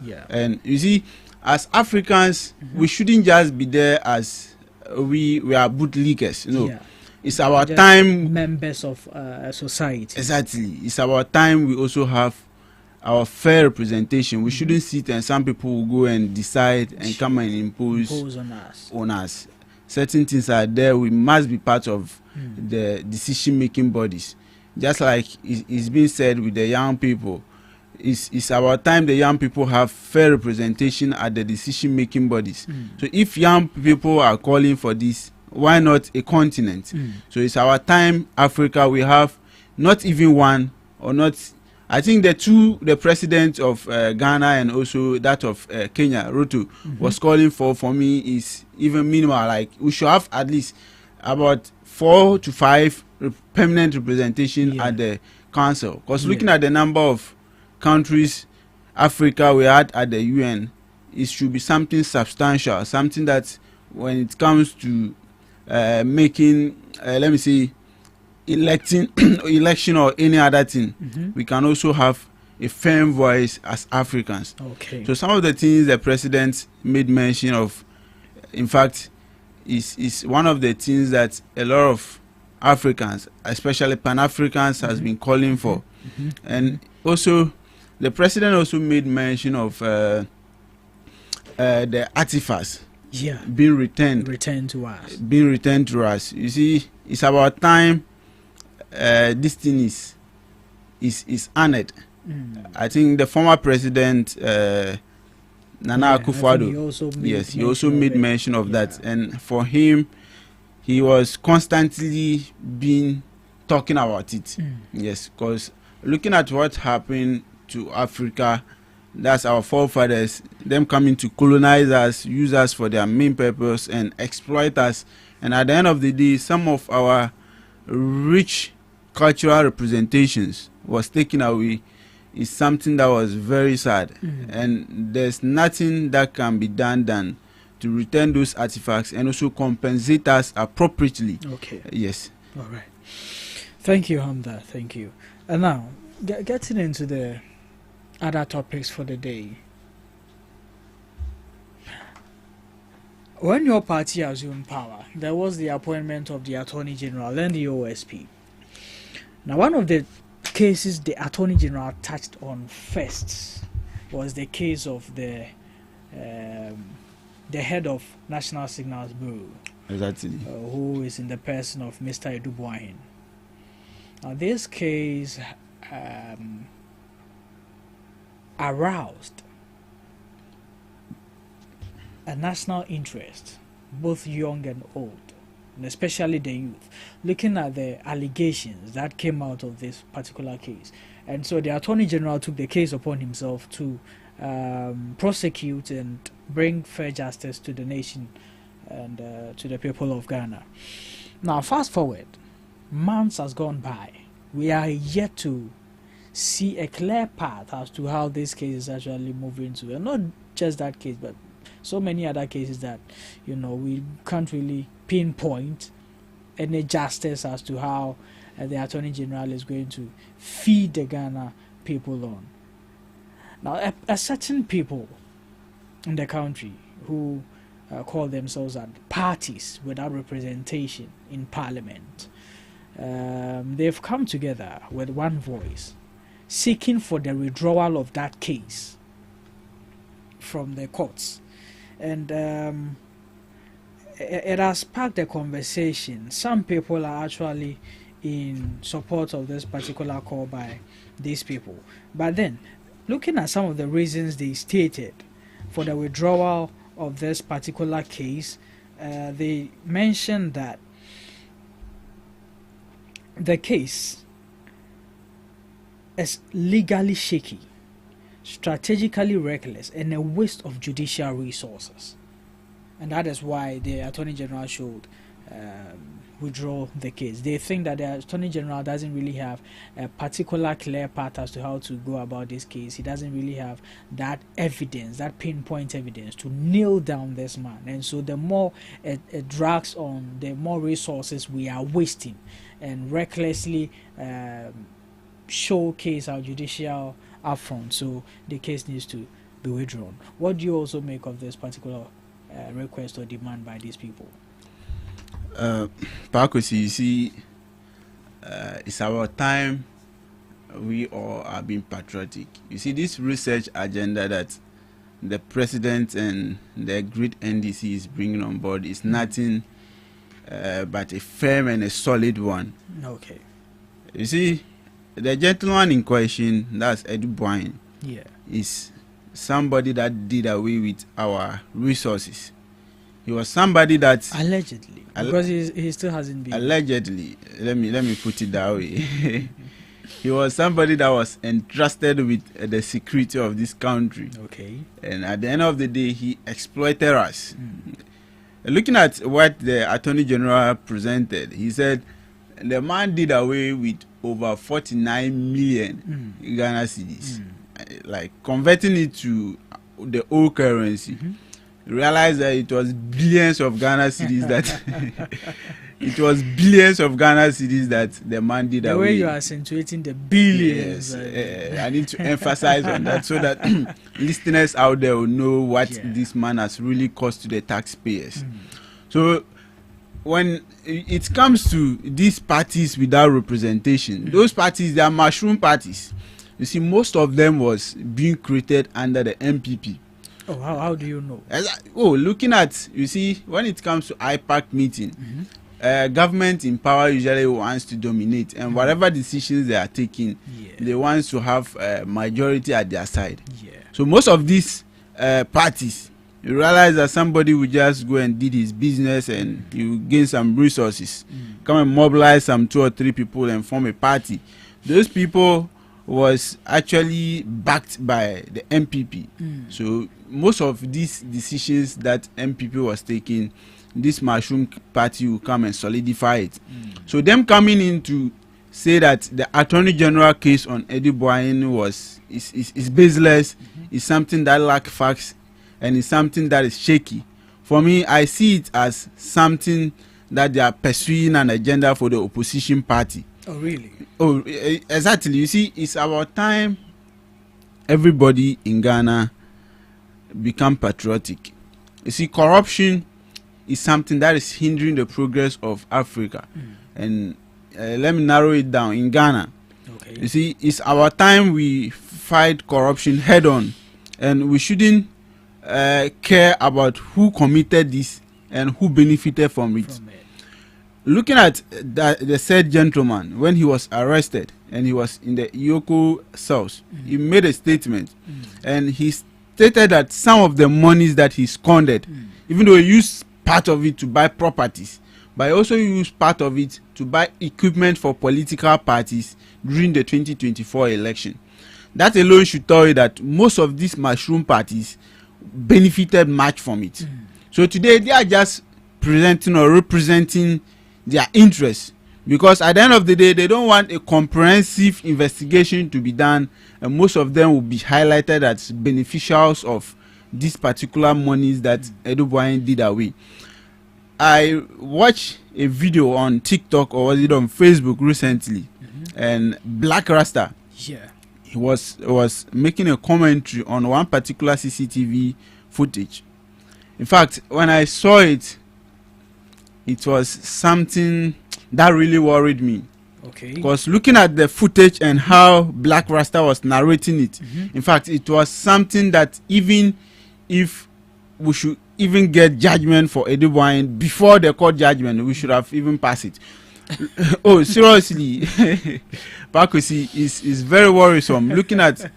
Yeah. And you see, as Africans, we shouldn't just be there as we are bootleggers. You know, it's our time. Members of society. Exactly. It's our time. We also have our fair representation. We shouldn't sit and some people will go and decide and come and impose on us. Certain things are there. We must be part of the decision-making bodies. Just like it's been said with the young people, it's our time the young people have fair representation at the decision-making bodies. So if young people are calling for this, why not a continent? So it's our time, Africa. We have not even one or not. I think the president of Ghana and also that of Kenya, Ruto, was calling for me is even minimal. Like we should have at least about 4 to 5 permanent representation at the council. Because looking at the number of countries Africa we had at the UN, it should be something substantial, something that when it comes to making, let me say, election or any other thing, we can also have a firm voice as Africans. Okay. So some of the things the president made mention of, in fact, is one of the things that a lot of Africans, especially Pan-Africans, has been calling for. And also, the president also made mention of the artifacts being returned to us. Being returned to us. You see, it's about time this thing is honored. I think the former president Nana Akufo-Addo, he also made mention of that, and for him, he was constantly been talking about it. Yes, because looking at what happened to Africa, that's our forefathers, them coming to colonize us, use us for their main purpose, and exploit us. And at the end of the day, some of our rich cultural representations was taken away. Is something that was very sad. And there's nothing that can be done than to return those artifacts and also compensate us appropriately. Okay. Yes. All right. Thank you, Hamda. Thank you. And now, getting into the other topics for the day. When your party assumed power, there was the appointment of the Attorney General and the OSP. Now, one of the cases the Attorney General touched on first was the case of the head of National Signals Bureau, exactly, who is in the person of Mr. Edubuahin. Now, this case aroused a national interest, both young and old, and especially the youth, looking at the allegations that came out of this particular case. And so the Attorney General took the case upon himself to prosecute and bring fair justice to the nation and to the people of Ghana. Now, fast forward, months has gone by. We are yet to see a clear path as to how this case is actually moving to. And not just that case, but so many other cases that, we can't really pinpoint any justice as to how the Attorney General is going to feed the Ghana people on. Now, a certain people in the country who call themselves parties without representation in Parliament, they've come together with one voice, seeking for the withdrawal of that case from the courts. And it has sparked a conversation. Some people are actually in support of this particular call by these people. But then, looking at some of the reasons they stated for the withdrawal of this particular case, they mentioned that the case is legally shaky, strategically reckless, and a waste of judicial resources. And that is why the Attorney General should withdraw the case. They think that the Attorney General doesn't really have a particular clear path as to how to go about this case. He doesn't really have that evidence, that pinpoint evidence to nail down this man. And so the more it drags on, the more resources we are wasting and recklessly showcase our judicial upfront. So the case needs to be withdrawn. What do you also make of this particular request or demand by these people? Pakosi, you see, it's our time. We all are being patriotic. You see, this research agenda that the president and the great NDC is bringing on board is nothing but a firm and a solid one. Okay. You see, the gentleman in question, that's Edu Boyne, is somebody that did away with our resources. He was somebody that allegedly, because he still hasn't been allegedly. Let me put it that way. He was somebody that was entrusted with the security of this country. Okay. And at the end of the day, he exploited us. Looking at what the Attorney General presented, he said the man did away with over 49 million Ghana cedis. Like converting it to the old currency. Realized that it was billions of Ghana cedis that it was billions of Ghana cedis that the man did away. The way you are accentuating the billions. Yes, I need to emphasize on that so that listeners out there will know what this man has really cost to the taxpayers. So when it comes to these parties without representation, those parties, they are mushroom parties. You see, most of them was being created under the MPP. Oh, how do you know? Looking at, you see, when it comes to IPAC meeting, government in power usually wants to dominate, and whatever decisions they are taking, they want to have a majority at their side. So most of these parties, you realize that somebody will just go and did his business and you gain some resources, come and mobilize some 2 or 3 people and form a party. Those people was actually backed by the MPP. So most of these decisions that MPP was taking, this mushroom party will come and solidify it. So them coming in to say that the Attorney General case on Edu Boyne is baseless, is something that lack facts, and is something that is shaky. For me, I see it as something that they are pursuing an agenda for the opposition party. Oh, really? Oh, exactly. You see, it's about time everybody in Ghana become patriotic. You see, corruption is something that is hindering the progress of Africa. And let me narrow it down. In Ghana, you see, it's our time we fight corruption head on. And we shouldn't care about who committed this and who benefited from it. Looking at the said gentleman, when he was arrested and he was in the Yoko cells, he made a statement and he stated that some of the monies that he squandered, even though he used part of it to buy properties, but he also used part of it to buy equipment for political parties during the 2024 election. That alone should tell you that most of these mushroom parties benefited much from it. So today they are just presenting or representing their interests, because at the end of the day they don't want a comprehensive investigation to be done, and most of them will be highlighted as beneficiaries of these particular monies that Edu Boyne did away. I watched a video on TikTok, or was it on Facebook recently, and Black Rasta, he was making a commentary on one particular CCTV footage. In fact, when I saw it, it was something that really worried me. Because looking at the footage and how Black Rasta was narrating it, in fact, it was something that even if we should even get judgment for Edu Boyne before the court judgment, we should have even passed it. Oh, seriously, Pakosi is very worrisome. Looking at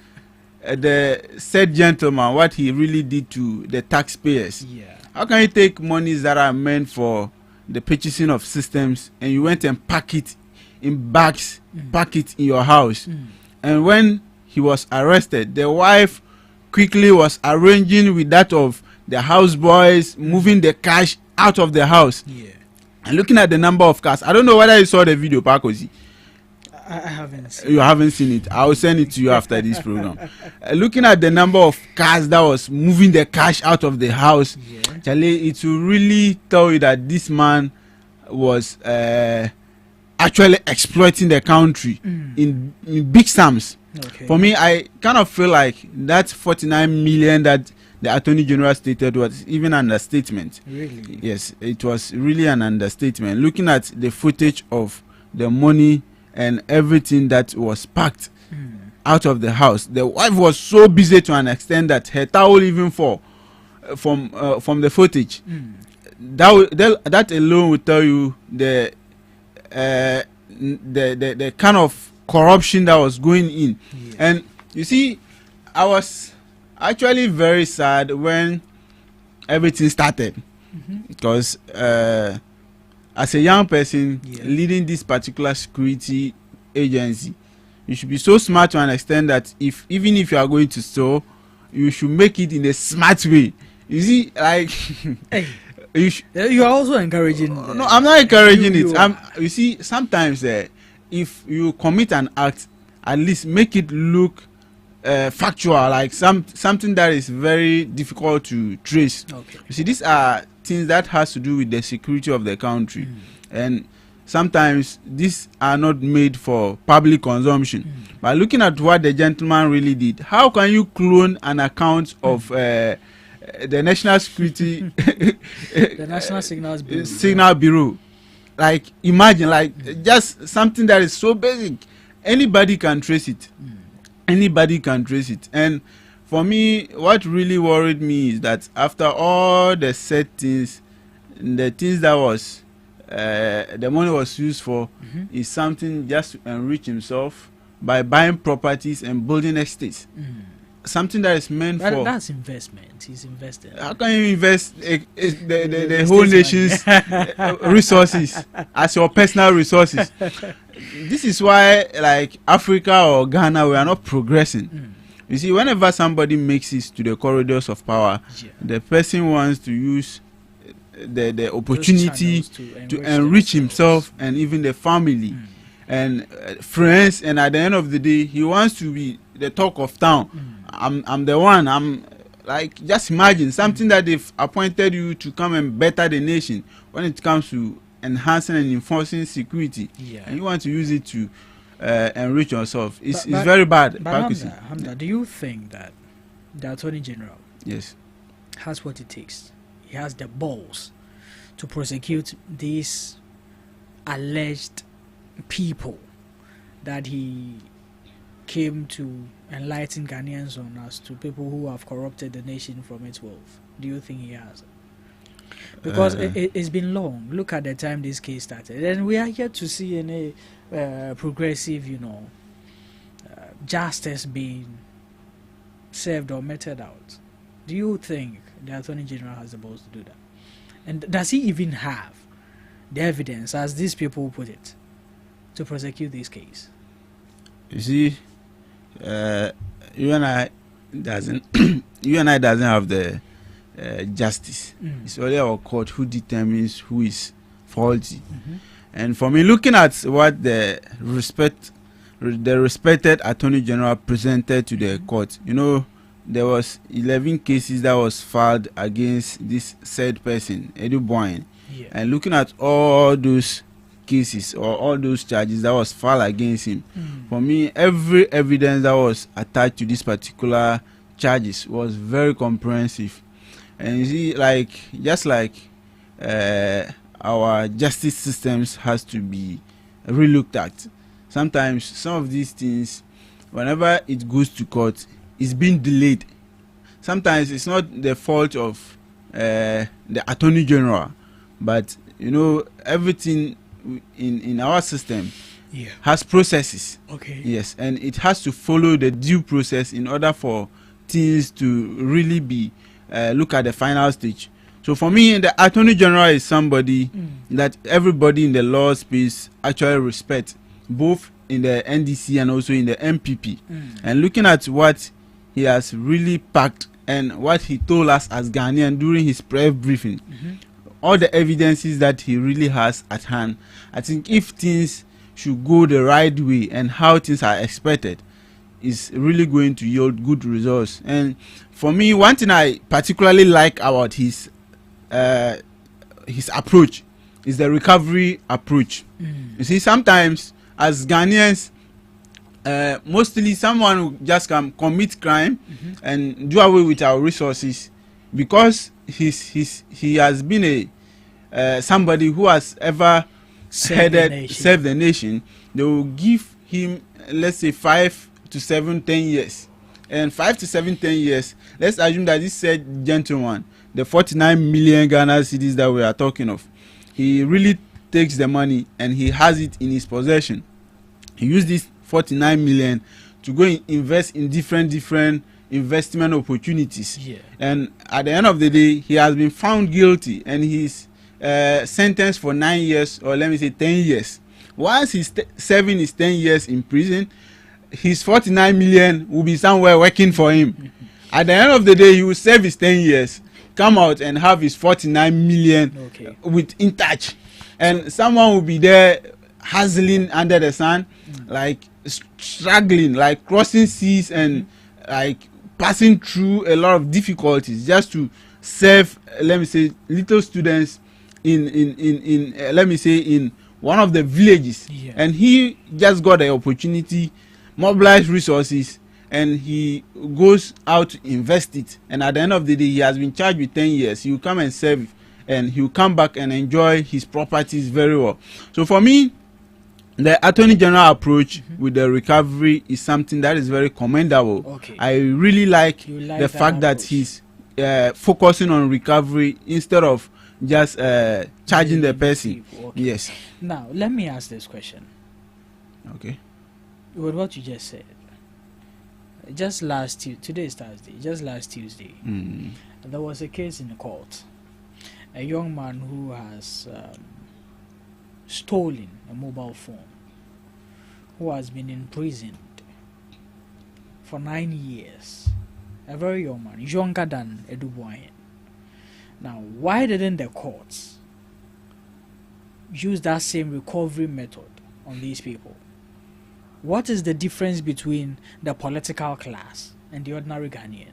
the said gentleman, what he really did to the taxpayers. How can you take monies that are meant for the purchasing of systems and you went and pack it in bags, pack it in your house? And when he was arrested, the wife quickly was arranging with that of the houseboys, moving the cash out of the house. And looking at the number of cars, I don't know whether you saw the video, Pakosi. I haven't seen You haven't seen it. I will send it to you after this program. Looking at the number of cars that was moving the cash out of the house, Charlie, it will really tell you that this man was actually exploiting the country in big sums. Okay. For me, I kind of feel like that 49 million that the Attorney General stated was even an understatement. Really? Yes, it was really an understatement. Looking at the footage of the money and everything that was packed out of the house, the wife was so busy to an extent that her towel even fall from the footage. That alone will tell you the kind of corruption that was going in. And you see, I was actually very sad when everything started, because as a young person leading this particular security agency, you should be so smart to an extent that even if you are going to steal, you should make it in a smart way. You see, like you are also encouraging. No, I'm not encouraging it. You see, sometimes if you commit an act, at least make it look factual, like something that is very difficult to trace. Okay. You see, these are things that has to do with the security of the country, and sometimes these are not made for public consumption. But looking at what the gentleman really did, how can you clone an account of the National Security the National Signal Bureau? Like, imagine, like, just something that is so basic. Anybody can trace it. Anybody can trace it. And for me, what really worried me is that after all the settings, the things that was the money was used for is something just to enrich himself by buying properties and building estates. Something that is meant for... That's investment. He's invested. How can you invest the whole nation's resources as your personal resources? This is why, like, Africa or Ghana, we are not progressing. You see, whenever somebody makes it to the corridors of power, the person wants to use the opportunity to enrich himself and even the family and friends, and at the end of the day, he wants to be the talk of town. I'm the one. I'm like, just imagine something that they've appointed you to come and better the nation when it comes to enhancing and enforcing security, and you want to use it to enrich yourself. It's very bad. But Hamza, do you think that the Attorney General has what it takes? He has the balls to prosecute these alleged people that he came to enlighten Ghanaians on, as to people who have corrupted the nation from its wealth? Do you think he has? Because it's been long. Look at the time this case started, and we are yet to see any progressive, justice being served or meted out. Do you think the Attorney General has the balls to do that? And does he even have the evidence, as these people put it, to prosecute this case? You see, you and I doesn't have the justice. It's only our court who determines who is faulty. And for me, looking at what the respected Attorney General presented to the court, there was 11 cases that was filed against this said person, Edu Boyne. And looking at all those cases or all those charges that was filed against him, for me, every evidence that was attached to this particular charges was very comprehensive. And you see, just like our justice systems has to be relooked at. Sometimes some of these things, whenever it goes to court, it's being delayed. Sometimes it's not the fault of the Attorney General, but everything in our system has processes. Okay. Yes, and it has to follow the due process in order for things to really be look at the final stage. So for me, the Attorney General is somebody that everybody in the law space actually respect, both in the NDC and also in the MPP. And looking at what he has really packed and what he told us as Ghanaian during his press briefing, all the evidences that he really has at hand, I think if things should go the right way and how things are expected, is really going to yield good results. And for me, one thing I particularly like about his approach is the recovery approach. You see, sometimes as Ghanaians, mostly someone who just can commit crime and do away with our resources because he has been a somebody who has ever served the nation. They will give him, let's say, 5 to 7, 10 years. And 5 to 7, 10 years, let's assume that this said gentleman, the 49 million Ghana cedis that we are talking of, he really takes the money and he has it in his possession. He used this 49 million to go and invest in different investment opportunities. Yeah. And at the end of the day, he has been found guilty and he's sentenced for 9 years, or let me say 10 years. Once he's serving his 10 years in prison, his 49 million will be somewhere working for him. At the end of the day, he will serve his 10 years, come out and have his 49 million with in touch. And someone will be there hustling under the sun, like struggling, like crossing seas and like passing through a lot of difficulties just to serve, let me say, little students in let me say, in one of the villages. Yeah. And he just got the opportunity, mobilize resources, and he goes out to invest it. And at the end of the day, he has been charged with 10 years. He will come and serve, and he will come back and enjoy his properties very well. So for me, the Attorney General approach with the recovery is something that is very commendable. Okay. I really like the fact that he's focusing on recovery instead of just charging the person. Okay. Yes. Now, let me ask this question. Okay. With what you just said, just last today is Thursday, just last Tuesday, there was a case in the court. A young man who has stolen a mobile phone, who has been imprisoned for 9 years. A very young man, younger than Eduboyan. Now, why didn't the courts use that same recovery method on these people? What is the difference between the political class and the ordinary Ghanaian?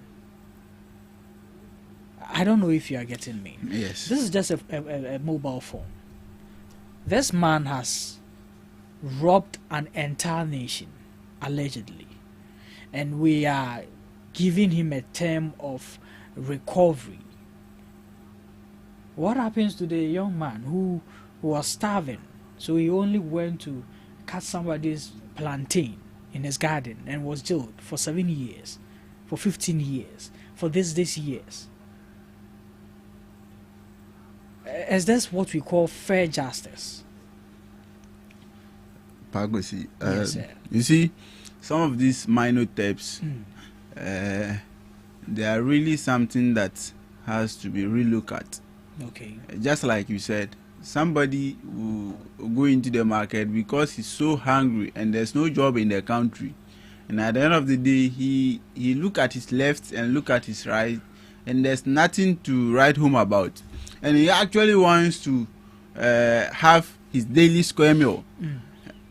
I don't know if you are getting me. Yes. This is just a mobile phone. This man has robbed an entire nation, allegedly. And we are giving him a term of recovery. What happens to the young man who was starving? So he only went to cut somebody's plantain in his garden and was jailed for 7 years, for 15 years, for this years. Is this what we call fair justice? Pagosi, Yes, sir. you see, some of these minor thefts, they are really something that has to be relooked at. Okay. Just like you said, somebody will go into the market because he's so hungry and there's no job in the country, and at the end of the day, he look at his left and look at his right, and there's nothing to write home about, and he actually wants to have his daily square meal.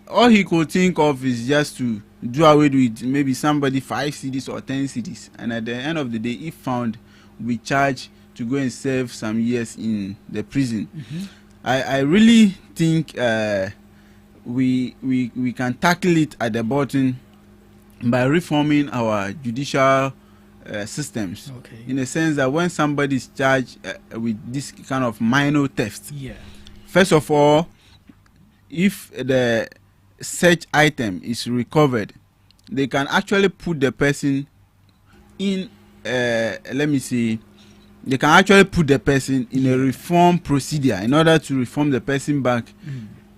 All he could think of is just to do away with maybe somebody 5 cedis or 10 cedis, and at the end of the day, if found, will be charged to go and serve some years in the prison. I really think we can tackle it at the bottom by reforming our judicial systems. Okay. In the sense that when somebody is charged with this kind of minor theft, first of all, if the search item is recovered, they can actually put the person in, let me see, they can actually put the person in a reform procedure in order to reform the person back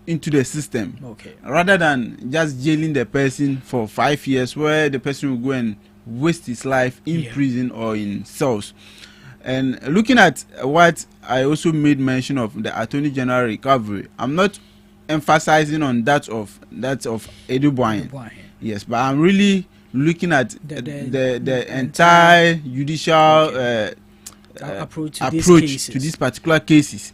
into the system. Okay. Rather than just jailing the person for 5 years, where the person will go and waste his life in prison or in cells. And looking at what I also made mention of, the Attorney General recovery, I'm not emphasizing on that of Eduboyan. Yes, but I'm really looking at the entire judicial approach to these particular cases.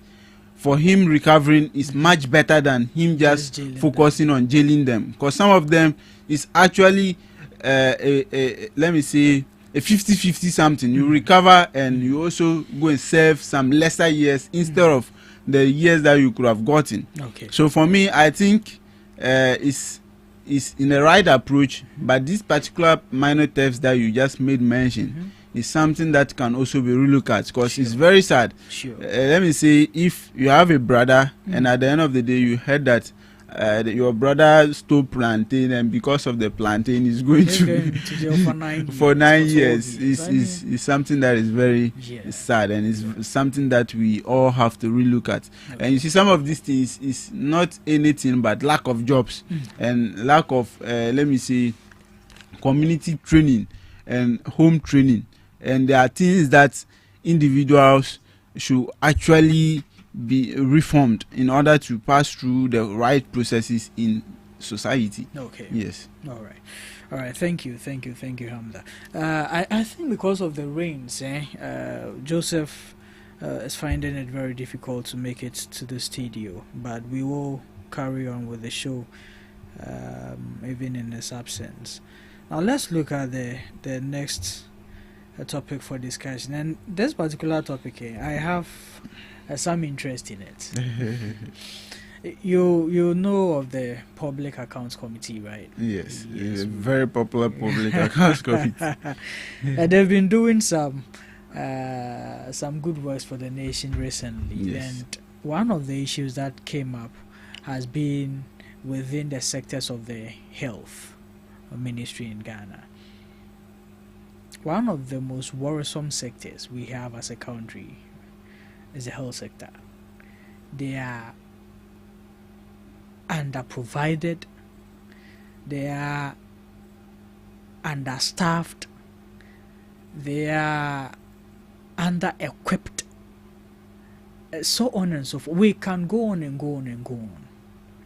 for him recovering is much better than him just focusing on jailing them, because some of them is actually let me say a 50-50 something. You recover and you also go and serve some lesser years instead of the years that you could have gotten. Okay. So for me, I think it's in the right approach, but this particular minor thefts that you just made mention is something that can also be relooked at, because it's very sad. Let me say, if you have a brother and at the end of the day you heard that your brother stole plantain, and because of the plantain is going to jail for 9 years, is something that is very sad, and it's something that we all have to relook at. And you see, some of these things is not anything but lack of jobs and lack of let me say community training and home training, and there are things that individuals should actually be reformed in order to pass through the right processes in society. Okay. Yes. All right. Thank you, Hamza. I think because of the rains, Joseph is finding it very difficult to make it to the studio, but we will carry on with the show even in his absence. Now let's look at the next topic for discussion, and this particular topic here, I have some interest in it. You know of the Public Accounts Committee, right? Yes. It's a very popular Public Accounts Committee. They've been doing some good works for the nation recently, and one of the issues that came up has been within the sectors of the health ministry in Ghana. One of the most worrisome sectors we have as a country is the health sector. They are underprovided, they are understaffed, they are under-equipped, so on and so forth. We can go on and go on and go on.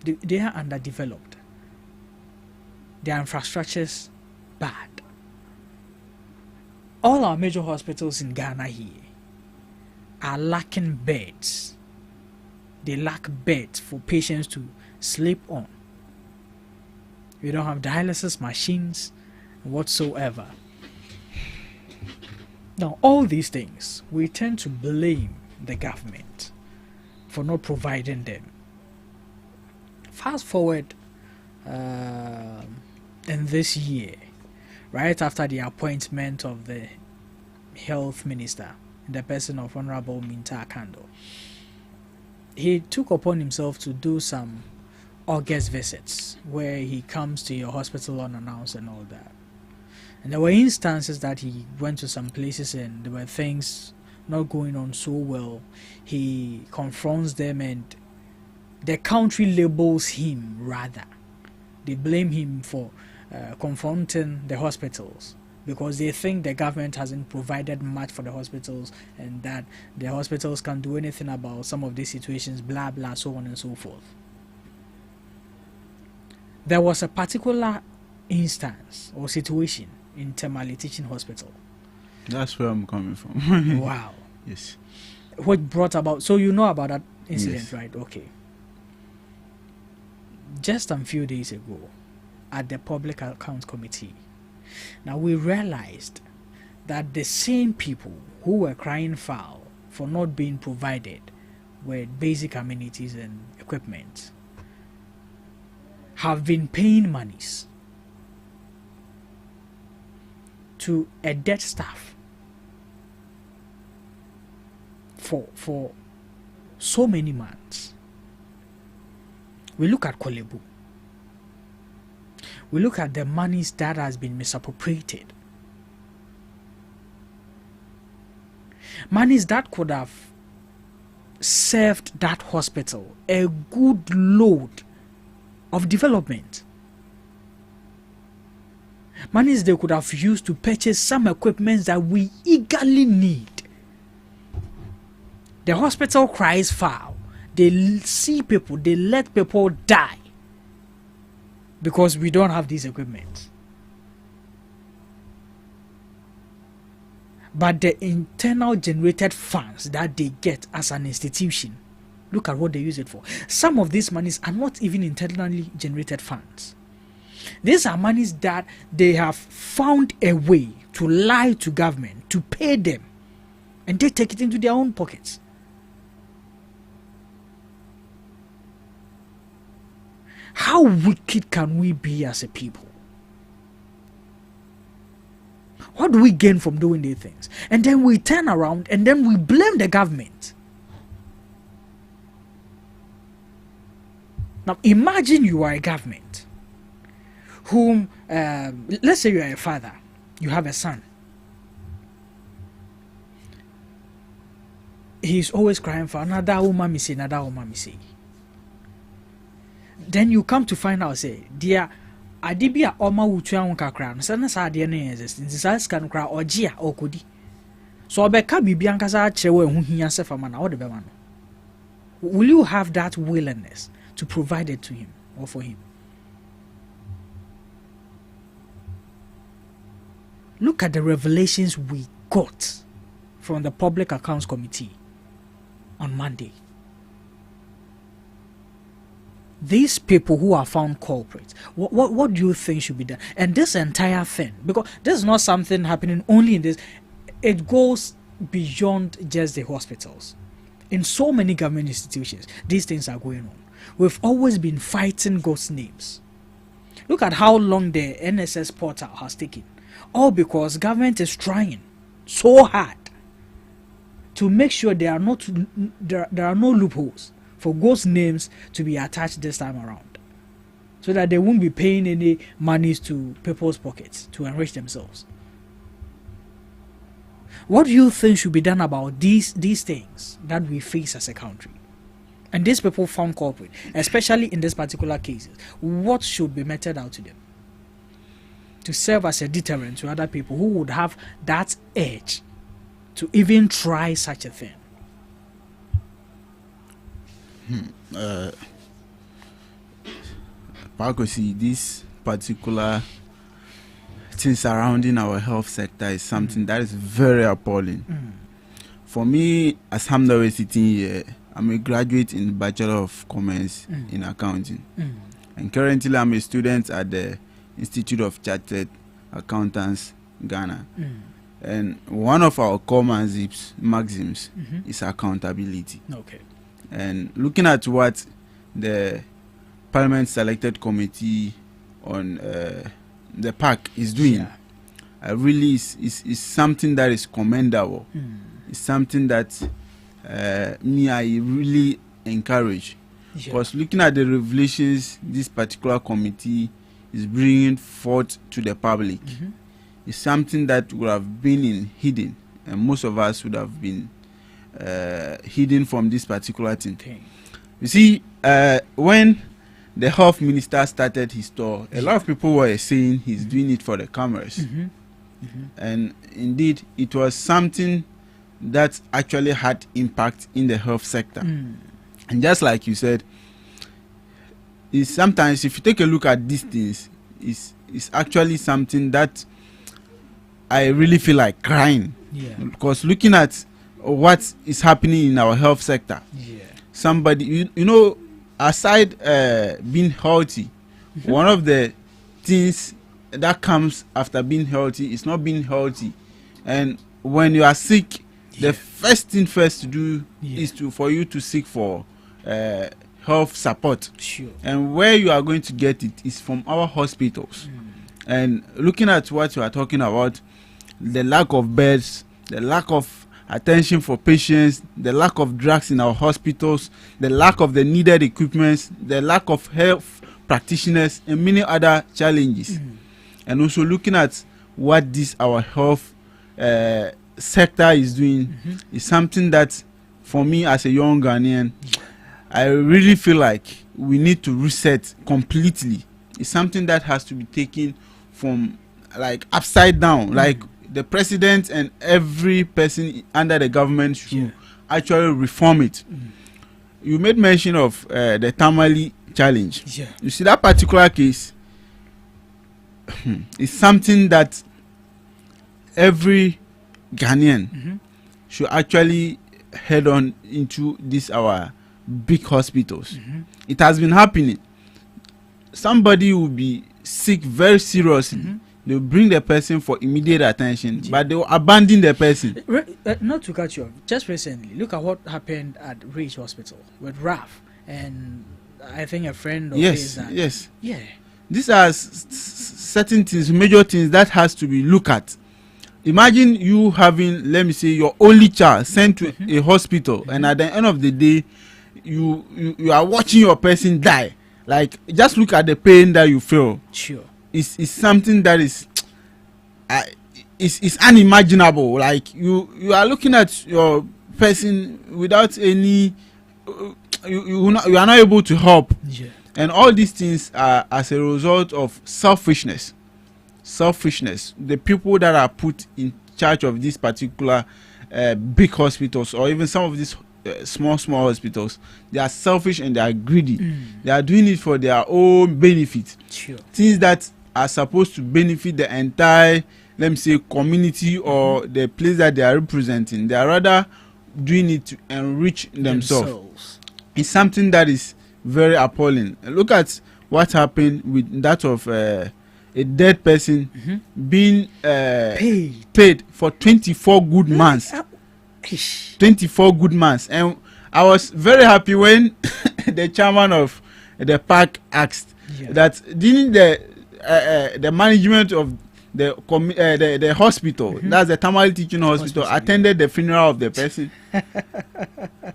They are underdeveloped. Their infrastructures bad. All our major hospitals in Ghana here are lacking beds. They lack beds for patients to sleep on. We don't have dialysis machines whatsoever. Now, all these things, we tend to blame the government for not providing them. Fast forward in this year, right after the appointment of the health minister, in the person of Honorable Minta Kando, he took upon himself to do some August visits where he comes to your hospital unannounced and all that. And there were instances that he went to some places and there were things not going on so well. He confronts them and the country labels him rather. They blame him for confronting the hospitals because they think the government hasn't provided much for the hospitals and that the hospitals can't do anything about some of these situations, blah blah, so on and so forth. There was a particular instance or situation in Temale Teaching Hospital. That's where I'm coming from. Wow. Yes. What brought about, so you know about that incident, yes, right? Okay. Just a few days ago at the Public Accounts Committee, now we realized that the same people who were crying foul for not being provided with basic amenities and equipment have been paying monies to a dead staff for so many months. We look at Kolebu. We look at the monies that has been misappropriated. Monies that could have served that hospital a good load of development. Monies they could have used to purchase some equipment that we eagerly need. The hospital cries foul. They see people, they let people die because we don't have this equipment. But the internal generated funds that they get as an institution Look at what they use it for. Some of these monies are not even internally generated funds. These are monies that they have found a way to lie to government, to pay them, and they take it into their own pockets. How wicked can we be as a people? What do we gain from doing these things? And then we turn around and then we blame the government. Now imagine you are a government whom, let's say you are a father, you have a son. He's always crying for another woman, me say, another woman, me say. Then you come to find out, say, dear, adibia oma wutua wonka kra no sana sa ade no exist nsa ska no kra ogia okodi so obeka bibia nkasa a kire wa hu hia se fama na wo de be ma no. Will you have that willingness to provide it to him or for him? Look at the revelations we got from the Public Accounts Committee on Monday. These people who are found culprits, what do you think should be done? And this entire thing, because this is not something happening only in this, it goes beyond just the hospitals. In so many government institutions, these things are going on. We've always been fighting ghost names. Look at how long the NSS portal has taken. All because government is trying so hard to make sure there are no loopholes for ghost names to be attached this time around, so that they won't be paying any monies to people's pockets to enrich themselves. What do you think should be done about these things that we face as a country? And these people found culprit, especially in this particular cases, what should be meted out to them to serve as a deterrent to other people who would have that edge to even try such a thing? See, this particular thing surrounding our health sector is something that is very appalling. For me, as I'm always sitting here, I'm a graduate in Bachelor of Commerce in Accounting. And currently I'm a student at the Institute of Chartered Accountants, Ghana. And one of our core maxims is accountability. Okay. And looking at what the Parliament Selected Committee on the PAC is doing, really is something that is commendable. It's something that I really encourage. Because looking at the revelations this particular committee is bringing forth to the public, is something that would have been hidden, and most of us would have been hidden from this particular thing. You see, when the health minister started his tour, a lot of people were saying he's doing it for the cameras. And indeed, it was something that actually had impact in the health sector. And just like you said, is sometimes if you take a look at these things, it's actually something that I really feel like crying. Because looking at what is happening in our health sector, somebody, you know, aside being healthy, one of the things that comes after being healthy is not being healthy. And when you are sick, the first thing to do is for you to seek for health support. And where you are going to get it is from our hospitals. And looking at what you are talking about, the lack of beds, the lack of attention for patients, the lack of drugs in our hospitals, the lack of the needed equipment, the lack of health practitioners, and many other challenges. And also looking at what this our health sector is doing is something that, for me as a young Ghanaian, I really feel like we need to reset completely. It's something that has to be taken from like upside down, like the president and every person under the government should actually reform it. You made mention of the Tamale challenge. You see, that particular case is something that every Ghanaian should actually head on into this our big hospitals. It has been happening. Somebody will be sick very seriously. They'll bring the person for immediate attention, but they'll abandon the person. Not to cut you off, just recently, look at what happened at Ridge Hospital with Raf and I think a friend of his. Yes. Yeah. These are certain things, major things that has to be looked at. Imagine you having, let me say, your only child sent to a hospital, and at the end of the day, you are watching your person die. Like, just look at the pain that you feel. Sure. It's something that is unimaginable. Like, you are looking at your person without any you are not able to help. Yeah. And all these things are as a result of selfishness. The people that are put in charge of these particular big hospitals, or even some of these small hospitals, they are selfish and they are greedy. They are doing it for their own benefit. Sure. Things that are supposed to benefit the entire, let me say, community or the place that they are representing. They are rather doing it to enrich themselves. It's something that is very appalling. Look at what happened with that of a dead person being paid for 24 good months. 24 good months. And I was very happy when the chairman of the park asked that didn't the management of the hospital, that's the Tamale Teaching Hospital, attended the funeral of the person.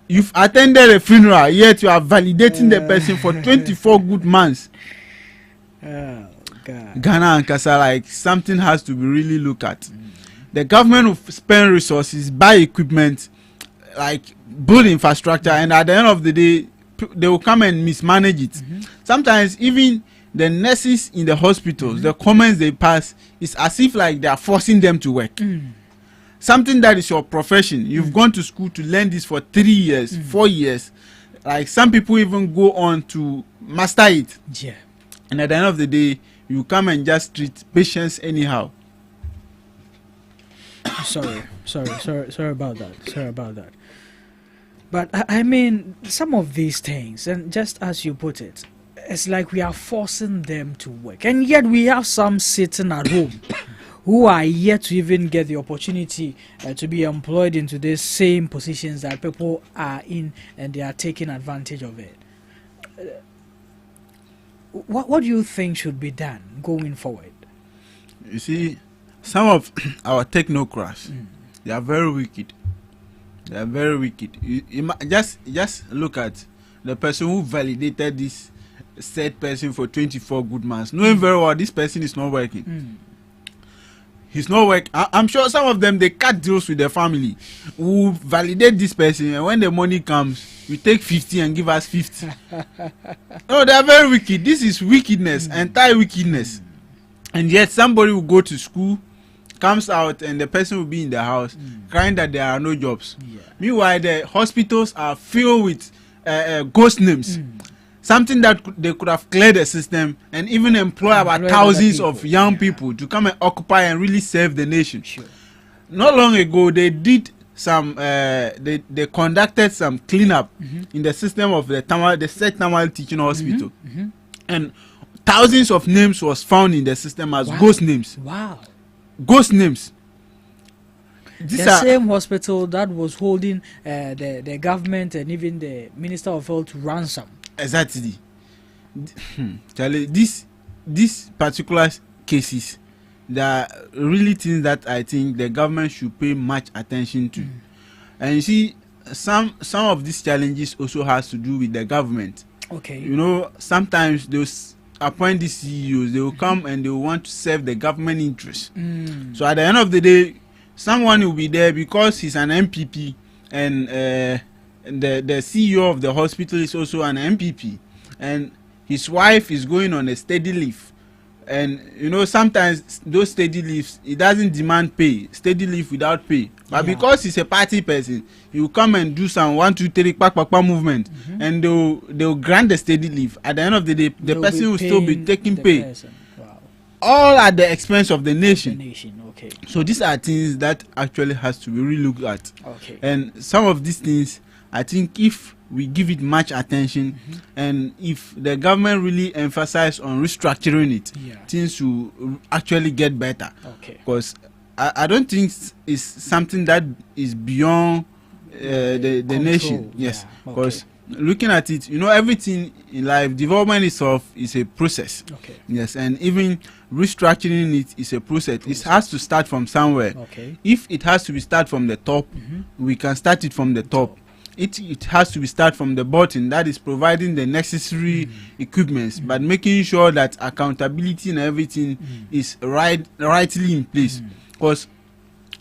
You've attended a funeral, yet you are validating the person for 24 good months. Oh, God. Ghana and Kasa, like, something has to be really looked at. The government will spend resources, buy equipment, like build infrastructure, and at the end of the day, they will come and mismanage it. Sometimes even the nurses in the hospitals, the comments they pass is as if like they are forcing them to work. Something that is your profession. You've gone to school to learn this for 3 years, 4 years. Like, some people even go on to master it. Yeah. And at the end of the day, you come and just treat patients anyhow. Sorry about that. But I mean, some of these things, and just as you put it, it's like we are forcing them to work, and yet we have some sitting at home who are yet to even get the opportunity to be employed into these same positions that people are in, and they are taking advantage of it. What do you think should be done going forward? You see, some of our technocrats, they are very wicked. They are very wicked. Just look at the person who validated this said person for 24 good months, knowing very well this person is not working. He's not working. I'm sure some of them, they cut deals with their family who validate this person, and when the money comes, we take 50 and give us 50. No, they are very wicked. This is wickedness, entire wickedness. And yet somebody will go to school, comes out, and the person will be in the house crying that there are no jobs. Meanwhile, the hospitals are filled with ghost names. Something that they could have cleared the system and even employ about thousands of young people to come and occupy and really serve the nation. Sure. Not long ago, they did some, they conducted some cleanup in the system of the Tamale Teaching Hospital. And thousands of names was found in the system as ghost names. Wow. Ghost names. The same hospital that was holding the government and even the Minister of Health to ransom. Exactly. Charlie, these particular cases, there are really things that I think the government should pay much attention to. And you see, some of these challenges also has to do with the government. Okay. You know, sometimes those appoint these CEOs, they will come and they will want to serve the government interest. So at the end of the day, someone will be there because he's an MPP, and the CEO of the hospital is also an MPP, and his wife is going on a steady leave. And you know, sometimes those steady leaves, it doesn't demand pay, steady leave without pay. But because he's a party person, he will come and do some 1, 2, 3 movement, and they'll grant the steady leave. At the end of the day, the person will still be taking pay. Wow. All at the expense of the nation. Okay. So these are things that actually has to be relooked at. Okay. And some of these things I think if we give it much attention, and if the government really emphasize on restructuring it, things will actually get better. Because I don't think it's something that is beyond the nation. Yes, because looking at it, everything in life, development itself is a process. Yes, and even restructuring it is a process. It has to start from somewhere. If it has to be start from the top, we can start it from the top. It has to be start from the bottom, that is providing the necessary equipments, but making sure that accountability and everything is rightly in place. Because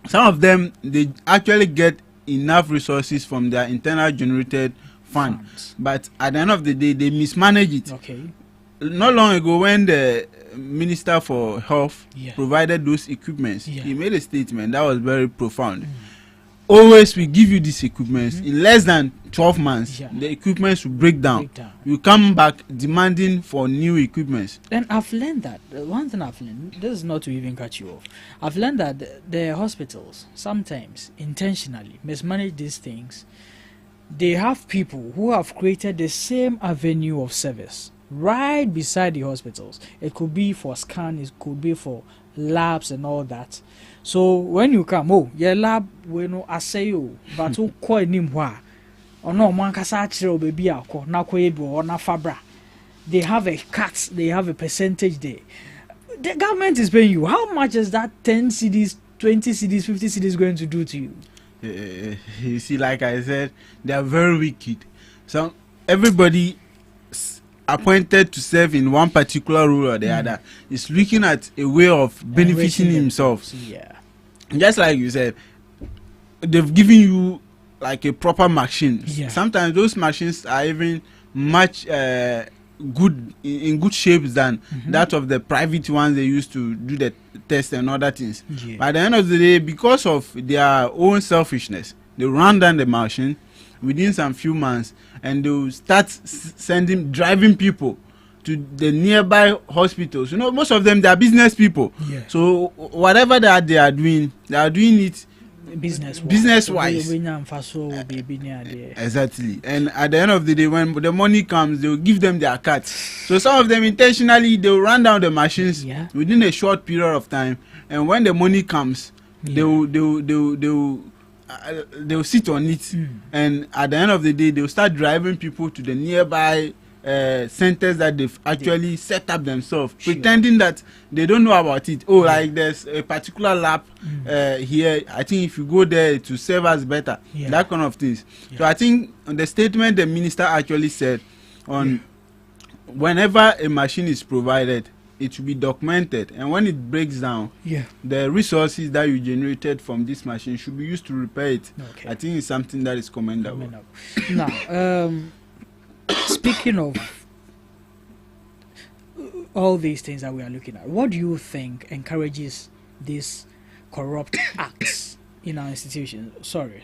some of them, they actually get enough resources from their internal generated funds, but at the end of the day, they mismanage it. Not long ago, when the Minister for Health provided those equipments, he made a statement that was very profound. Always we give you these equipments, in less than 12 months, the equipments will break down. You come back demanding for new equipments. And I've learned that, one thing I've learned, this is not to even cut you off, I've learned that the hospitals sometimes intentionally mismanage these things. They have people who have created the same avenue of service right beside the hospitals. It could be for scan, it could be for labs and all that. So when you come, your lab we no assay you, but who call him wa or no man casachiro baby ako na koyebi or na fabra. They have a cut, they have a percentage there. The government is paying you. How much is that 10 CDs, 20 CDs, 50 CDs going to do to you? You see, like I said, they are very wicked. So everybody appointed to serve in one particular role or the other is looking at a way of benefiting himself. Just like you said, they've given you like a proper machine. Sometimes those machines are even much good in good shape than that of the private ones they used to do the test and other things. By the end of the day, because of their own selfishness, they run down the machine within some few months, and they'll start driving people to the nearby hospitals. Most of them, they are business people. So whatever that they are doing it business wise. Exactly. And at the end of the day, when the money comes, they'll give them their cut. So some of them intentionally, they'll run down the machines within a short period of time, and when the money comes, they'll sit on it, and at the end of the day, they'll start driving people to the nearby centers that they've actually set up themselves, pretending that they don't know about it. Like there's a particular lab here, I think if you go there to serve us better, that kind of things. So I think the statement the minister actually said on whenever a machine is provided, it should be documented, and when it breaks down, the resources that you generated from this machine should be used to repair it. I think it's something that is commendable. Now, speaking of all these things that we are looking at, what do you think encourages these corrupt acts in our institutions? Sorry.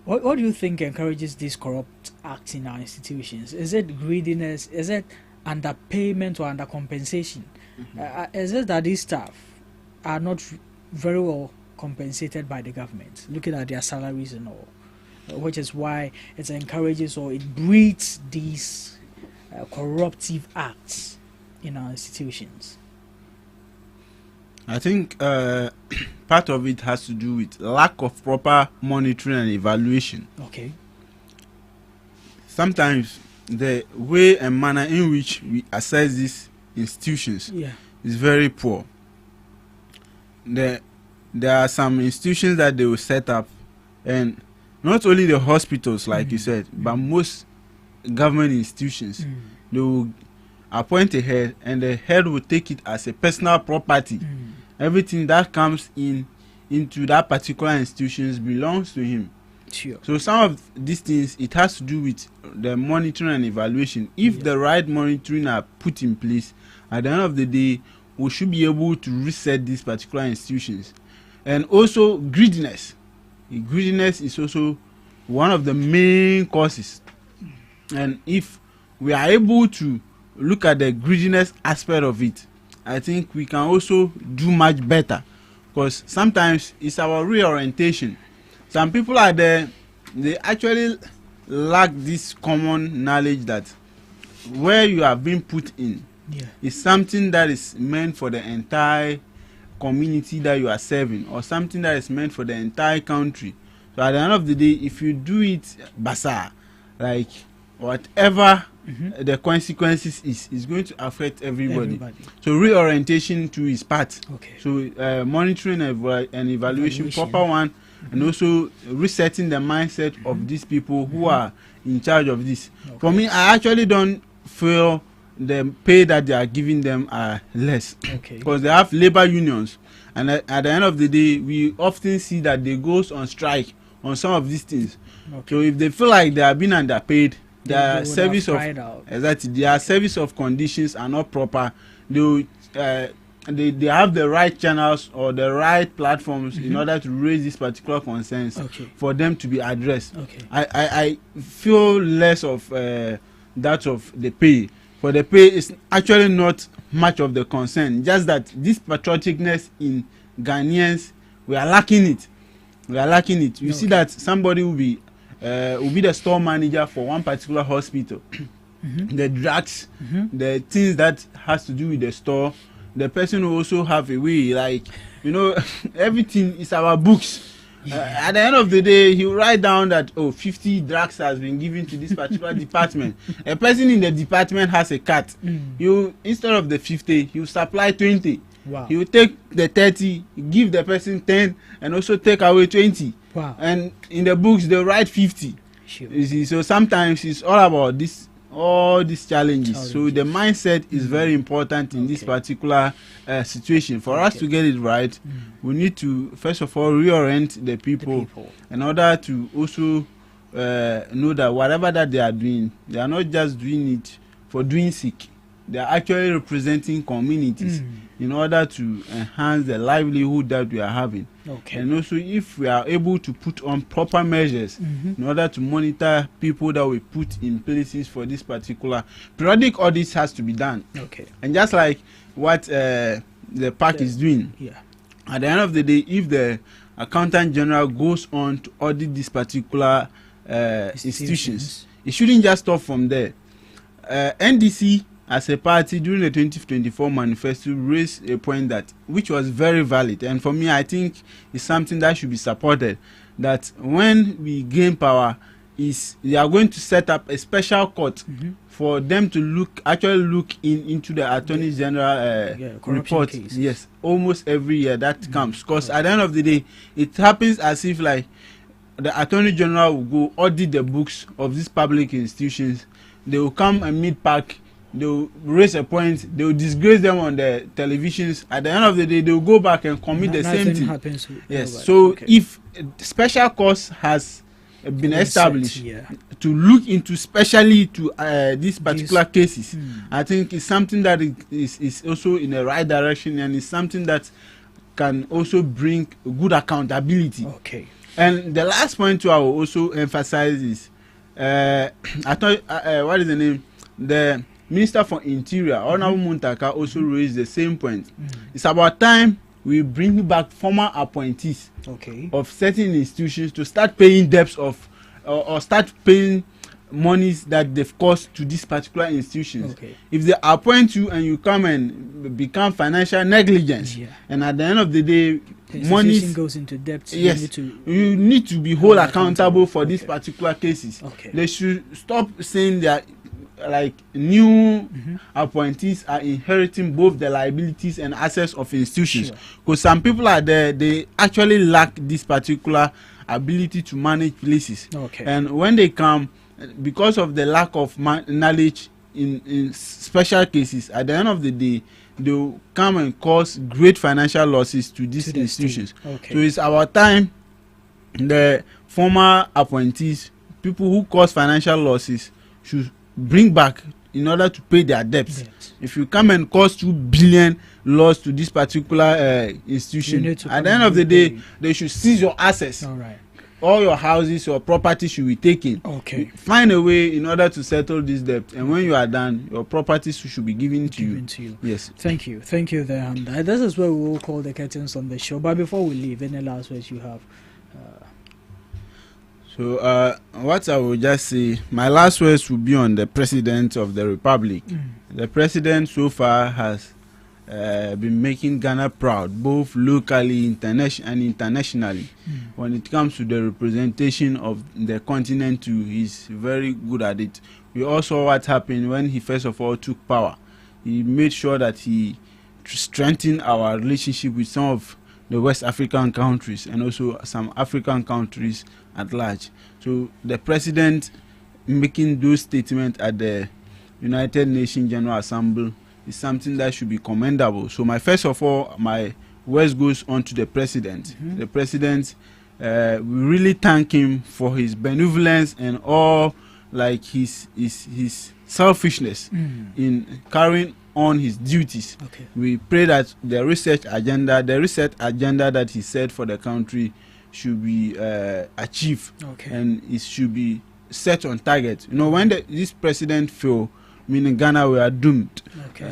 What do you think encourages these corrupt acts in our institutions? Is it greediness? Is it underpayment or undercompensation? Is it that these staff are not very well compensated by the government, looking at their salaries and all, which is why it encourages or it breeds these corruptive acts in our institutions? I think part of it has to do with lack of proper monitoring and evaluation. Sometimes the way and manner in which we assess these institutions is very poor. There are some institutions that they will set up, and not only the hospitals, like you said, but most government institutions, they will appoint a head, and the head will take it as a personal property. Everything that comes into that particular institution belongs to him. So some of these things, it has to do with the monitoring and evaluation. If the right monitoring are put in place, at the end of the day, we should be able to reset these particular institutions. And also greediness. Greediness is also one of the main causes. And if we are able to look at the greediness aspect of it, I think we can also do much better, because sometimes it's our reorientation. Some people are there, they actually lack this common knowledge that where you have been put in is something that is meant for the entire community that you are serving, or something that is meant for the entire country. So at the end of the day, if you do it bazaar, like whatever the consequences is going to affect everybody. So reorientation too is part. So monitoring and evaluation, proper one, and also resetting the mindset of these people who are in charge of this. For me, I actually don't feel the pay that they are giving them are less, because they have labor unions, and at the end of the day, we often see that they goes on strike on some of these things. So if they feel like they are being underpaid, their service of their service of conditions are not proper, they have the right channels or the right platforms in order to raise these particular concerns for them to be addressed. I feel less of that of the pay. For the pay is actually not much of the concern, just that this patrioticness in Ghanaians, we are lacking it. You see that somebody will be the store manager for one particular hospital. The drugs, the things that has to do with the store, the person will also have a way, like, everything is our books. At the end of the day, he will write down that 50 drugs has been given to this particular department. A person in the department has a cat. You, instead of the 50, he will supply 20. He will take the 30, give the person 10, and also take away 20. And in the books they write 50. You see, so sometimes it's all about this, all these challenges. So the mindset is very important in this particular situation. For us to get it right, we need to first of all reorient the people in order to also know that whatever that they are doing, they are not just doing it for doing sake. They are actually representing communities in order to enhance the livelihood that we are having. And also, if we are able to put on proper measures in order to monitor people that we put in places for this particular periodic audits has to be done. And just like what the park is doing, at the end of the day, if the accountant general goes on to audit these particular institutions, it shouldn't just stop from there. NDC as a party during the 2024 manifesto raised a point that which was very valid, and for me I think it's something that should be supported, that when we gain power is they are going to set up a special court for them to look into the attorney general report case. Almost every year that comes, because at the end of the day it happens as if like the attorney general will go audit the books of these public institutions. They will come and meet park, they will raise a point, they will disgrace them on the televisions. At the end of the day, they will go back and commit the same thing. Happens so if special courts has been established to look into specially to these particular cases, I think it's something that is also in the right direction, and it's something that can also bring good accountability. And the last point I will also emphasize is I thought what is the name? The Minister for Interior, Honorable Muntaka, also raised the same point. It's about time we bring back former appointees of certain institutions to start paying debts of or start paying monies that they've cost to these particular institutions. If they appoint you and you come and become financial negligence, and at the end of the day, money goes into debt. You need to be held accountable for these particular cases. They should stop saying that like new appointees are inheriting both the liabilities and assets of institutions, because some people are there, they actually lack this particular ability to manage places, and when they come, because of the lack of knowledge in special cases, at the end of the day they will come and cause great financial losses to these institutions. So it's our time the former appointees, people who cause financial losses, should bring back in order to pay their debts. If you come and cause 2 billion loss to this particular institution, at the end of the day they should seize your assets. All your houses, your property should be taken. Find a way in order to settle this debt, and when you are done, your properties should be given to you. Yes. Thank you there. And this is where we will call the curtains on the show. But before we leave, any last words you have? So what I will just say, my last words will be on the President of the Republic. The President so far has been making Ghana proud, both locally and internationally. When it comes to the representation of the continent too, he's very good at it. We all saw what happened when he first of all took power. He made sure that he strengthened our relationship with some of the West African countries and also some African countries at large. So the president making those statements at the United Nations General Assembly is something that should be commendable. So my words goes on to the president. The president, we really thank him for his benevolence and all, like his selfishness in carrying on his duties. We pray that the research agenda that he set for the country should be achieved, and it should be set on target. You know, when this president fail, meaning Ghana, we are doomed.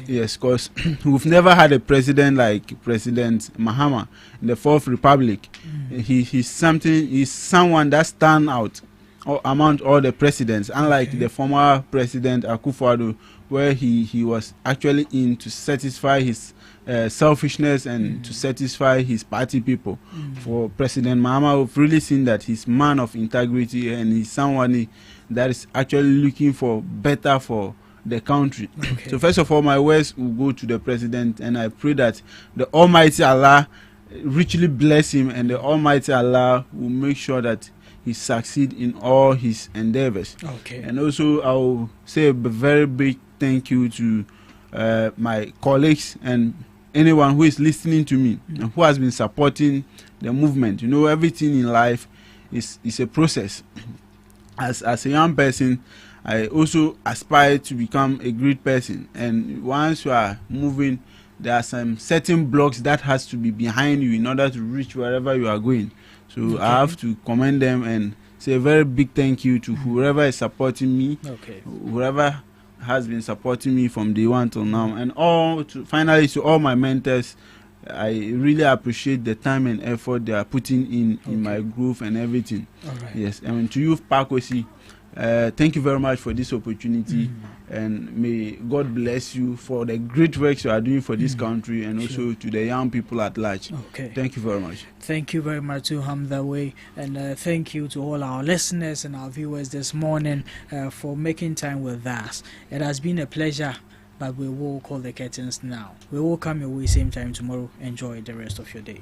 Yes, because we've never had a president like President Mahama in the Fourth Republic. He's someone that stand out among all the presidents, unlike the former president Akufo-Addo, where he was actually in to satisfy his selfishness and to satisfy his party people. For President Mahama, we've really seen that he's man of integrity and he's someone that is actually looking for better for the country. So first of all, my words will go to the president, and I pray that the Almighty Allah richly bless him, and the Almighty Allah will make sure that he succeed in all his endeavors. And also I will say a very big thank you to my colleagues and anyone who is listening to me and who has been supporting the movement. You know, everything in life is a process. As a young person, I also aspire to become a great person, and once you are moving, there are some certain blocks that has to be behind you in order to reach wherever you are going. So I have to commend them and say a very big thank you to whoever is supporting me, whoever has been supporting me from day one till now, and finally to all my mentors. I really appreciate the time and effort they are putting in my growth and everything. Yes, and to you, Pakosi, thank you very much for this opportunity, and may God bless you for the great work you are doing for this country, and also to the young people at large. Thank you very much. Thank you very much to Hamdaway, and thank you to all our listeners and our viewers this morning for making time with us. It has been a pleasure, but we will call the curtains now. We will come your way same time tomorrow. Enjoy the rest of your day.